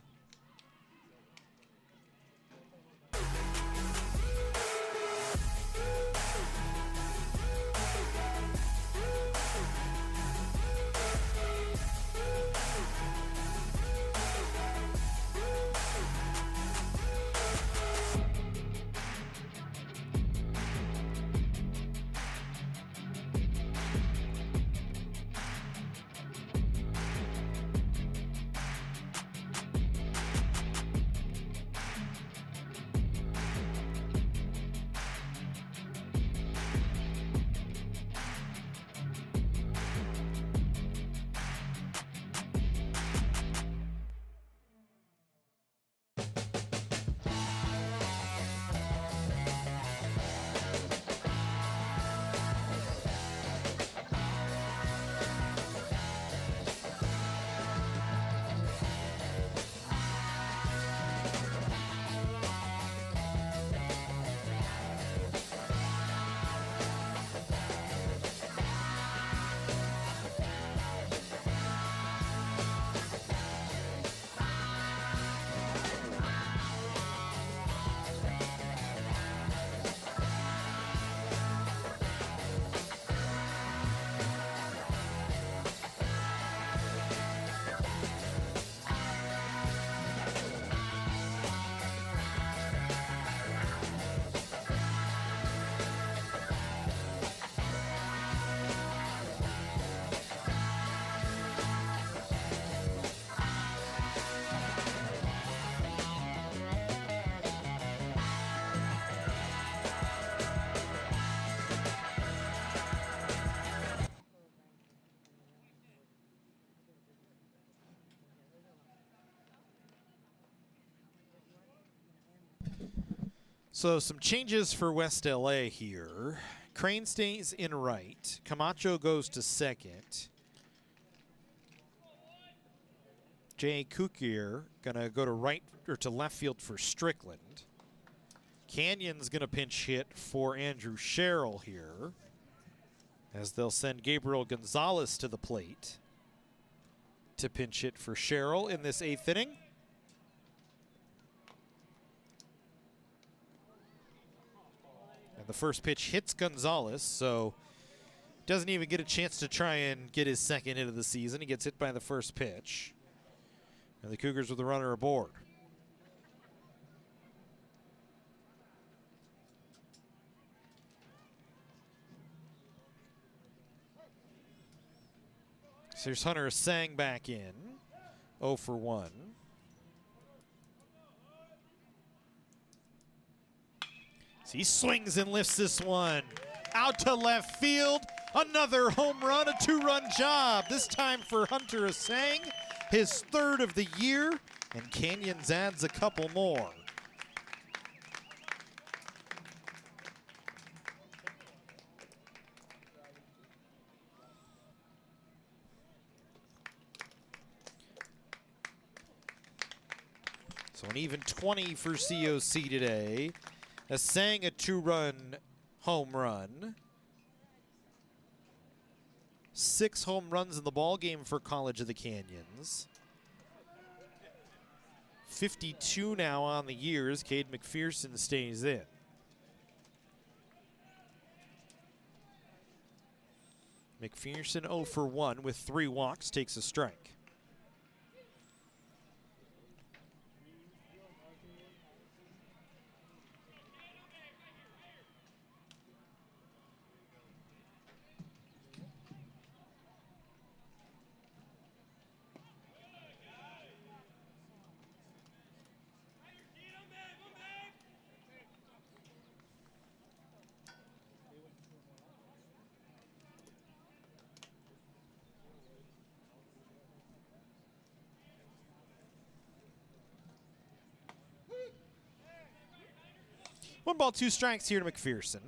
So some changes for West LA here. Crane stays in right. Camacho goes to second. Jay Kukier gonna go to right or to left field for Strickland. Canyon's gonna pinch hit for Andrew Sherrill here, as they'll send Gabriel Gonzalez to the plate to pinch hit for Sherrill in this 8th inning. And the first pitch hits Gonzalez, so doesn't even get a chance to try and get his second hit of the season. He gets hit by the first pitch. And the Cougars with the runner aboard. So here's Hunter Sang back in, 0 for 1. So he swings and lifts this one out to left field. Another home run, a 2-run job. This time for Hunter Sang, his 3rd of the year, and Canyons adds a couple more. So an even 20 for COC today. Sang a 2-run home run. 6 home runs in the ball game for College of the Canyons. 52 now on the years. Cade McPherson stays in. McPherson 0 for 1 with 3 walks, takes a strike. One ball, 2 strikes here to McPherson.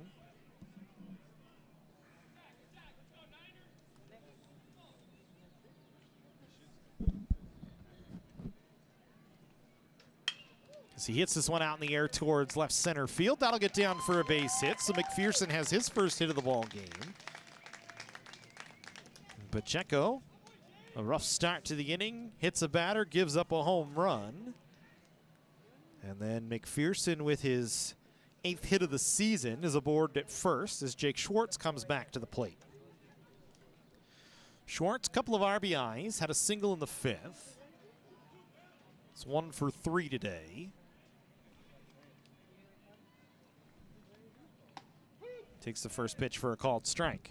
As he hits this one out in the air towards left center field, that'll get down for a base hit. So McPherson has his first hit of the ball game. Pacheco, a rough start to the inning, hits a batter, gives up a home run. And then McPherson with his 8th hit of the season is aboard at first as Jake Schwartz comes back to the plate. Schwartz, couple of RBIs, had a single in the 5th. It's 1 for 3 today. Takes the first pitch for a called strike.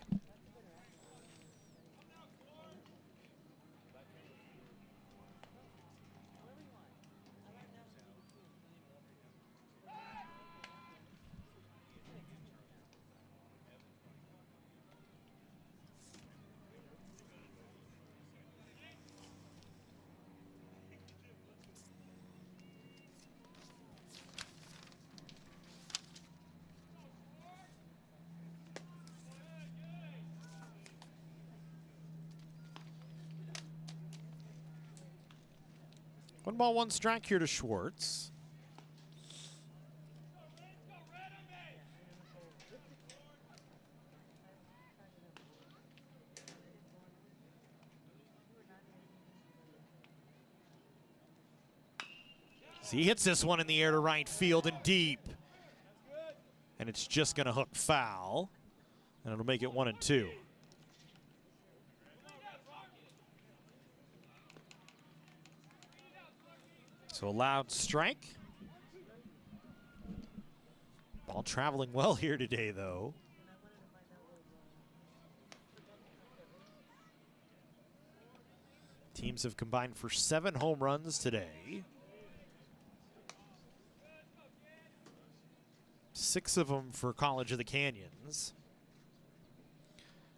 One ball, 1 strike here to Schwartz. So he hits this one in the air to right field and deep. And it's just going to hook foul. And it'll make it 1-2. So a loud strike. Ball traveling well here today, though. Teams have combined for 7 home runs today. 6 of them for College of the Canyons.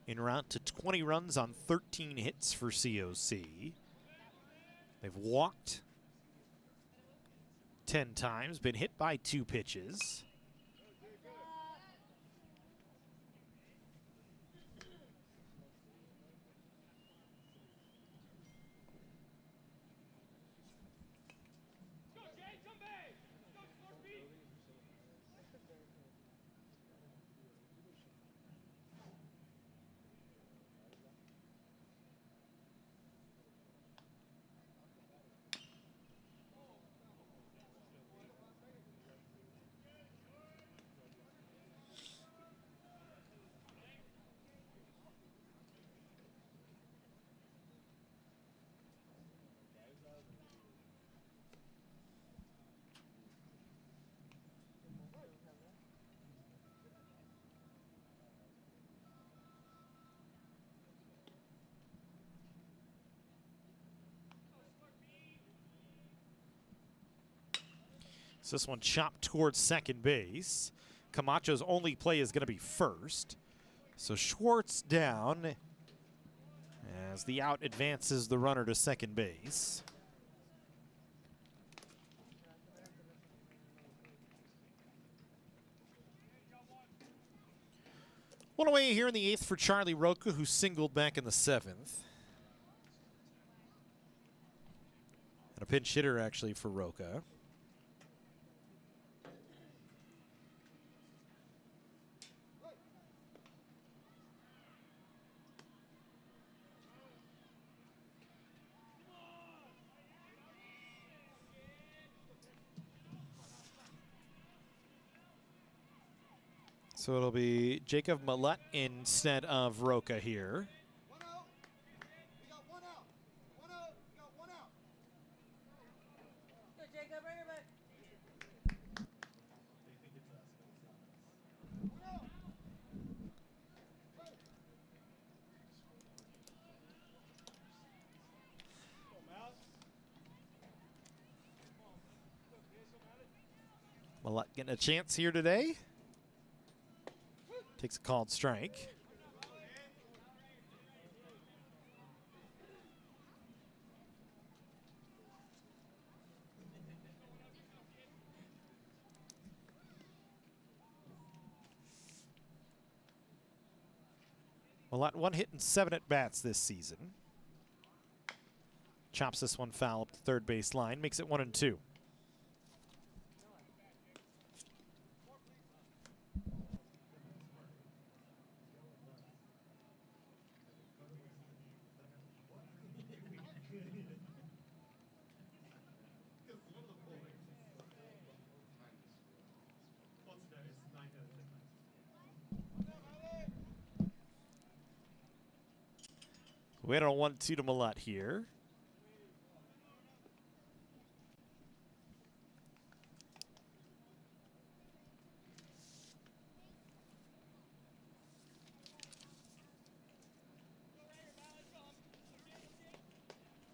En route to 20 runs on 13 hits for COC. They've walked 10 times, been hit by 2 pitches. So this one chopped towards second base. Camacho's only play is going to be first. So Schwartz down as the out advances the runner to second base. One away here in the 8th for Charlie Roca, who singled back in the 7th. And a pinch hitter, actually, for Roca. So it'll be Jacob Millett instead of Roca here. One out. We got one out. One out. We got one out. Good, Jacob. Bring it back. One out. Millett getting a chance here today. Takes a called strike. Millett 1 hit and 7 at bats this season. Chops this one foul up the third base line, makes it 1-2. We had a 1-2 to Millett here.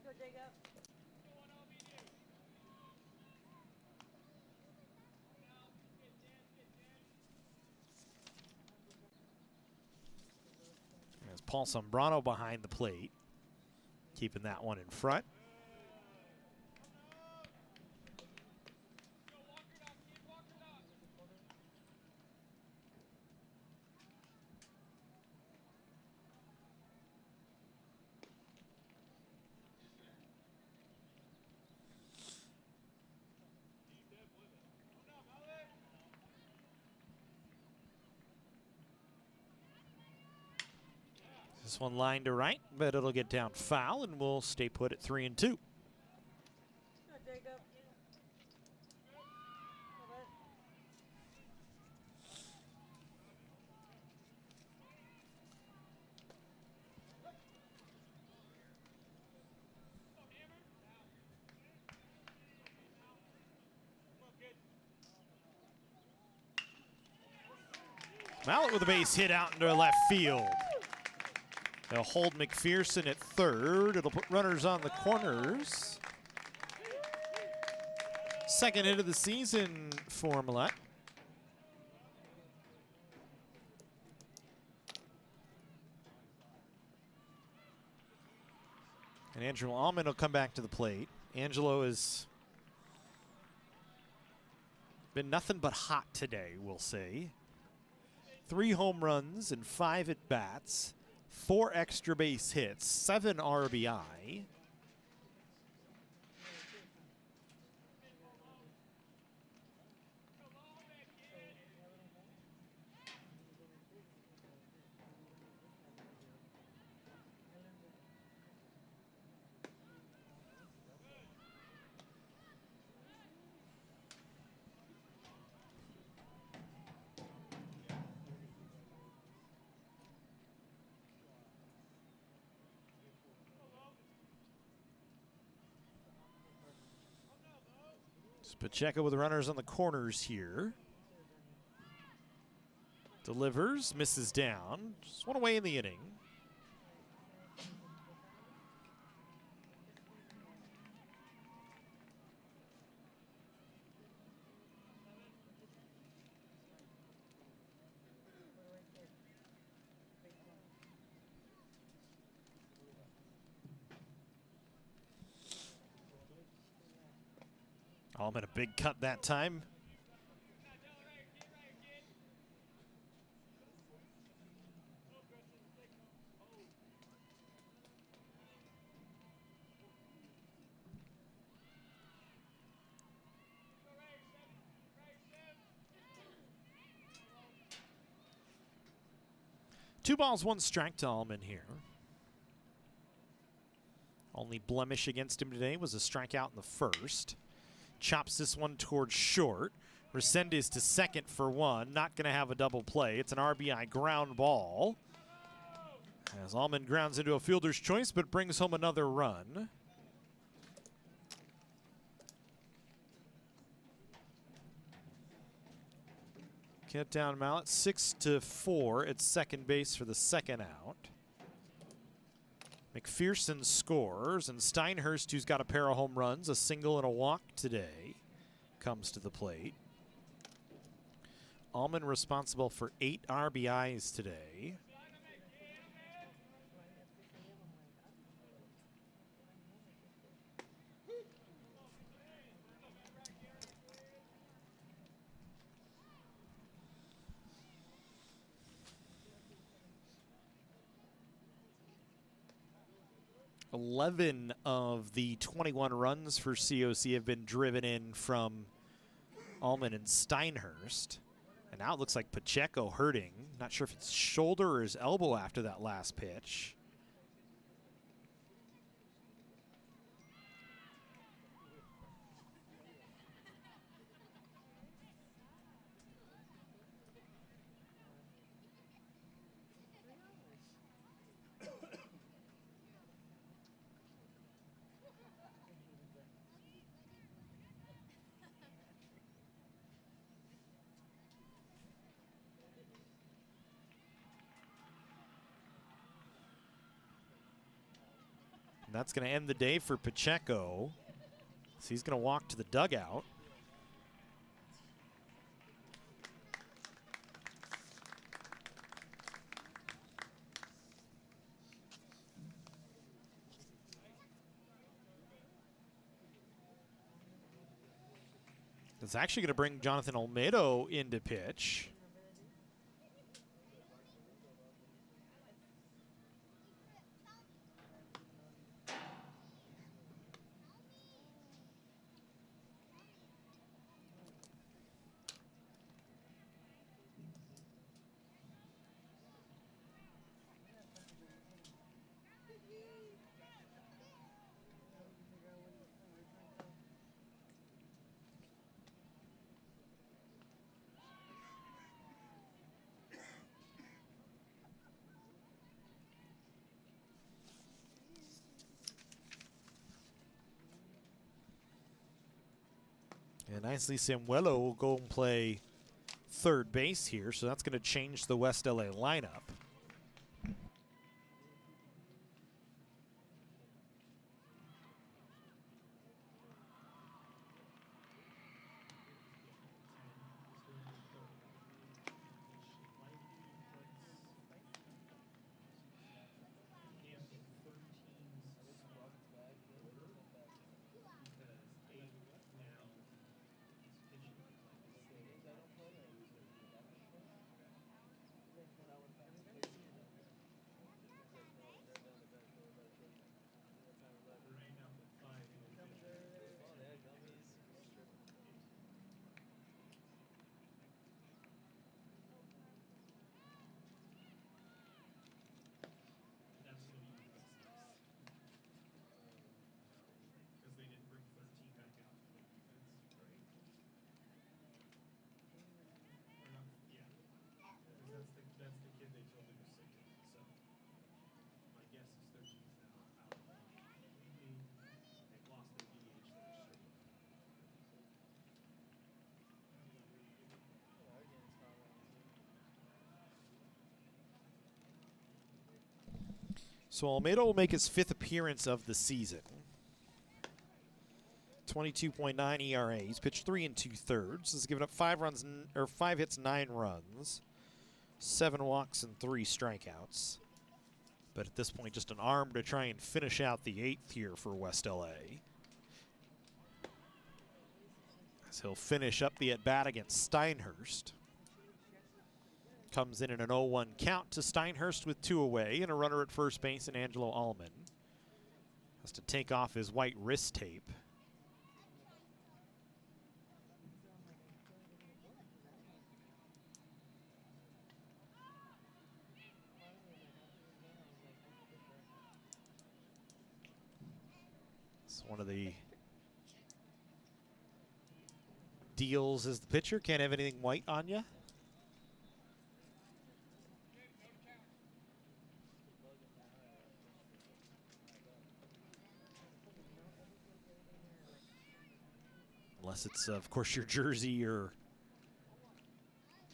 Go, Jacob. There's Paul Sombrano behind the plate, keeping that one in front. This one line to right, but it'll get down foul, and we'll stay put at 3-2. Go, Jacob. Mallett with a base hit out into left field. They'll hold McPherson at third. It'll put runners on the corners. Second hit of the season for Millett. And Angelo Allman will come back to the plate. Angelo has been nothing but hot today, we'll say. 3 home runs and 5 at-bats. 4 extra base hits, 7 RBI. Pacheco with the runners on the corners here. Delivers, misses down. Just one away in the inning. Allman a big cut that time. Two balls, one strike to Allman here. Only blemish against him today was a strikeout in the first. Chops this one towards short. Resendez to second for one. Not going to have a double play. It's an RBI ground ball. As Allman grounds into a fielder's choice, but brings home another run. Get down Mallet, 6-4 at second base for the second out. McPherson scores, and Steinhurst, who's got a pair of home runs, a single and a walk today, comes to the plate. Allman responsible for 8 RBIs today. $11 of the 21 runs for COC have been driven in from Allman and Steinhurst. And now it looks like Pacheco hurting. Not sure if it's shoulder or his elbow after that last pitch. And that's going to end the day for Pacheco. So he's going to walk to the dugout. It's actually going to bring Jonathan Olmedo into pitch. And nicely, Samuelo will go and play third base here, so that's going to change the West LA lineup. So Almeida will make his 5th appearance of the season. 22.9 ERA. He's pitched 3 2/3. He's given up 5 hits, 9 runs, 7 walks, and 3 strikeouts. But at this point, just an arm to try and finish out the 8th here for West LA. As he'll finish up the at-bat against Steinhurst. Comes in an 0-1 count to Steinhurst with 2 away and a runner at first base and Angelo Allman has to take off his white wrist tape. It's one of the deals as the pitcher. Can't have anything white on you. Unless it's, of course, your jersey or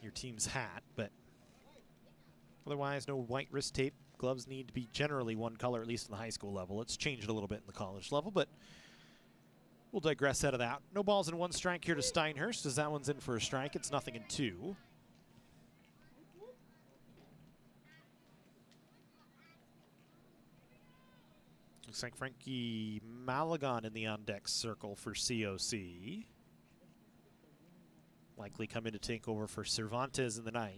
your team's hat, but otherwise, no white wrist tape. Gloves need to be generally one color, at least in the high school level. It's changed a little bit in the college level, but we'll digress out of that. No balls and 1 strike here to Steinhurst, as that one's in for a strike. It's 0-2. Looks like Frankie Malagon in the on-deck circle for COC. Likely come in to take over for Cervantes in the 9th.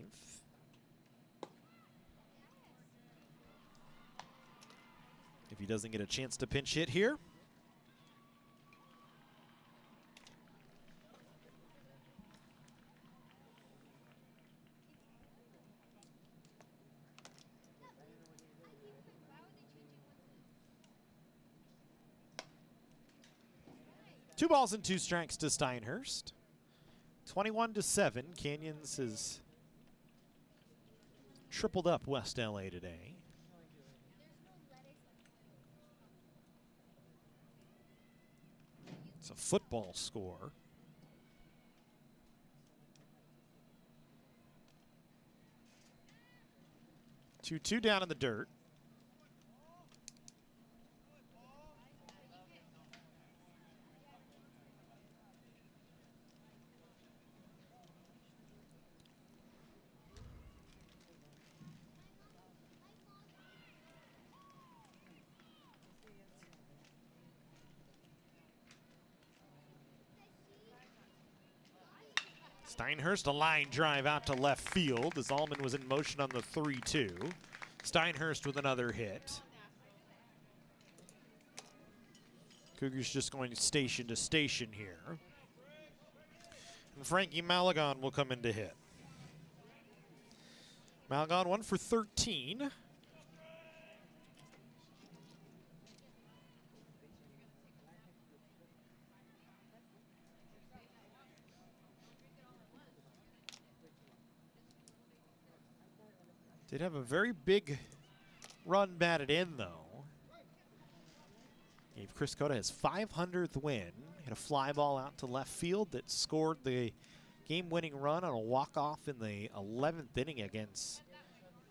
If he doesn't get a chance to pinch hit here. Two balls and 2 strikes to Steinhurst. 21-7. Canyons has tripled up West LA today. It's a football score. 2-2 down in the dirt. Steinhurst, a line drive out to left field as Allman was in motion on the 3-2. Steinhurst with another hit. Cougars just going station to station here. And Frankie Malagon will come in to hit. Malagon 1 for 13. Did have a very big run batted in, though. Gave Chris Cota his 500th win. Hit a fly ball out to left field that scored the game-winning run on a walk-off in the 11th inning against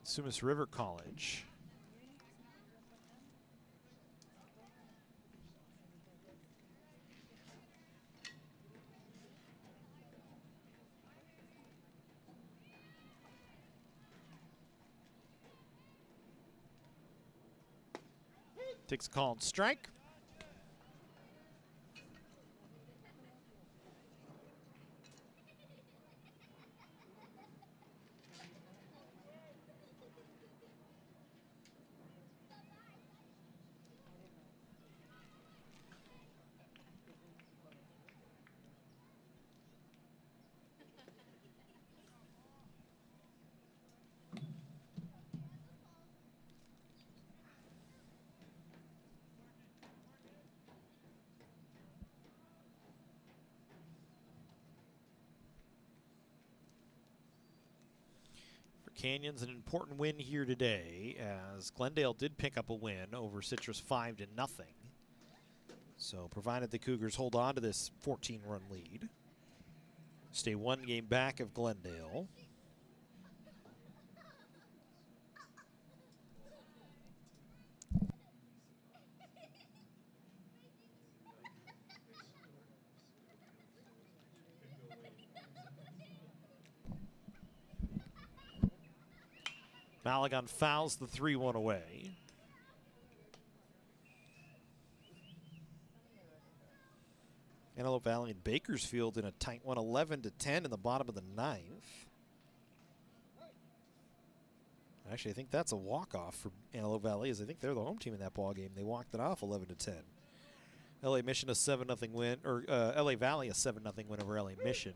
Sumas River College. Takes a called strike. Canyons, an important win here today, as Glendale did pick up a win over Citrus 5-0. So provided the Cougars hold on to this 14-run lead, stay 1 game back of Glendale. Malagon fouls the 3-1 away. Antelope Valley and Bakersfield in a tight one, 11-10 in the bottom of the 9th. Actually, I think that's a walk-off for Antelope Valley, as I think they're the home team in that ball game. They walked it off 11-10. LA Mission a 7-0 win, or LA Valley a 7-0 win over LA Mission.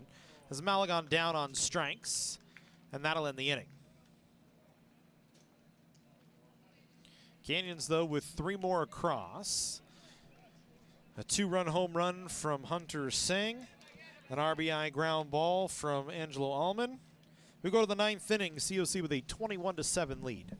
As Malagon down on strikes, and that'll end the inning. Canyons, though, with 3 more across. A 2-run home run from Hunter Singh, an RBI ground ball from Angelo Allman. We go to the 9th inning, COC with a 21-7 lead.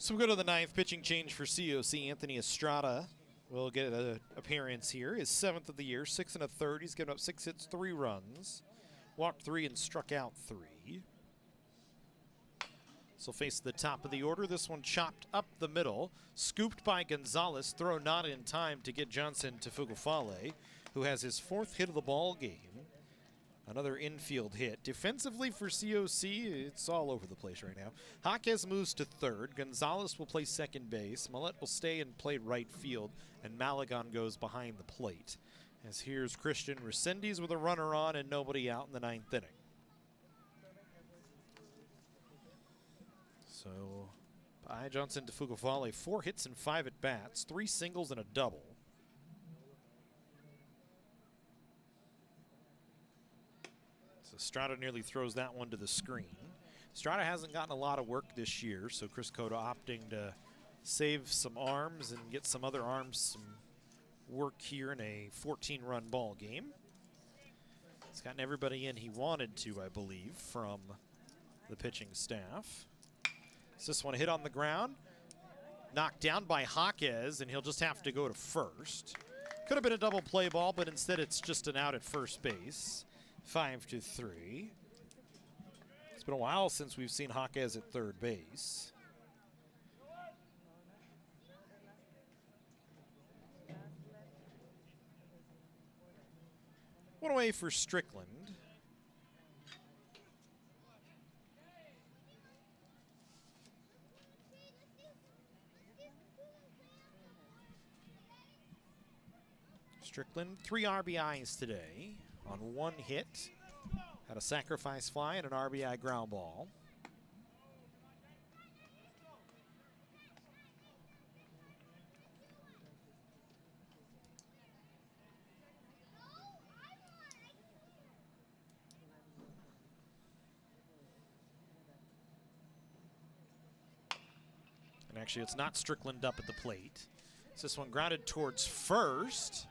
So we go to the 9th, pitching change for COC. Anthony Estrada will get an appearance here. His 7th of the year, 6 1/3. He's given up 6 hits, 3 runs. Walked 3 and struck out 3. So face the top of the order. This one chopped up the middle. Scooped by Gonzalez. Throw not in time to get Johnson to Fugufale, who has his 4th hit of the ball game. Another infield hit. Defensively for COC, it's all over the place right now. Jaquez moves to 3rd. Gonzalez will play 2nd base. Millette will stay and play right field. And Malagon goes behind the plate. As here's Christian Resendiz with a runner on and nobody out in the 9th inning. So, by Johnson to Fugufale, 4 hits and 5 at-bats, 3 singles and a double. So Estrada nearly throws that one to the screen. Estrada hasn't gotten a lot of work this year, so Chris Cota opting to save some arms and get some other arms some work here in a 14-run ball game. He's gotten everybody in he wanted to, I believe, from the pitching staff. So this one hit on the ground, knocked down by Jaquez, and he'll just have to go to 1st. Could have been a double play ball, but instead it's just an out at 1st base. 5-3. It's been a while since we've seen Jaquez at 3rd base. One away for Strickland. Strickland, 3 RBIs today on 1 hit. Had a sacrifice fly and an RBI ground ball. Actually, it's not Strickland up at the plate. So this one grounded towards first.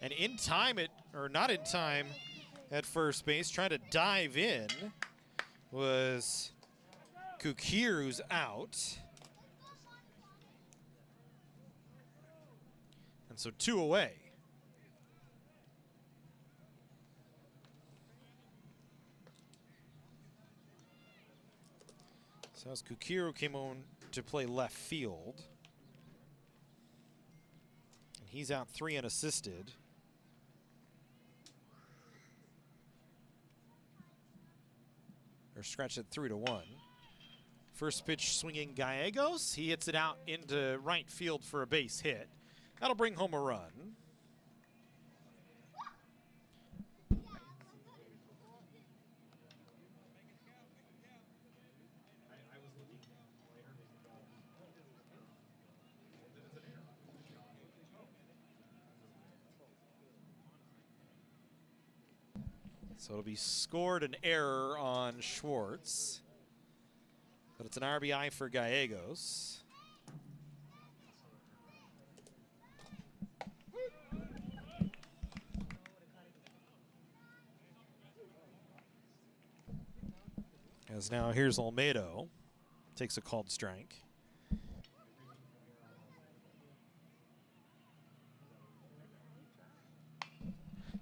And in time, or not in time at first base, trying to dive in was Kukir, who's out. And so 2 away. So as Kukiro came on to play left field. And he's out 3 unassisted. Or scratch it 3-1. First pitch swinging Gallegos. He hits it out into right field for a base hit. That'll bring home a run. So it'll be scored an error on Schwartz. But it's an RBI for Gallegos. As now here's Olmedo. Takes a called strike.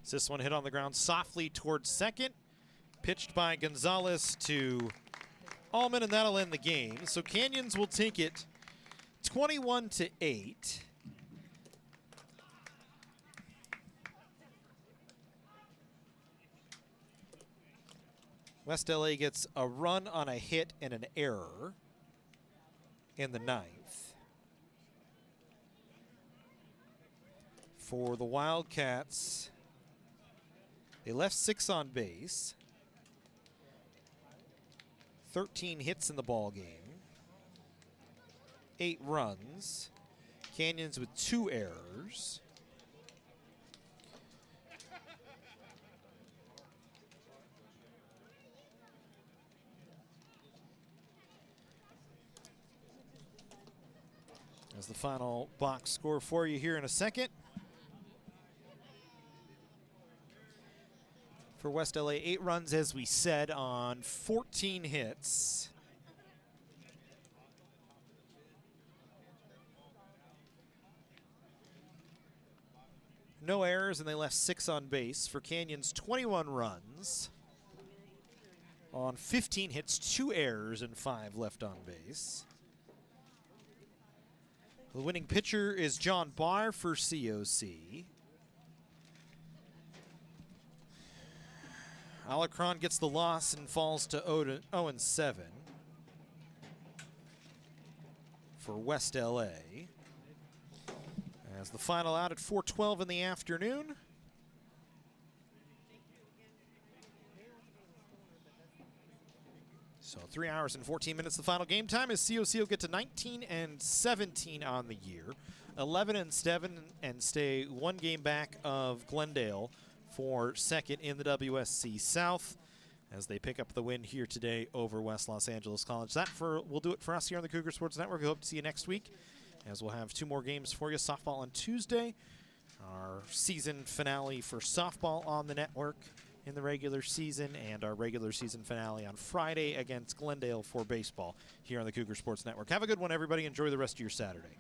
This one hit on the ground softly towards second. Pitched by Gonzalez to Allman, and that'll end the game. So Canyons will take it 21-8. West LA gets a run on a hit and an error in the 9th. For the Wildcats, they left 6 on base. 13 hits in the ball game. 8 runs. Canyons with 2 errors. As the final box score for you here in a second. For West LA, 8 runs, as we said, on 14 hits. No errors, and they left 6 on base. For Canyons, 21 runs on 15 hits, 2 errors, and 5 left on base. The winning pitcher is John Barr for COC. Alacron gets the loss and falls to 0-7 for West LA. As the final out at 4:12 in the afternoon. So 3 hours and 14 minutes. The final game time is COC will get to 19-17 on the year, 11-7, and stay 1 game back of Glendale for second in the WSC-South as they pick up the win here today over West Los Angeles College. That will do it for us here on the Cougar Sports Network. We hope to see you next week as we'll have 2 more games for you. Softball on Tuesday, our season finale for softball on the network in the regular season, and our regular season finale on Friday against Glendale for baseball here on the Cougar Sports Network. Have a good one, everybody. Enjoy the rest of your Saturday.